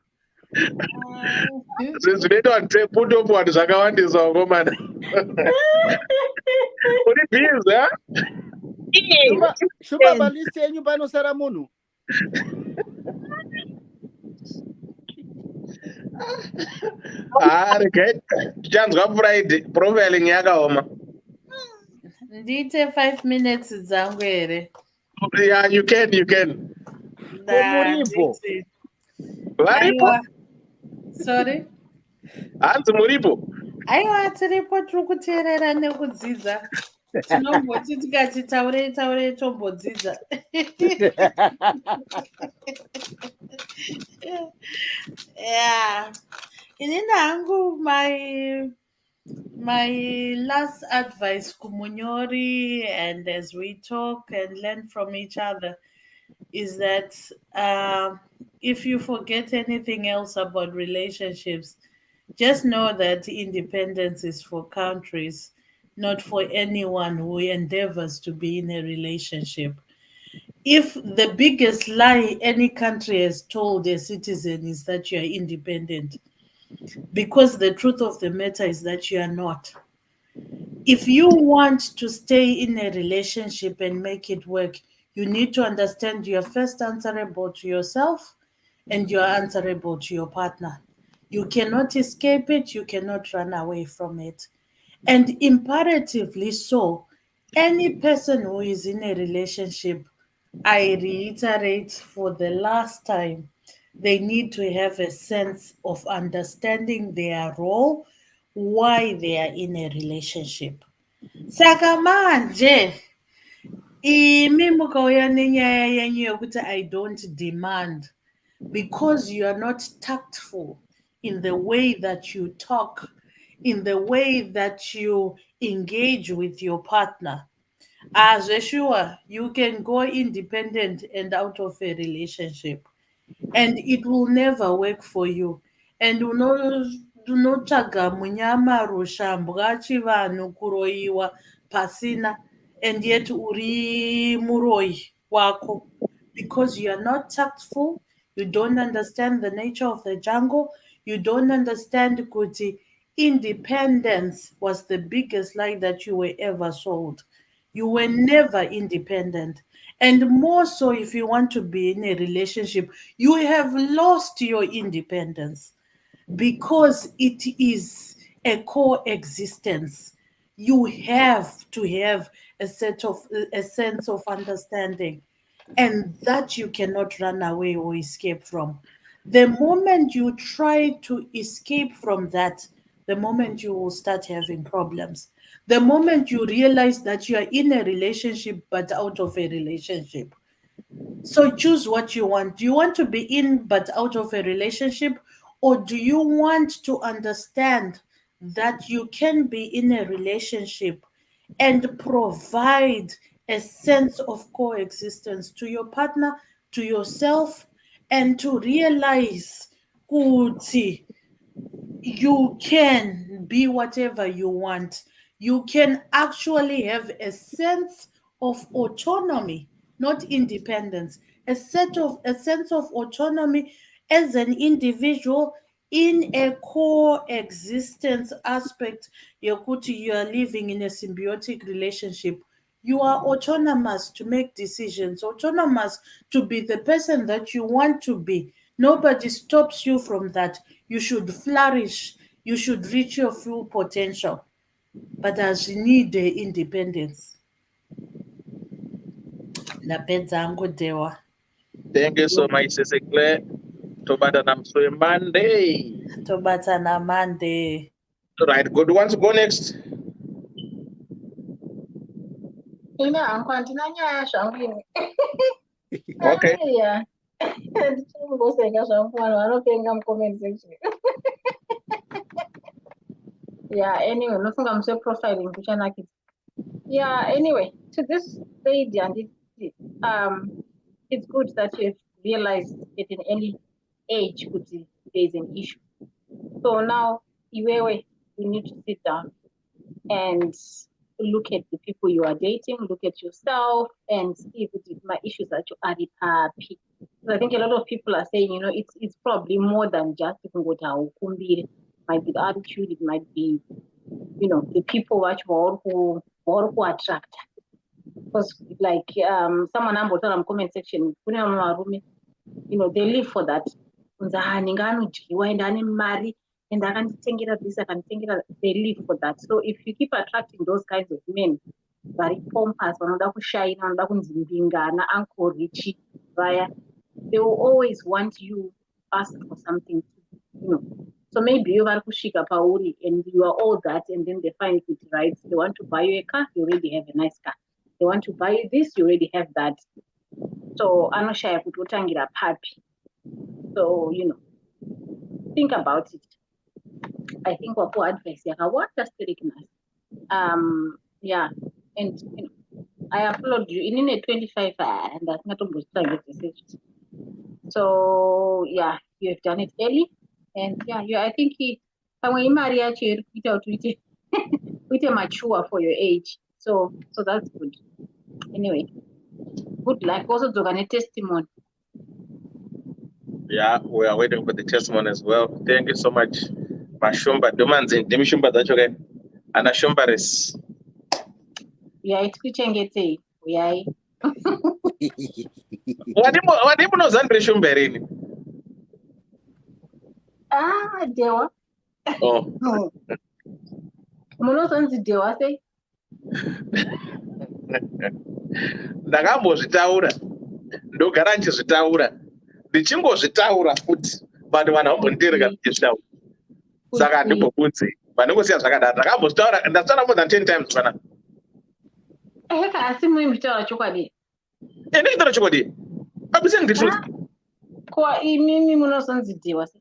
zvinoitwa putopu vanhu zvakawandisa ngomana uri bhizi Shumba balist yenyu panosara munhu tichanzwa Friday profiling yakaoma Ndite 5 minutes dzangu here. Yeah, you can. Muripo. Varipo? Sorry? Hanzi muripo? Aiwa tiripo tiri kuteerera nekudzidza. Tinomboti tikati taurei tombodzidza. Yeah. Inini hangu my last advice kumunyori and as we talk and learn from each other is that if you forget anything else about relationships, just know that independence is for countries, not for anyone who endeavors to be in a relationship. If the biggest lie any country has told a citizen is that you are independent, because the truth of the matter is that you are not. If you want to stay in a relationship and make it work, you need to understand you are first answerable to yourself and you are answerable to your partner. You cannot escape it, you cannot run away from it. And imperatively so, any person who is in a relationship, I reiterate for the last time, they need to have a sense of understanding their role, why they are in a relationship. Saka manje, imi mukauya nenyaya yenyu yokuti I don't demand, because you are not tactful in the way that you talk, in the way that you engage with your partner. As sure, you can go independent and out of a relationship, and it will never work for you. And unotsvaga munyamaro shambwa chivanhu kuroyiwa pasina, and yet uri muroyi wako, because you are not tactful, you don't understand the nature of the jungle, you don't understand kuti independence was the biggest lie that you were ever sold. You were never independent. And more so, if you want to be in a relationship, you have lost your independence because it is a coexistence. You have to have a sense of understanding, and that you cannot run away or escape from. The moment you try to escape from that, the moment you will start having problems. The moment you realize that you are in a relationship but out of a relationship. So choose what you want. Do you want to be in but out of a relationship, or do you want to understand that you can be in a relationship and provide a sense of coexistence to your partner, to yourself, and to realize kuti you can be whatever you want. You can actually have a sense of autonomy, not independence, a sense of autonomy as an individual in a coexistence aspect. Yokuti, you are living in a symbiotic relationship. You are autonomous to make decisions, autonomous to be the person that you want to be. Nobody stops you from that. You should flourish. You should reach your full potential. But as you need the independence. Ndapedza hangu dewa. Thank you so much, Sister Claire. Tobatana Monday. Tobatana Monday. All right, good. Who wants to go next? ina hangu handina nyaya zvangu ine. Okay. Yeah. Ndichingoseka zvangu vanhu vanopenga mucomment section. Yeah, anyway, unofunga muswe profiling kuchanakidza. Yeah, anyway, to this stage, and it's good that you have realized at an early age that there is an issue. So now, you need to sit down and look at the people you are dating, look at yourself, and see if my issues that you are happy. So I think a lot of people are saying, it's probably more than just it might be the attitude, it might be, the people who attract. Because like someone on the comment section, they live for that. And I can't think it this, I can think it. They live for that. So if you keep attracting those kinds of men, very pompous, shy, uncle Richie, they will always want you ask for something, So maybe you are kushika pauri and you are all that, and then they find it right. They want to buy you a car, you already have a nice car. They want to buy you this, you already have that. So anoshaya kutotangira papi. So think about it. I think what advice just recognize. Yeah, and I applaud you. In a 25 and that's not a decision. So yeah, you have done it early, and yeah, I think when you marry actually with a mature for your age. So that's good. Anyway, good luck. Also to get a testimony. Yeah, we are waiting for the testimony as well. Thank you so much. Mashumba, Domanzi, Demishumba, that's okay. And Ashumbaris. Yeah, it's kuchengete. Yeah. What do you know, Zandri Shumberini? Dewa. Oh. No. Munozonzi Dewa say. Ndakambozvitaura ndogara ndichizvitaura ndichingozvitaura futi vanhu vanhambondirega ndichitaura saka handimbobvunzi vandingosiya zvakadaro ndakambozvitaura ndazvitaura more than 10 times pana eka asi muimitaura chokwadi ndikitaura chokwadi abiseni nditruth kwa imimi munozonzi Dewa se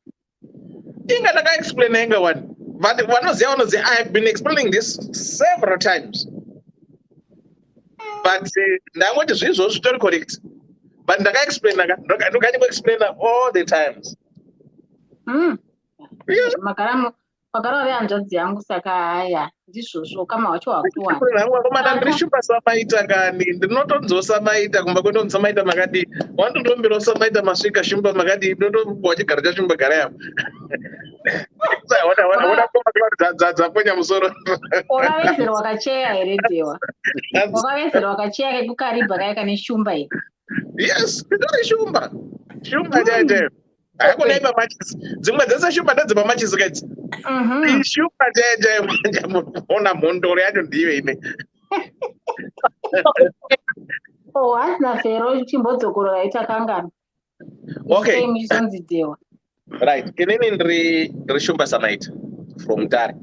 inga ndakaexplaina inga one vanoziva I have been explaining this several times. But ndangoti zvizvo zvitori correct. But ndaka-explain all the times. Magara vehanzvadzi yangu saka haya ndizvozvo kama wacho wakuwana ndishupa samaita kani ndinotonzosamaita kumba kwetonzosamaita makadi wandotombera samaita masvika shumba makadi ndotombwa chigaro chashumba gara yapo dzadzaponya musoro wakavezera wakacheya here Dewa wakavezera wakacheya kekukaribha kaya kane shumba here yes itori shumba chaiteyo hakunaipa machisi dzimwe dzese shumba ndedzipa machisi kaidzi ishumba chaiteyo ona mhondoro yacho ndiyo ine hasina fero chimbodzokoro itakangana okay muchizonzi Dewa right inini ndiri shumba samaita from Mutare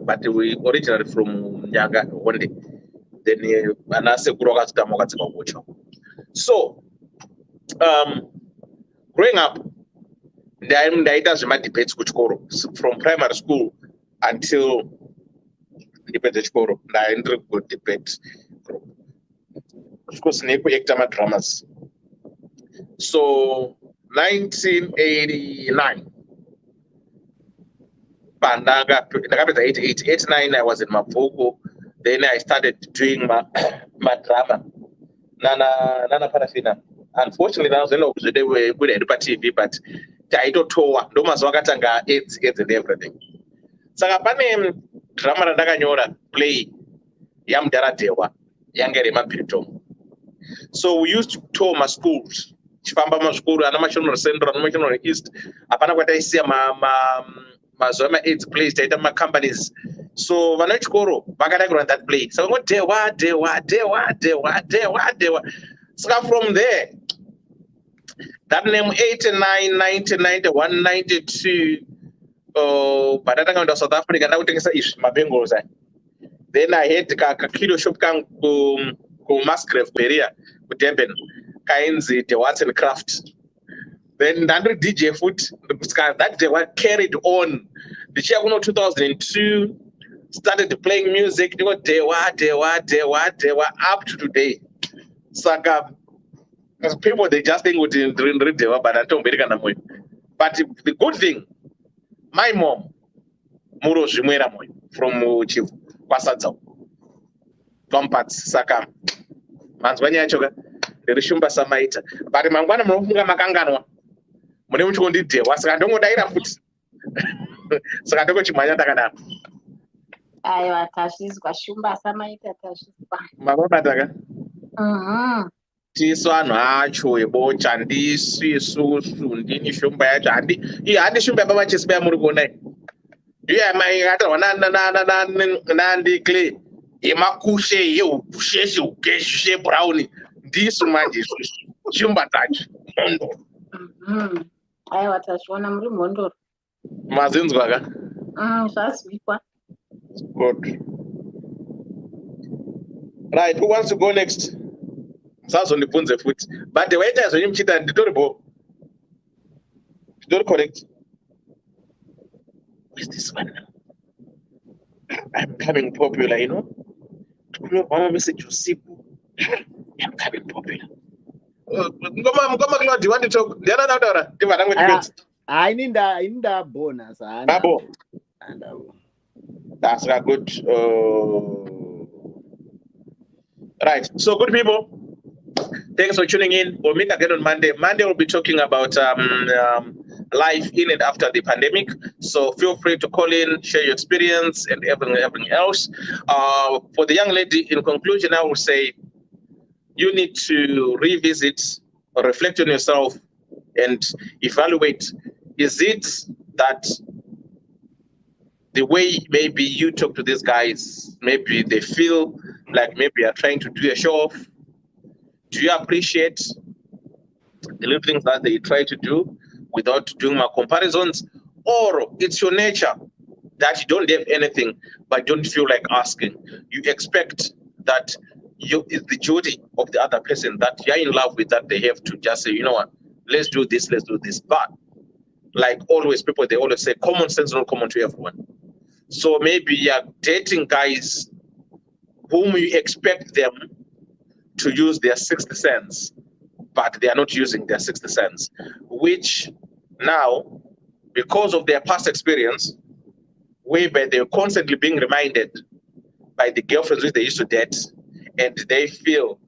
but we originally from Nyanga only then ana sekuru akazotama wakadzika kubocha so growing up ndaita zvemadebates kuchikoro from primary school until ndipedze chikoro ndiri kudebate group of course nekuacta madramas so 1989 ndakapedza 89 I was in mabhuku then I started doing my drama nana Parafina. Unfortunately ndazoenda kuzvide hedu paTV but taitotowa ndo mazuva akatanga AIDS and everything saka pane drama randakanyora play yaMudhara Dewa yanga iri maPiritom. So we used to tour maschools chifamba mazvikuru ana Machonero Central ana Machonero East hapana kwataisiya mazuva ema-AIDS plays taita macompanies so vana vechikoro vakada kurun that play saka ngo Dewa saka from there that name 89 90 91 92 patatanga kuenda South Africa ndakutengesa izvi mabengals then I had kakilo shop kangu kumusgrave area kudurban kainzi the arts and craft. Then ndandori DJ foot that day was carried on. The year 2002 started playing music. They were up to today. Saka people they just think with the but I don't believe. But the good thing, my mom, Muro Jimwera Moy from Chief Kwasadza. Compats Saka. Manzwanya Choga, the Rishumba Samaita. But Mangwana Munga Makanganwa. Mune muchikondi dewa saka ndongodaira futi saka ndokochimhanya takadaro aiwa tazvizwa shumba samaita tazvizwa mababataka tisu anhu acho ebocha ndiswi isusu ndini shumba yacho handi shumba yababa chesiba muri kuona ndiyo yakatarwa nandikle yemakushe yeusheshe ukeshe brown ndisu manje isusu shumba dzacho mondoro aiwa tazviona muri mhondoro mazinzwa ka zvazvikwa good. Right, who wants to go next? Msazondibvunze futhi but waita zvenyu muchita nditoribo correct. Where's this one now? I'm becoming popular, you know. Mama message usiku. I'm becoming popular. Ngoma Claude, you want to talk? Ndiana nautaura ndi vanangu chipedzi. Inda bonus. Abo. That's good. Right. So, good people, thanks for tuning in. We'll meet again on Monday. Monday, we'll be talking about life in and after the pandemic. So, feel free to call in, share your experience, and everything else. For the young lady, in conclusion, I will say you need to revisit or reflect on yourself and evaluate, is it that the way maybe you talk to these guys, maybe they feel like maybe you're trying to do a show off? Do you appreciate the little things that they try to do without doing my comparisons? Or it's your nature that you don't have anything but don't feel like asking? You expect that it's the duty of the other person that you're in love with, that they have to just say, you know what, let's do this. But like always, people, they always say common sense is not common to everyone. So maybe you're dating guys whom you expect them to use their sixth sense, but they are not using their sixth sense, which now, because of their past experience, whereby they're constantly being reminded by the girlfriends which they used to date, and they feel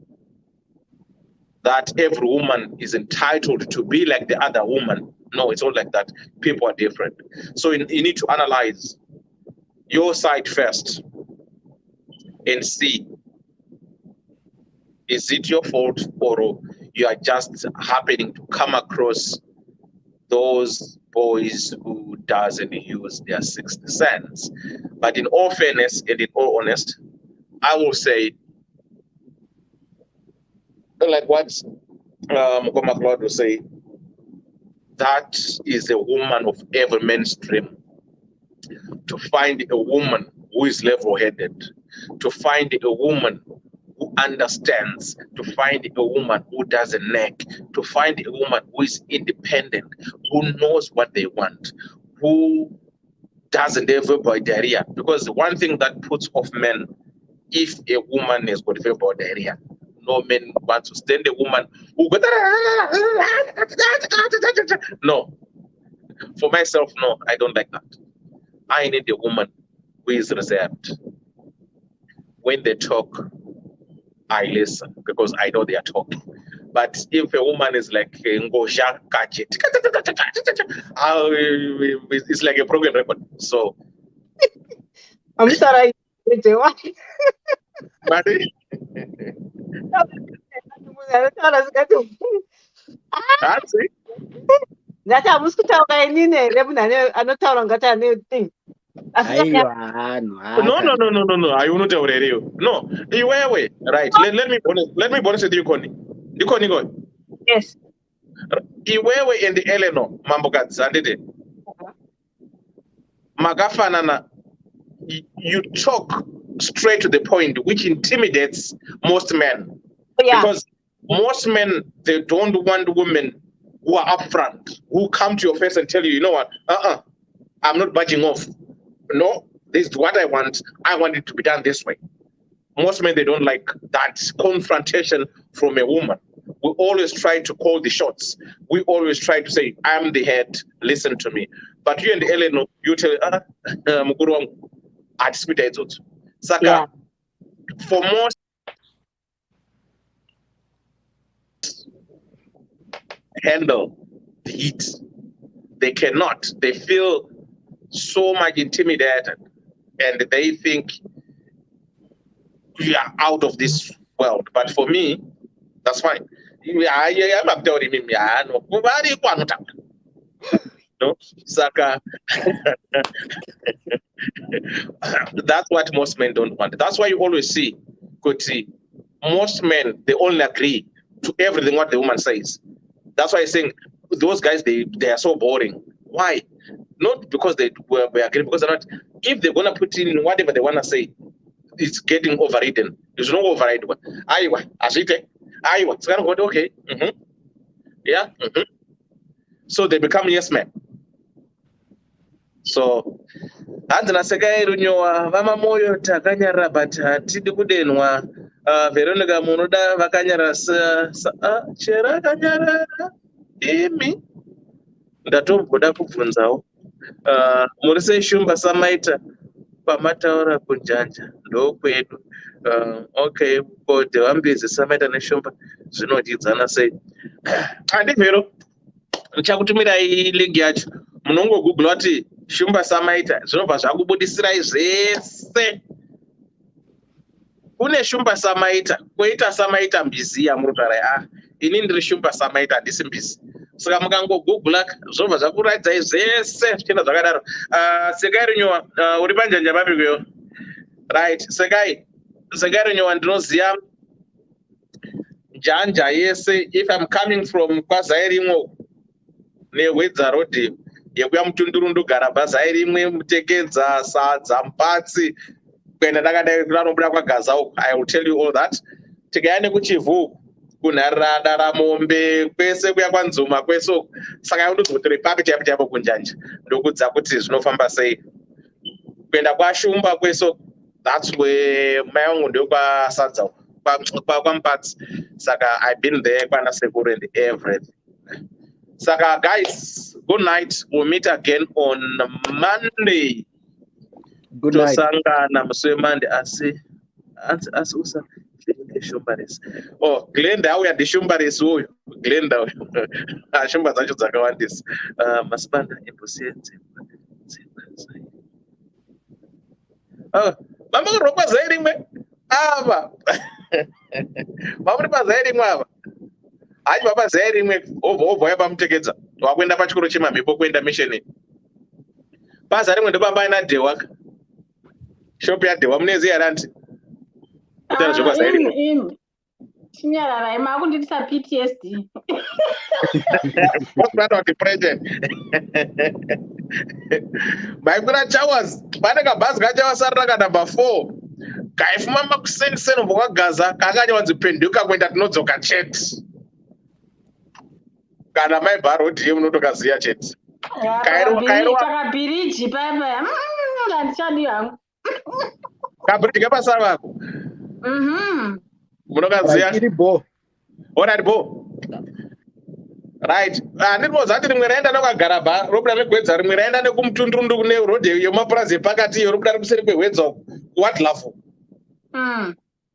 that every woman is entitled to be like the other woman. No, it's not like that. People are different. So you need to analyze your side first and see, is it your fault or you are just happening to come across those boys who doesn't use their sixth sense? But in all fairness and in all honesty, I will say, like what Mukoma Claude will say, that is a woman of every man's dream. To find a woman who is level-headed, to find a woman who understands, to find a woman who doesn't nag, to find a woman who is independent, who knows what they want, who doesn't have verbal diarrhea. Because the one thing that puts off men, if a woman has got verbal diarrhea, no men want to stand a woman who go, no. For myself, no, I don't like that. I need a woman who is reserved. When they talk, I listen because I know they are talking. But if a woman is like Ngosha Kachi, it's like a broken record. So I'm sorry. Mati? That's it. Ngati amusikutaura inini here munhu anotaura ngati ane thing. Aiwa hanhu. No. I will not tell you. No. Iwewe. Right. Let me bonus with you, Connie. You Connie go. Yes. Iwewe and the Eleanor Mambokadzi andite. Magafanana. You talk straight to the point, which intimidates most men. Yeah. Because most men, they don't want women who are upfront, who come to your face and tell you, you know what, I'm not budging off. No, this is what I want. I want it to be done this way. Most men, they don't like that confrontation from a woman. We always try to call the shots. We always try to say, I'm the head, listen to me. But you and Eleno, you tell, Mukuru wangu, atisipita izozo. Saka, for most, handle the heat. They cannot. They feel so much intimidated, and they think we are out of this world. But for me, that's fine. I'm not telling him, no, Saka. That's what most men don't want. That's why you always see, most men, they only agree to everything what the woman says. That's why I'm saying those guys, they are so boring. Why? Not because they agree, because they're not. If they're gonna put in whatever they wanna say, it's getting overridden. There's no override. Aiwa, asite. Aiwa, it's gonna go okay. Yeah. So they become yes men. So Andna Segai Runyoa, Vama Moyo, Takanyara, but Tidudenwa, Veronica Monoda, Vakanyara, Chera Kanyara, Emi. Datum Kodaku Funzao, Murise Shumba Samaita, Pamata or Punjanja, do Quedu. Okay, but the Ambis, the Samita and Shumba, Zuno Dizana say, and if you Chakutumira Ligiach, Munongo Googlati. Shumba Samaita, Zova Zagubudisra is Une Shumba Samaita, Queta Samaita Mbizia Mutara, in Indri Shumba Samaita, this is Sagamango Google, Zova Zakura is China Zagadar, Segarinho, Uribanja Jababio, right? Segarinho and Rosiam Janja, yes, if I'm coming from Kwazairimo, near Wizaroti. Yekuya mutundurundu garabaza irimwe mutekedza sadza mpatsi kwenda dakadai kunobuda kwagaza uko. I will tell you all that. Tikayane kuchivu kunharada ramombe kwese kuya kwanzuma kwese saka yondozotere papi chapo kunjanja ndokudza kuti zvinofamba sei kwenda kwashumba kwese. That's where mayongo ndokwasadza kwampatsi. Saka I've been there kwana sekuru and everything. Saka guys, good night. We'll meet again on Monday. Good night. Sangana Monday. As usa Shumbaris. Oh, Glenda, we are the Shumbaris. Glenda, Shumba zacho zakawandis. Masbanda impossible. Oh, mama ropa zaidi mwe. Ava. Mama ropa zaidi mwe. Ayi baba zairi mwe ovo yaba mutekedza wakwenda pachikoro chemamhepo kuenda mission basa rimwe ndopamba ina dewaka shop ya dewa munezi aranti kutana zvoka zairi chinyarara makunditisa PTSD postpartum depression maikura chawas pane kabhazi kachawasarira kanamba 4 kaifuma makuseni vokagaza kakanyawanziphenduka kuenda tinodzoka chete kana mai bharodhi munotokaziya chete kakabhiriji paya handichadi hangu kabhiriji kapasa vako munokaziya orari bo right ndinozati rimwe raenda nekwagarabha robuda negwedza rimwe raenda nekumutundurundu kune rodhi yemapurazi epakati iyo robuda rikuseri kwehwedza kuwatlafu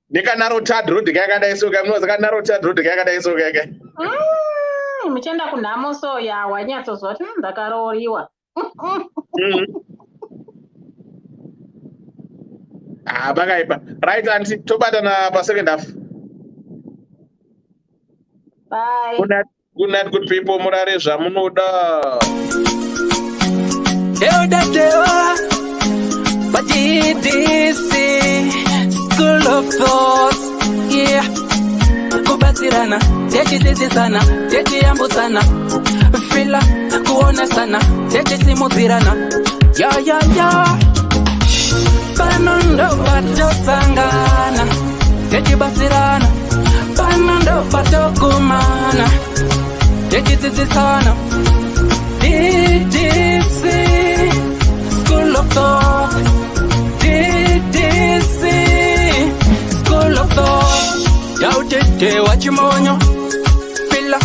nekanarotad rodhi kayakadaisoka munoza kanarotad rodhi kayakadaisoka yaka muchienda kunhamo so yawanyatsozva kuti ndakaroriwa pakaipa right anti tobatana pasecond half. Bye. Good night, good people. Murare zvamunoda. Ddc Skool of Thoughts. Yeah. Kubatsirana, techisisana, techiyambutsana, fila kuona sana, techisimudzirana. Yeah. pano ndo patosangana techibatsirana, pano ndo patokumana techidzidzisana. Ddc Skool of Thoughts, Ddc Skool of Thoughts. Yautete wachimonyo pila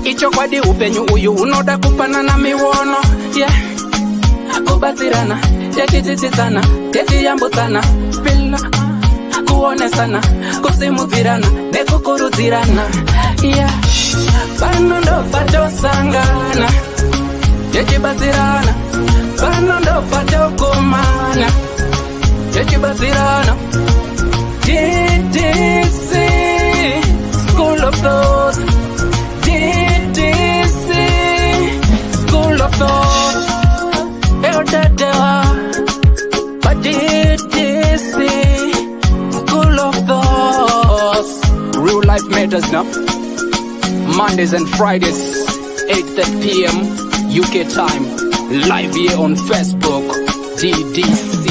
icho kwadi upenyu uyu unoda kupanana miwono, yeah. Kubatsirana techidzidzisana techiyambutsana pila kuonesana kusimudzirana nekukurudzirana, yeah. Pano ndo patosangana techibatsirana, pano ndo patokumana techibatsirana. Ddc Skool of Thoughts, Ddc Skool of Thoughts. But Ddc Skool of Thoughts. Real life matters now. Mondays and Fridays, 8:30 p.m. UK time. Live here on Facebook. Ddc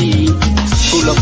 Skool of